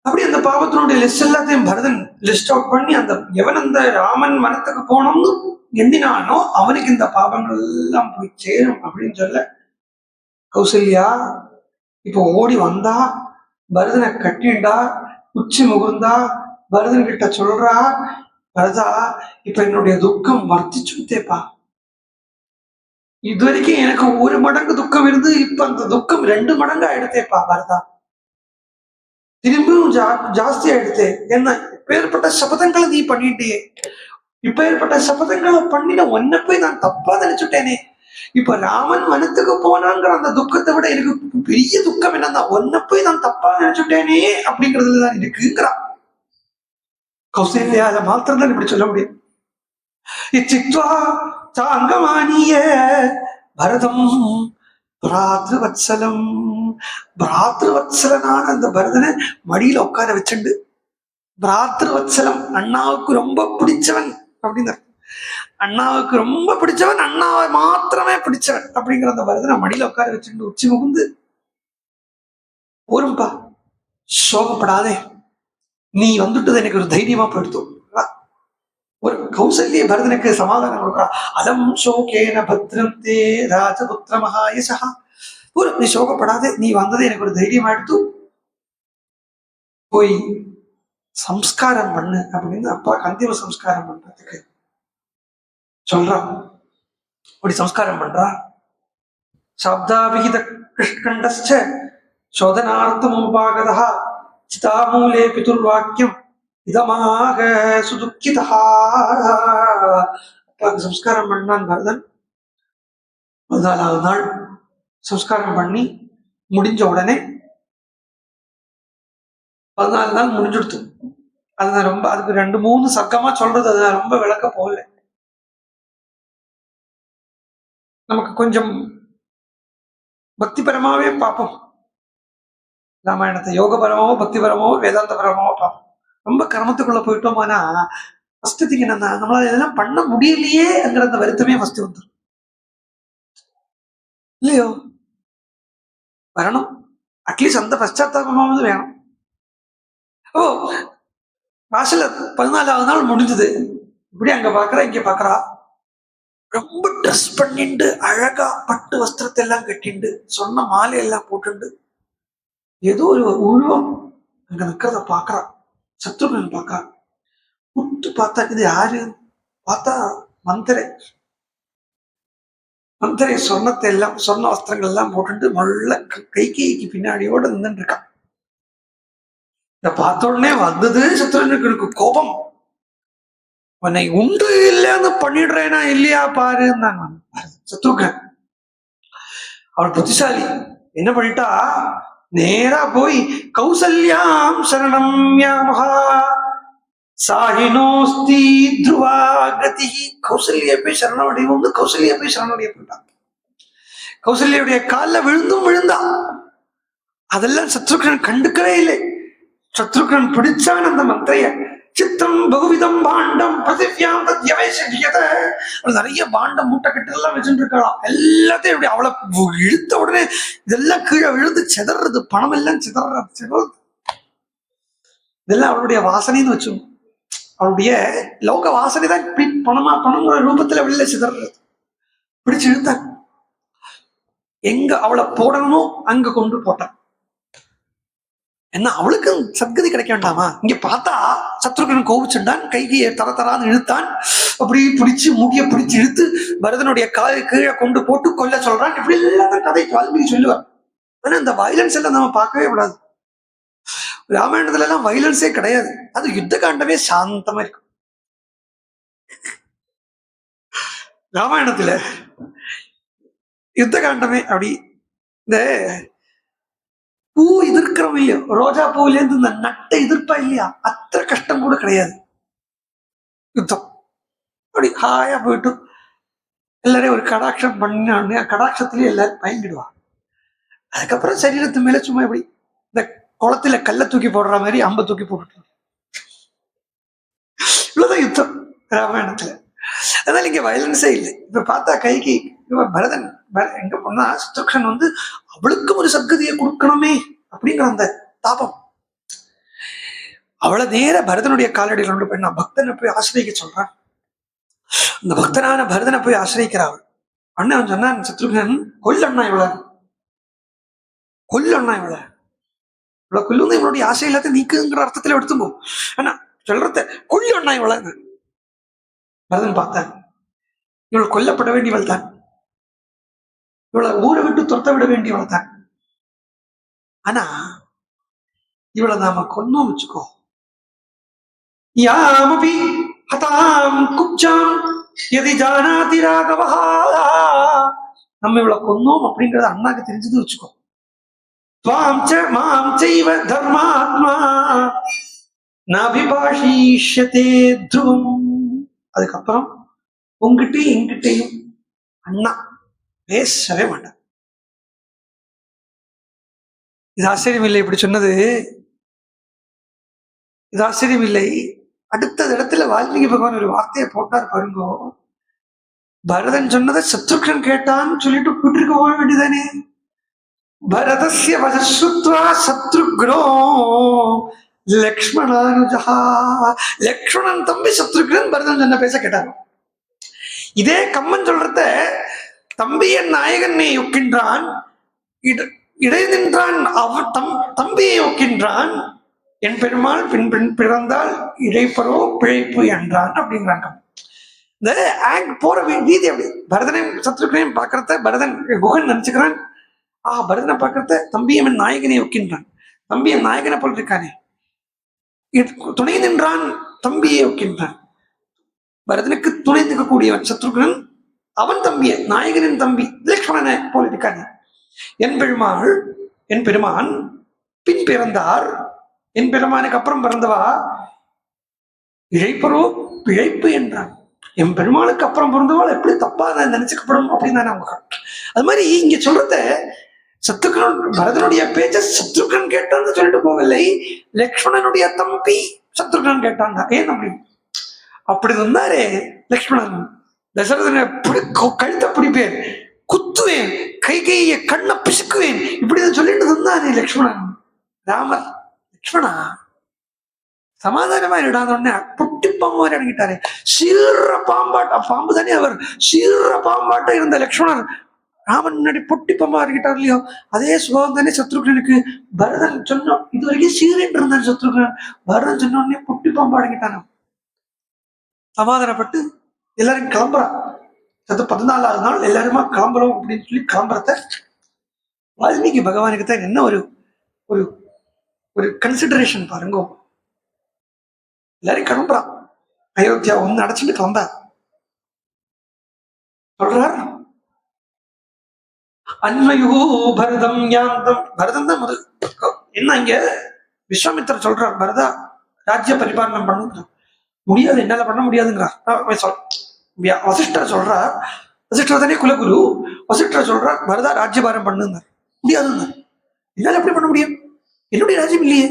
அப்படி அந்த பாவத்தினுடைய லிஸ்ட் எல்லாத்தையும் பரதன் லிஸ்ட் அவுட் பண்ணி அந்த எவன் அந்த ராமன் வனத்துக்கு போனோம்னு எண்ணினானோ அவனுக்கு இந்த பாவங்கள் எல்லாம் போய் சேரும் அப்படின்னு சொல்ல கௌசல்யா இப்போ ஓடி வந்தா, பரதனை கட்டிண்டா, உச்சி முகுந்தா, பரதன் கிட்ட சொல்றா, பரதா இப்ப என்னுடைய துக்கம் வர்த்திச்சுட்டேப்பா. இது வரைக்கும் எனக்கு 1 மடங்கு துக்கம் இருந்து இப்ப அந்த துக்கம் 2 மடங்கு ஆயிடுத்தேப்பா பரதா. திரும்பியும் ஜாஸ்தி ஆயிடுத்து. என்ன இப்பேற்பட்ட சபதங்களை நீ பண்ணிட்டே, இப்பேற்பட்ட சபதங்களை பண்ணின ஒன்ன போய் நான் தப்பா நினைச்சுட்டேனே. இப்ப ராமன் வனத்துக்கு போனாங்கிற அந்த துக்கத்தை விட எனக்கு பெரிய துக்கம் என்னன்னா ஒன்ன போய் நான் தப்பா நினைச்சுட்டேனே அப்படிங்கிறதுலதான் இருக்குங்கிறான். கௌசல்யால மாத்திரம் தான் இப்படி சொல்ல முடியும். இச்சித்வா சாங்கமானிய பரதம் பிராத்ருவத்சலம், பிராத்ருவத்சலனான அந்த பரதனை மடியில உட்கார வச்சுண்டு, பிராத்ருவத்சலம் அண்ணாவுக்கு ரொம்ப பிடிச்சவன் அப்படின்னு, அண்ணாவுக்கு ரொம்ப பிடிச்சவன், அண்ணாவை மாத்திரமே பிடிச்சவன் அப்படிங்கிற அந்த பரதனை மடியில உட்கார வச்சுட்டு உச்சி முகுந்து, போரும்பா சோகப்படாதே, நீ வந்துட்டது எனக்கு ஒரு தைரியமா போயிடுத்து. ஒரு கௌசல்ய பரதனுக்கு சமாதானம் கொடுக்குறா. அலம் சோகேன பத்ரம் தே ராஜபுத்திர மகாயசா, ஒரு நீ சோகப்படாதே, நீ வந்தது எனக்கு ஒரு தைரியம் எடுத்து, போய் சம்ஸ்காரம் பண்ணு அப்படின்னு அப்பா அந்திம சம்ஸ்காரம் பண்றதுக்கு சொல்றான். அப்படி சம்ஸ்காரம் பண்றா. சப்தாபிகித கிருஷ்ணண்டஸ்ச சோதனார்த்தம் உபாகதா சிதாமூலே பிதுர்வாக்கியம் இதமாக சுதுக்கிதா. சம்ஸ்காரம் பண்ணான் பரதன். 14வது நாள் சம்ஸ்காரம் பண்ணி முடிஞ்ச உடனே 14 நாள் முடிஞ்சுடுத்து. அது ரொம்ப அதுக்கு 2-3 சர்க்கமா சொல்றது, அது ரொம்ப விளக்க போகல. நமக்கு கொஞ்சம் பக்திபரமாவே பார்ப்போம் ராமாயணத்தை. யோகபரமாவோ பக்திபரமாவோ வேதாந்த பரமாவோ பார்ப்போம். ரொம்ப கர்மத்துக்குள்ள போயிட்டோமானா ஃபர்ஸ்ட் திங் என்னன்னா, நம்மளால இதெல்லாம் பண்ண முடியலையேங்கிற அந்த வருத்தமே ஃபர்ஸ்ட் வந்துடும் இல்லையோ? வரணும். அட்லீஸ்ட் அந்த பశ్చాత్తాபமாவது வேணும். ஓ, வாசல்ல 14வது நாள் முடிஞ்சது. இப்படி அங்க பாக்குறா, இங்க பாக்குறா. ரொம்ப ட்ரெஸ் பண்ணிட்டு அழகா பட்டு வஸ்திரத்தை எல்லாம் கட்டிண்டு சொன்ன மாலை எல்லாம் போட்டுண்டு ஏதோ ஒரு உருவம் அங்க நிக்கிறத பாக்குறா. சத்ருகன் பாக்கா. உத்து பார்த்தா இது யாரு? பார்த்தா மந்திரை. மந்திரை சொர்ணத்தை எல்லாம், சொர்ண வஸ்திரங்கள் எல்லாம் போட்டுட்டு மொள்ள கைகைக்கு பின்னாடியோட நின்று இருக்கான். இத பார்த்த உடனே வந்தது சத்ருகனுக்கு கோபம். உன்னை உண்டு இல்லைன்னு பண்ணிடுறேனா இல்லையா பாருன்னாங்க சத்ருகன். அவள் புத்திசாலி. என்ன பண்ணிட்டா, நேரா போய் கௌசல்யாம் சரணம் யாமஹா சாஹினோஸ்தி துருவா கதி. கௌசல்யா போய் சரணமடைவோம்னு கௌசல்யா போய் சரணடைய போட்டான். கௌசல்யுடைய காலில் விழுந்தும் விழுந்தா. அதெல்லாம் சத்ருகன் கண்டுக்கவே இல்லை. சத்ருகன் பிடிச்சான் அந்த மந்திரைய. சித்தம் பகுவிதம் பாண்டம் பிரதிவியாம் தத்யவேஷியத. நிறைய பாண்டம் மூட்டை கட்டு எல்லாம் வச்சுட்டு இருக்கலாம். எல்லாத்தையும் இப்படி அவளை இழுத்த உடனே இதெல்லாம் கீழே விழுந்து சிதறது, பணம் எல்லாம் சிதறது. இதெல்லாம் அவளுடைய வாசனைன்னு வச்சு, அவளுடைய லோக வாசனை தான் பணம் ரூபத்துல வெளியில சிதறது. பிடிச்சு இழுத்தான். எங்க அவளை போடணுமோ அங்க கொண்டு போட்டான். என்ன, அவளுக்கு சத்கதி கிடைக்க வேண்டாமா? இங்க பார்த்தா சத்ருகன் கோபிச்சுட்டான். கைகையை தரத்தரான்னு இழுத்தான். அப்படி பிடிச்சு மூடிய பிடிச்சு இழுத்து பரதனுடைய காலை கீழே கொண்டு போட்டு கொல்ல சொல்றான். இப்படி எல்லாம் கதை வால்மீகி சொல்லுவார். ஆனா இந்த வயலன்ஸ் எல்லாம் நம்ம பார்க்கவே கூடாது. ராமாயணத்துல எல்லாம் வயலன்ஸே கிடையாது. அது யுத்த காண்டமே சாந்தமா இருக்கும். ராமாயணத்துல யுத்த காண்டமே அப்படி. இந்த பூ எதிர்க்கிறோம் இல்லையோ, ரோஜா பூவில இருந்து இந்த நட்டை எதிர்ப்பா இல்லையா, அத்தனை கஷ்டம் கூட கிடையாது. யுத்தம் அப்படி ஹாயா போயிட்டு எல்லாரையும் ஒரு கடாட்சம் பண்ண, கடாட்சத்திலேயே எல்லாரும் பயங்கிடுவா. அதுக்கப்புறம் சரீரத்து மேல சும்மா இப்படி இந்த குளத்துல கல்ல தூக்கி போடுற மாதிரி அம்ப தூக்கி போட்டுட்டு, இவ்வளவுதான் யுத்தம் ராமாயணத்துல. அதனால இங்க வயலன்ஸே இல்லை. இப்ப பார்த்தா கைகி பரதன் எங்க போனா சத்ருகன் வந்து அவளுக்கும் ஒரு சத்கதியை கொடுக்கணுமே அப்படிங்கிற அந்த தாபம். அவளை நேர பரதனுடைய காலடியில் கொண்டு போய் நான் பக்தனை போய் ஆசிரியிக்க சொல்றான். அந்த பக்தனான பரதனை போய் ஆசிரியிக்கிறாள். அண்ணன் சொன்னான் சத்ருகன், கொல்லண்ணா இவளை, கொல்லண்ணா இவளை, இவளை கொல்லுந்து இவளுடைய ஆசை எல்லாத்தையும் நீக்குங்கிற அர்த்தத்துல எடுத்துப்போம். ஆனா சொல்றத கொல்லண்ணா இவளை. பரதன் பார்த்தான், இவள் கொல்லப்பட வேண்டியவள் தான், இவளை ஊரை விட்டு துரத்த விட வேண்டியவள் தான். ஆனா இவளை நாம கொன்னோம் வச்சுக்கோ, யாமபி ஹதாம் குப்ஜாம் யதி ஜானாதி ராகவஹ, நம்ம இவளை கொன்னோம் அப்படிங்கறது அண்ணாக்கு தெரிஞ்சது வச்சுக்கோ, துவாம் ச மாம் சைவ தர்மாத்மா நாபிபாஷீஷ்யதே த்ருவம். அதுக்கப்புறம் உங்ககிட்டையும் எங்கிட்டையும் அண்ணா பேசவே மாட்டான். இது ஆச்சரியம் இல்லை இப்படி சொன்னது, இது ஆச்சரியம் இல்லை. அடுத்த இடத்துல வால்மீகி பகவான் ஒரு வார்த்தையை போட்டார் பாருங்கோ. பரதன் சொன்னதை சத்ருகன் கேட்டான்னு சொல்லிட்டு கூட்டிருக்க போக வேண்டியதானே. பரதஸ்ய வஜஸ்ருத்வா சத்ருக்னோ லக்ஷ்மணானுஜா. லக்ஷ்மணன் தம்பி சத்ருகன் பரதன் சொன்ன பேச கேட்டார். இதே கம்மன் சொல்றத, தம்பி என் நாயகனை ஒக்கின்றான், இடை நின்றான் தம்பியை ஒக்கின்றான், என் பெருமாள் பின் பிறந்தால் இழைப்பரோ பிழைப்பு என்றான் அப்படிங்கிறாங்க. இந்த போற வீதி அப்படி பரதனையும் சத்ருகனையும் பார்க்கறத பரதன் குகன் நினைச்சுக்கிறான். பரதனை பார்க்கறத தம்பி என் நாயகனை ஒக்கின்றான், தம்பி என் நாயகனை போல் இருக்கானே, துணை நின்றான் தம்பியை ஒக்கின்றான். பரதனுக்கு துணை நிற்கக்கூடியவன் சத்ருகன், அவன் தம்பியை நாயகனின் தம்பி லக்ஷ்மணனை போல் இருக்கானே. என் பெருமாள், என் பெருமான் பின் பிறந்தார், என் பெருமானுக்கு அப்புறம் பிறந்தவா இழைப்பரோ பிழைப்பு என்றான். என் பெருமாளுக்கு அப்புறம் பிறந்தவாள் எப்படி தப்பா நினைச்சுக்கப்படும் அப்படின்னு தானே அவங்க. அது மாதிரி இங்க சொல்றத சத்ருகன் பரதனுடைய பேச்ச சத்ருகன் கேட்டான்னு சொல்லிட்டு போகவில்லை, லக்ஷ்மணனுடைய தம்பி சத்ருகன் கேட்டாங்க. ஏன் அப்படி? அப்படி இருந்தாரே லக்ஷ்மணன். தசரதனை கழுத்தை பிடிப்பேன், குத்துவேன், கைகைய கண்ணை பிசுக்குவேன், இப்படிதான் சொல்லிட்டு இருந்தானே லக்ஷ்மணன். ராமர் லக்ஷ்மணா சமாதானமா இடாத உடனே பொட்டி பாம்பு மாதிரி அடங்கிட்டாரு. சீர்ற பாம்பாட்ட, பாம்பு தானே அவர், சீர்ற பாம்பாட்ட இருந்த லக்ஷ்மணன் ராமன் முன்னாடி பொட்டி பாம்பா இருக்கிட்டார் இல்லையோ, அதே சுபாவம் தானே சத்ருகனுக்கு. பரதன் சொன்னோம் இது வரைக்கும் சீரன் இருந்தான் சத்ருகன், பரதன் சொன்ன உடனே பொட்டி பாம்பா அடங்கிட்டான. சமாதானப்பட்டு எல்லாரும் கிளம்புறான். 14வது நாள் எல்லாருமா கிளம்புறோம் அப்படின்னு சொல்லி கிளம்புறத வால்மீகி பகவானுக்கு தான் என்ன ஒரு ஒரு ஒரு கன்சிடரேஷன் பாருங்க. எல்லாரும் கிளம்புறான், அயோத்தியா வந்து அடைச்சிட்டு கிளம்ப சொல்றார். அன்மயோ பரதம் யாந்தம், பரதம் தான் முதல். என்ன இங்க விஸ்வாமித்திரர் சொல்றார், பரதா ராஜ்ய பரிபாலனம் பண்ணுங்க முடியாது, என்னால பண்ண முடியாதுங்கிறார். வசிஷ்டர் சொல்றார், வசிஷ்டர் தானே குலகுரு, வசிஷ்டர் சொல்றார் பரதா ராஜ்யபாரம் பண்ணுங்க முடியாதுங்க. என்னால எப்படி பண்ண முடியும், என்னுடைய ராஜ்யம் இல்லையே,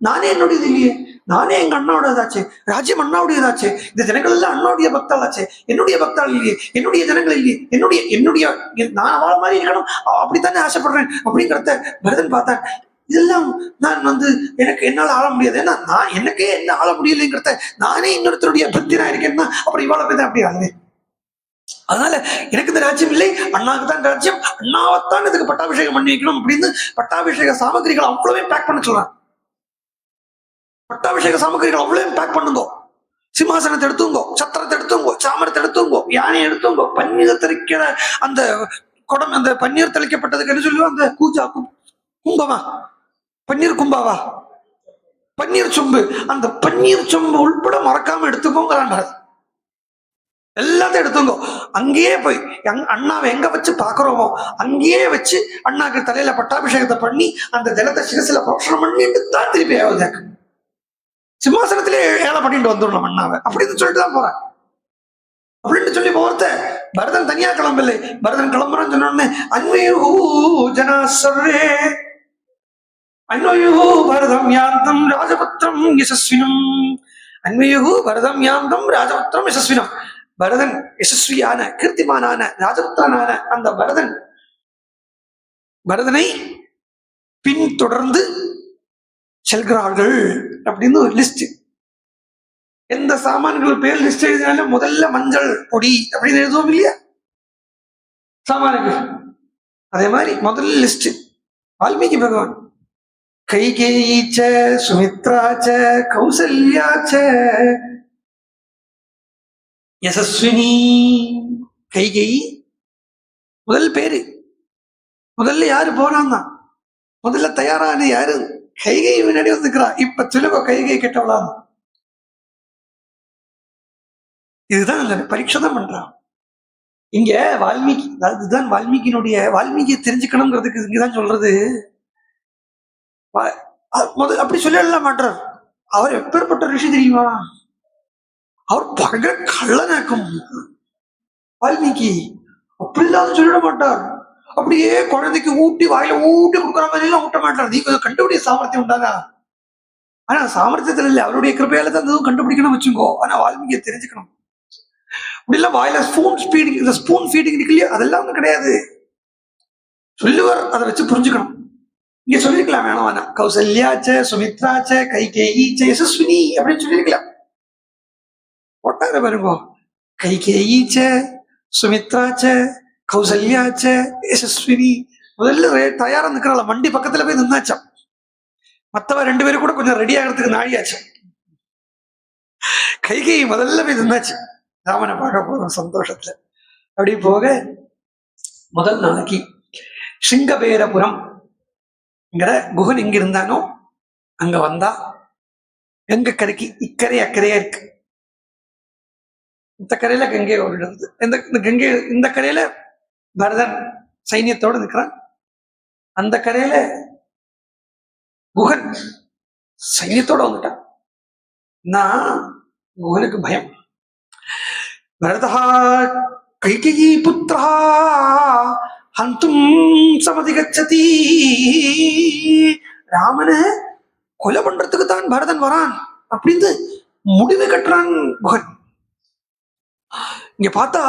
நானே என்னுடையது இல்லையே, நானே எங்க அண்ணாவோடதாச்சே, ராஜ்யம் அண்ணாவுடையதாச்சே, இந்த ஜனங்கள் எல்லாம் அண்ணாவுடைய பக்தாளாச்சே, என்னுடைய பக்தாள் இல்லையே, என்னுடைய ஜனங்கள் இல்லையே, என்னுடைய என்னுடைய நான் அவள மாதிரி இருக்கணும் அப்படித்தானே ஆசைப்படுறேன் அப்படிங்கிறத பரதன் பார்த்தான். இதெல்லாம் நான் வந்து எனக்கு என்னால் ஆள முடியாது, ஏன்னா நான் எனக்கே என்ன ஆள முடியலைங்கிறத நானே இன்னொருத்தருடைய பக்தினா இருக்கேன்னா அப்புறம் இவாள போய் தான் அப்படி ஆளுவேன். அதனால எனக்கு இந்த ராஜ்யம் இல்லை, அண்ணாவுக்கு தான் ராஜ்யம், அண்ணாவைத்தான் இதுக்கு பட்டாபிஷேகம் பண்ணி வைக்கணும் அப்படின்னு பட்டாபிஷேக சாமகிரிகள் அவ்வளவே பேக் பண்ண சொல்றான். பட்டாபிஷேக சாமகிரிகள் அவ்வளவு பேக் பண்ணுங்கோ, சிம்மாசனத்தை எடுத்துங்கோ, சத்திரத்தை எடுத்துங்கோ, சாமரத்தை எடுத்துங்கோ, யானை எடுத்துங்கோ, பன்னீர் தெளிக்கிற அந்த குடம், அந்த பன்னீர் தெளிக்கப்பட்டதுக்கு என்ன சொல்லுவோம், அந்த கூஜா கும்பமா, பன்னீர் கும்பாவா, பன்னீர் சொம்பு, அந்த பன்னீர் சொம்பு உள்பட மறக்காம எடுத்துக்கோங்கிறான் பரத். எல்லாத்தையும் எடுத்துங்கோ, அங்கேயே போய் அண்ணாவை எங்க வச்சு பாக்குறோமோ அங்கேயே வச்சு அண்ணாக்கு தலையில பட்டாபிஷேகத்தை பண்ணி அந்த ஜலத்தை சிரசில புரோஷனம் பண்ணிட்டு தான் திருப்பி ஆகுதாக்கு சிம்மாசனத்திலே ஏழை பண்ணிட்டு வந்துடணும் அண்ணாவை அப்படின்னு சொல்லிட்டு தான் போறேன் அப்படின்னு சொல்லி போறத பரதன் தனியா கிளம்பல. பரதன் கிளம்புறான்னு சொன்ன உடனே அன்வயோ ஜனாசர்வே அன்வயோ பரதம் யாந்தம் ராஜபுத்திரம் யசஸ்வினம், அன்வயோ பரதம் யாந்தம் ராஜபுத்திரம் யசஸ்வினம். பரதன் யசஸ்வியான கீர்த்திமானான ராஜபுத்திரனான அந்த பரதனை பின்தொடர்ந்து செல்கிறார்கள் அப்படின்னு ஒரு லிஸ்ட். எந்த சாமான்கள் பேர் லிஸ்ட் எழுதினாலும் முதல்ல மஞ்சள் பொடி அப்படின்னு எழுதுவோம் இல்லையா சாமான்கள், அதே மாதிரி முதல்ல லிஸ்ட் வால்மீகி பகவான். கைகேயீச்ச சுமித்ராச்ச கௌசல்யாச்ச யசஸ்வினி. கைகேயி முதல் பேரு, முதல்ல யாரு போறான்னா முதல்ல தயாரான யாரு, கைகை முன்னாடி வந்துக்கிறா. இப்ப சொல்லுங்க கைகை கெட்டவளாம், இதுதான் அந்த பரீட்சை தான் பண்றான் இங்க வால்மீகி. அதுதான் வால்மீகியினுடைய, வால்மீகியை தெரிஞ்சுக்கணுங்கிறதுக்கு இங்கதான் சொல்றது. அப்படி சொல்ல மாட்டார். அவர் எப்பேற்பட்ட ரிஷி தெரியுமா, அவர் பயங்கர கள்ளனாக்கும் வால்மீகி. அப்படி இல்லாத சொல்லிட மாட்டார், அப்படியே குழந்தைக்கு ஊட்டி வாயில ஊட்டி கொடுக்குற மாதிரி எல்லாம் ஊட்ட மாட்டார். நீ கொஞ்சம் கண்டுபிடிக்க சாமர்த்தியம் உண்டாதா, ஆனா சாமர்த்தியத்துல இல்லை, அவருடைய கிருப்பையால தான் அதுவும் கண்டுபிடிக்கணும் வச்சுக்கோ. ஆனா வால்மீகியை தெரிஞ்சுக்கணும். அப்படி இல்ல வாயில ஸ்பூன் ஃபீடிங், இந்த ஸ்பூன் ஃபீடிங் இருக்கு இல்லையா, அதெல்லாம் ஒன்றும் கிடையாது. சொல்லுவார், அதை வச்சு புரிஞ்சுக்கணும். இங்க சொல்லிருக்கலாம் வேணாம் வேணாம், கௌசல்யாச்ச சுமித்ராச்ச கைகேயீச்ச யசஸ்வினி அப்படின்னு சொல்லியிருக்கலாம். ஒட்டார பாருங்க, கைகேயீச்ச சுமித்ராச்ச கௌசல்யாச்ச யசஸ்வினி. முதல்ல தயாரா நிக்கிறாள், மண்டி பக்கத்துல போய் நின்னாச்சான். மத்தவ 2 பேரும் கூட கொஞ்சம் ரெடி ஆகிறதுக்கு நாடியாச்சு. கைகை முதல்ல போய் நின்னாச்சு, ராமனை பார்க்க போறோம் சந்தோஷத்துல. அப்படி போக முதல் நாளைக்கு சிங்கபேரபுரம் குகன் எங்க இருந்தானோ அங்க வந்தா, கங்கை கரைக்கு இக்கரை அக்கறையா இருக்கு. இந்த கரையில கங்கை ஓடிடுது, இந்த கங்கை இந்த கரையில பரதன் சைன்யத்தோடு நிற்கிறான், அந்த கரையில குகன் சைன்யத்தோட வந்துட்டான். நான் குகனுக்கு பயம். பரதா கைகேயி புத்திரா ஹந்தும் சமதிகச்சதி. ராமனை கொலை பண்றதுக்கு தான் பரதன் வரான் அப்படின்னு முடிவு கட்டுறான் குகன். இங்க பார்த்தா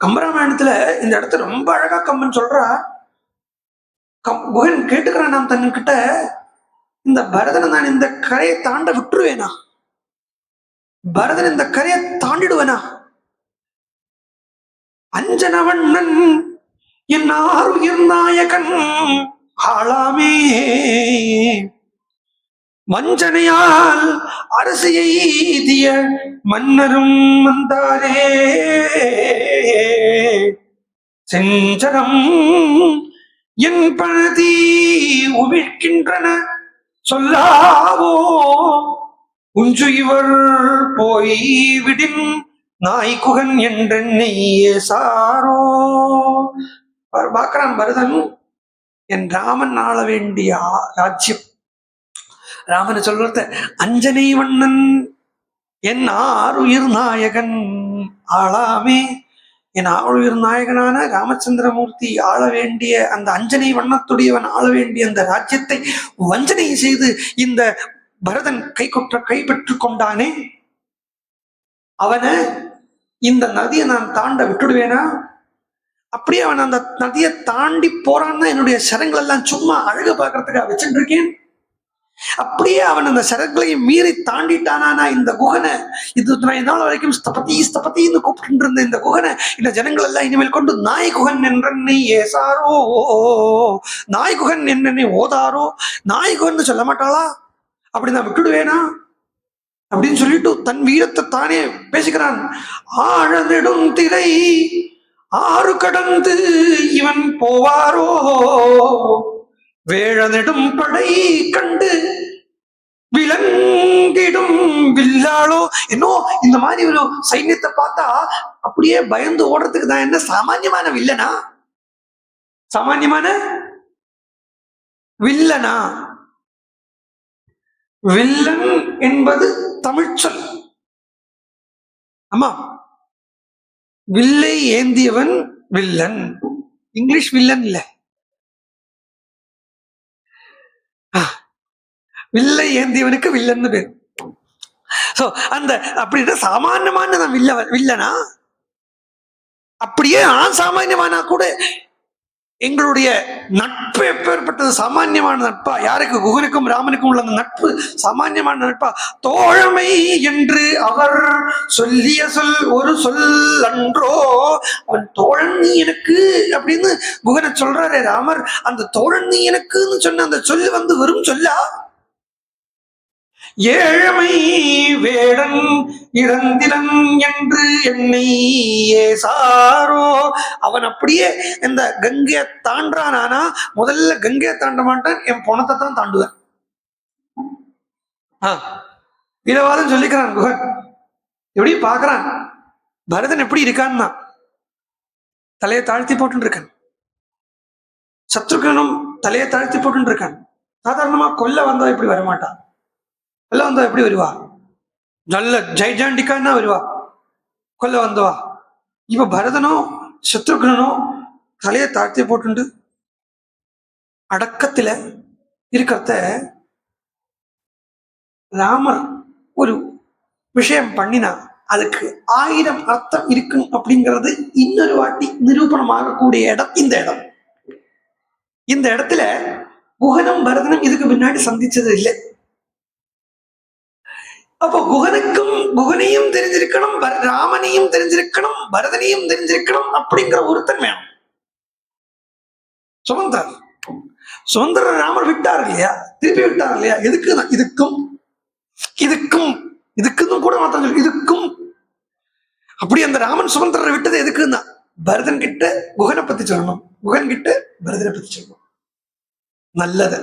கம்பராமாயணத்துல இந்த இடத்த ரொம்ப அழகா கம்பன் சொல்றா. குகன் கேட்டுக்கிறான் நாம் தன்கிட்ட, இந்த பரதனை நான் இந்த கரையை தாண்ட விட்டுருவேனா? பரதன் இந்த கரையை தாண்டிடுவேனா? அஞ்சனவண்ணன் என் ஆருயிர் நாயகன் ஆளாமே, வஞ்சனையால் அரசியை எய்திய மன்னரும் வந்தாரே, செஞ்சரம் என் பணதி உமிழ்கின்றன சொல்லாவோ, உஞ்சு இவர் போய் விடின் நாய்குகன் என்றென்னையே சாரோ. பார்க்கிறான் பரதன், என் ராமன் ஆள வேண்டிய ராஜ்யம். ராமனை சொல்றத அஞ்சனை வண்ணன் என் ஆருயிர் நாயகன் ஆளாமே, என் ஆளுயிர் நாயகனான ராமச்சந்திரமூர்த்தி ஆள வேண்டிய அந்த அஞ்சனை வண்ணத்துடையவன் ஆள வேண்டிய அந்த ராஜ்யத்தை வஞ்சனை செய்து இந்த பரதன் கைப்பற்று கொண்டானே, அவனை இந்த நதியை நான் தாண்ட விட்டுடுவேனா? அப்படியே அவன் அந்த நதியை தாண்டி போறான்னா என்னுடைய சரங்கள் எல்லாம் சும்மா அழகு பார்க்கறதுக்காக வச்சுட்டு இருக்கேன். அப்படியே அவன் அந்த சரங்களையும் மீறி தாண்டிட்டானா இந்த குகனை, இது நான் நாள் வரைக்கும் ஸ்தபதி ஸ்தபதின்னு கூப்பிட்டு இருந்த இந்த குகனை இந்த ஜனங்கள் எல்லாம் இனிமேல் கொண்டு நாய் குகன் என்னை ஏசாரோ, நாய் குகன் என்னை ஓதாரோ, நாய் குகன் சொல்ல மாட்டாளா? அப்படி நான் விட்டுடுவேனா அப்படின்னு சொல்லிட்டு தன் வீரத்தை தானே பேசிக்கிறான். ஆழநெடும் திரை ஆறு கடந்து இவன் போவாரோ, வேழ நெடும் படை கண்டு விலங்கிடும் வில்லாளோ. இன்னும் இந்த மாதிரி ஒரு சைன்யத்தை பார்த்தா அப்படியே பயந்து ஓடுறதுக்கு தான் என்ன சாமான்யமான வில்லனா? சாமான்யமான வில்லனா? வில்லன் என்பது தமிழ் சொல். ஆமா, வில்லை ஏந்தியவன் வில்லன், இங்கிலீஷ் வில்லன் இல்ல. வில்லை ஏந்தியவனுக்கு வில்லன்னு பேர். சோ அந்த அப்படின்னா சாமான்யமான நான் வில்லனா? அப்படியே சாமான்யமானா கூட எங்களுடைய நட்பு எப்பேற்பட்டது? சாமான்யமான நட்பா? யாருக்கு? குகனுக்கும் ராமனுக்கும் உள்ள அந்த நட்பு சாமான்யமான நட்பா? தோழமை என்று அவர் சொல்லிய சொல் ஒரு சொல் அன்றோ, அவன் தோழன் நீ எனக்கு அப்படின்னு குகனை சொல்றாரே ராமர். அந்த தோழன் நீ எனக்குன்னு சொன்ன அந்த சொல்லு வெறும் சொல்லா? ஏழமை வேடன் இறந்திலன் என்று என்னை ஏசாரோ. அவன் அப்படியே இந்த கங்கையை தாண்டானா முதல்ல கங்கையை தாண்ட மாட்டான், என் பணத்தை தான் தாண்டுவேன். வீரவாதம் சொல்லிக்கிறான் குகன். எப்படி பாக்குறான் பரதன் எப்படி இருக்கான்னா, தலையை தாழ்த்தி போட்டு இருக்கான். சத்ருகனும் தலையை தாழ்த்தி போட்டு இருக்கான். சாதாரணமா கொல்ல வந்தா இப்படி வரமாட்டான். கொல்ல வந்தா எப்படி வருவா? நல்ல ஜெய்ஜாண்டிக்கான்னா வருவா கொல்ல வந்தவா. இப்ப பரதனோ சத்ருகனோ தலையை தாழ்த்தி போட்டு அடக்கத்துல இருக்கிறத ராமர் ஒரு விஷயம் பண்ணினா அதுக்கு 1000 அர்த்தம் இருக்கும் அப்படிங்கிறது இன்னொரு வாட்டி நிரூபணமாகக்கூடிய இடம் இந்த இடம். இந்த இடத்துல குகனும் பரதனும் இதுக்கு முன்னாடி சந்திச்சது இல்லை. அப்போ குகனையும் தெரிஞ்சிருக்கணும், ராமனையும் தெரிஞ்சிருக்கணும், பரதனையும் தெரிஞ்சிருக்கணும் அப்படிங்கிற ஒருத்தன் வேணும். சுமந்தர் ராமர் விட்டார் இல்லையா, திருப்பி விட்டார் இல்லையா? எதுக்கு? இதுக்கும் இதுக்கும் இதுக்குன்னு கூட மாத்த இதுக்கும். அப்படி அந்த ராமன் சுமந்தரை விட்டது எதுக்குன்னா பரதன் கிட்ட குகனை பத்தி சொல்லணும், குகன் கிட்ட பரதனை பத்தி சொல்லணும். நல்லது.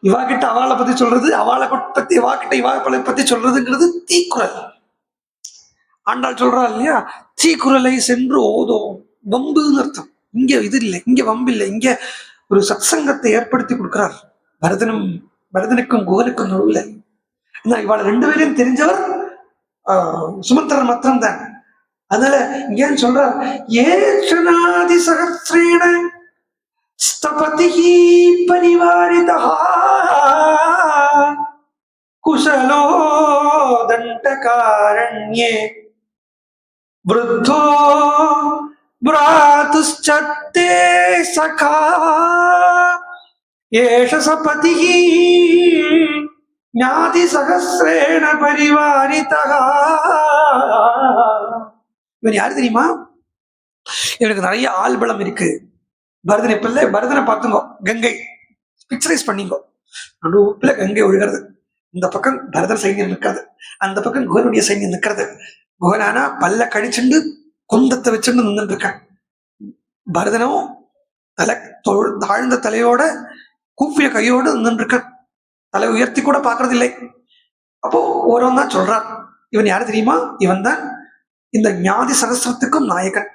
இவா கிட்ட அவளை பத்தி சொல்றது, அவளை பத்தி இவா கிட்ட இவாளை பத்தி சொல்றதுங்கிறது தீக்குறள். ஆண்டாள் சொல்றா இல்லையா, தீக்குறளை சென்று ஓதோம், வம்புன்னு அர்த்தம். இங்க இது இல்லை, இங்க வம்பு இல்லை, இங்க ஒரு சத்சங்கத்தை ஏற்படுத்தி கொடுக்கிறார் பரதனுக்கும் குகனுக்கும் நடுவில். இவாளை 2 பேரையும் தெரிஞ்சவர் சுமந்திரன் மாத்திரம் தான். அதனால இங்கேன்னு சொல்றார், ஏஷனாதி சகஸ்ரேண ஸ்தபதிஹி பரிவாரிதஹ குசலோ தண்டகாரண்யே वृद्धो भ्रातुश्चत्ते सखा एष सपतिः ज्ञाति सहस्रेण परिवारितः. இவன் யாரு தெரியுமா? இவனுக்கு நிறைய ஆள்பலம் இருக்கு. பரதன் இப்ப இல்ல, பரதனை பார்த்துங்கோ, கங்கை பிக்சரைஸ் பண்ணிங்கோ. நடுவுல கங்கை ஒழுகிறது. இந்த பக்கம் பரதர் சைன்யம் நிற்கிறது, அந்த பக்கம் குகனுடைய சைன்யம் நிற்கிறது. குகனானா பல்ல கடிச்சுண்டு குந்தத்தை வச்சுட்டு நின்றுட்டு இருக்கான். பரதனும் தலை தாழ்ந்த தலையோட கூப்பிய கையோடு நின்று இருக்கான். தலை உயர்த்தி கூட பாக்குறது இல்லை. அப்போ ஒருவன் தான் சொல்றான், இவன் யாரு தெரியுமா? இவன் தான் இந்த ஞாதி சகஸ்திரத்துக்கும் நாயகன்.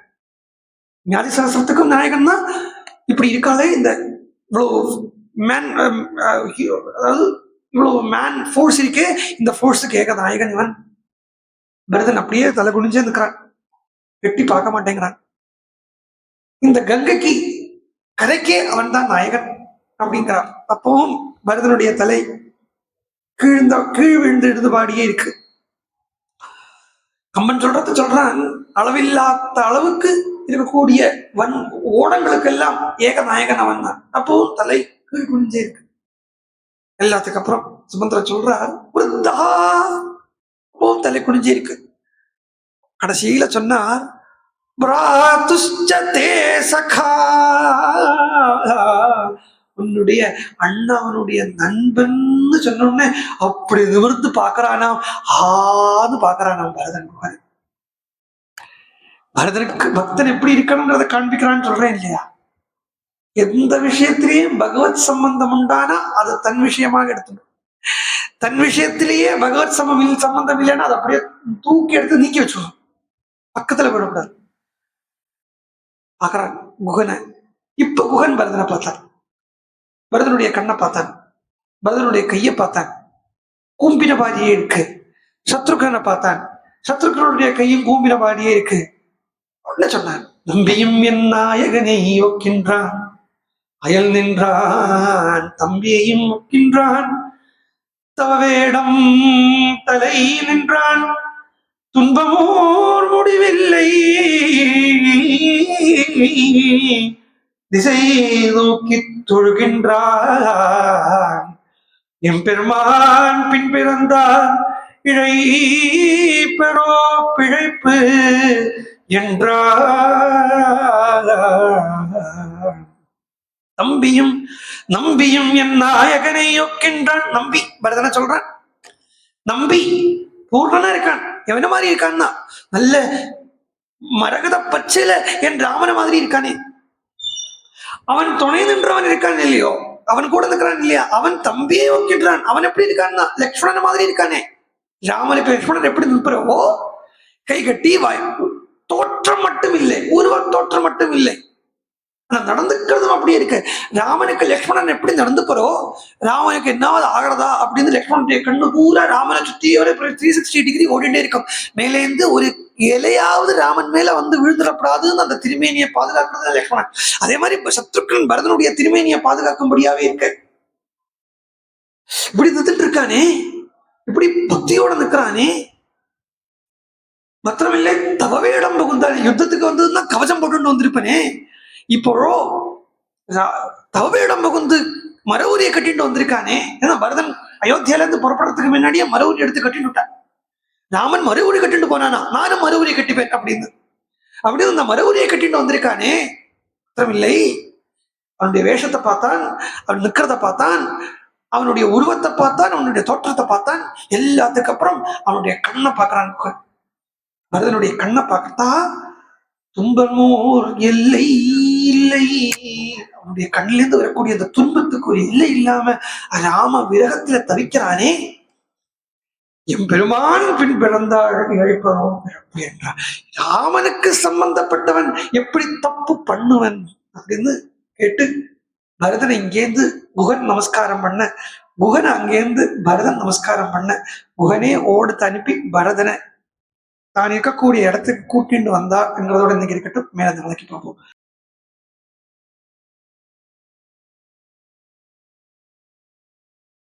ஞாதி சகஸ்திரத்துக்கும் நாயகன் தான். இப்படி இருக்காலே இந்த இவ்வளவு மேன், அதாவது இவ்வளவு மேன் ஃபோர்ஸ் இருக்கே, இந்த ஃபோர்ஸுக்கு ஏக நாயகன் இவன். பரதன் அப்படியே தலை குனிஞ்சே இருக்கிறான், வெட்டி பார்க்க மாட்டேங்கிறான். இந்த கங்கைக்கு கரைக்கே அவன் தான் நாயகன் அப்படிங்கிறான். அப்பவும் பரதனுடைய தலை கீழ் விழுந்து எழுதுபாடியே இருக்கு. கம்பன் சொல்றான், அளவில்லாத அளவுக்கு இருக்கக்கூடிய ஓடங்களுக்கெல்லாம் ஏக நாயகன் அவன் தான். அப்பவும் தலை கீழ் குனிஞ்சே இருக்கு. எல்லாத்துக்கு அப்புறம் சுமந்திர சொல்றார், அப்பவும் தலை குனிஞ்சே இருக்கு. கடைசியில சொன்னார், உன்னுடைய அண்ணாவனுடைய நண்பன்னு சொன்ன உடனே அப்படி நிமிர்ந்து பாக்குறானாம், ஆன்னு பாக்குறானாம் பரதன். பரதனுக்கு பக்தன் எப்படி இருக்கணும்ன்றத காண்பிக்கிறான்னு சொல்றேன் இல்லையா? எந்த விஷயத்திலேயும் பகவத் சம்பந்தம் உண்டானா அது தன் விஷயமாக எடுத்துடும். தன் விஷயத்திலேயே பகவத் சம்பந்தம் இல்லைன்னா அதை அப்படியே தூக்கி எடுத்து நீக்கி வச்சுக்கணும், பக்கத்துல விடக்கூடாது. பாக்குறான் குகனை. இப்ப குகன் பரதனை பார்த்தான், பரதனுடைய கண்ணை பார்த்தான், பரதனுடைய கையை பார்த்தான், கூம்பின பாடியே இருக்கு. சத்ருகனை பார்த்தான், சத்ருகனுடைய கையும் கூம்பின பாடியே இருக்கு. உடனே சொன்னான், நம்பியும் என் நாயகனை ஒக்கின்றான், அயல் நின்றான் தம்பியையும் ஒக்கின்றான், தவவேடம் தலை நின்றான், துன்பமோர் முடிவில்லை, திசை நோக்கி தொழுகின்றான், எம்பெருமான் பின் பிறந்தார் இழை பெறோ பிழைப்பு என்றார். நம்பியும் என் நாயகனை ஒக்கின்றான். நம்பி பரதனை சொல்றான், நம்பி பூர்ணனா இருக்கான். எவன மாதிரி இருக்கான்னா, நல்ல மரகத பச்சையில என் ராமன மாதிரி இருக்கானே. அவன் துணை நின்றவன் இருக்கான் இல்லையோ, அவன் கூட இருக்கிறான் இல்லையா, அவன் தம்பியை ஒக்கின்றான். அவன் எப்படி இருக்கான்னா லக்ஷ்மணன் மாதிரி இருக்கானே. ராமனுக்கு லக்ஷ்மணன் எப்படி நிற்போ, கை கட்டி தோற்றம் மட்டும் இல்லை, உருவ தோற்றம் மட்டும் இல்லை, ஆனா நடந்துக்கிறதும் அப்படியே இருக்கு. ராமனுக்கு லக்ஷ்மணன் எப்படி நடந்துக்கிறோ, ராமனுக்கு என்னாவது ஆகிறதா அப்படின்னு லக்ஷ்மணனுடைய கண்ணு பூரா ராமனை சுற்றி ஒரு 360 டிகிரி ஓடிட்டே இருக்கும். மேலேந்து ஒரு இலையாவது ராமன் மேல வந்து விழுந்துடப்படாதுன்னு அந்த திருமேனியை பாதுகாக்கிறது லக்ஷ்மணன். அதே மாதிரி சத்ருக்கன் பரதனுடைய திருமேனியை பாதுகாக்கும்படியாவே இருக்கு. இப்படி நின்றுட்டு இருக்கானே, இப்படி பக்தியோட நிற்கிறானே. மாத்திரமில்லை, தவவேடம் புகுந்தாள். யுத்தத்துக்கு வந்ததுன்னா கவசம் போட்டு வந்திருப்பனே, இப்போ தவவேடம் புகுந்து மரவுரியை கட்டிட்டு வந்திருக்கானே. ஏன்னா பரதன் அயோத்தியால இருந்து புறப்படுறதுக்கு முன்னாடியே மரவுரி எடுத்து கட்டிட்டு விட்டான். ராமன் மரவுரி கட்டிட்டு போனானா, நானும் மரவுரியை கட்டிப்பேன் அப்படின்னு அந்த மரவுரியை கட்டிட்டு வந்திருக்கானே. மாத்திரமில்லை, அவனுடைய வேஷத்தை பார்த்தான், அவன் நிக்கிறத பார்த்தான், அவனுடைய உருவத்தை பார்த்தான், அவனுடைய தோற்றத்தை பார்த்தான். எல்லாத்துக்கு அப்புறம் அவனுடைய கண்ணை பார்க்கறான். பரதனுடைய கண்ணை பார்த்தா துன்பமோர் எல்லை இல்லை. அவனுடைய கண்ணிலிருந்து வரக்கூடிய அந்த துன்பத்துக்கு ஒரு எல்லை இல்லாம ராம விரகத்துல தவிக்கிறானே. எம் பெருமான் பின் பிறந்தாள் இழைப்பனோ பிறப்பு என்றார். ராமனுக்கு சம்பந்தப்பட்டவன் எப்படி தப்பு பண்ணுவன் அப்படின்னு கேட்டு பரதனை இங்கேருந்து குகன் நமஸ்காரம் பண்ண, குகன் அங்கேருந்து பரதன் நமஸ்காரம் பண்ண. குகனே ஓடுத்து அனுப்பி பரதனை தான் இருக்கக்கூடிய இடத்துக்கு கூட்டிட்டு வந்தா என்கிறதோட இன்னைக்கு இருக்கட்டும். மேல நாளைக்கு பார்ப்போம்.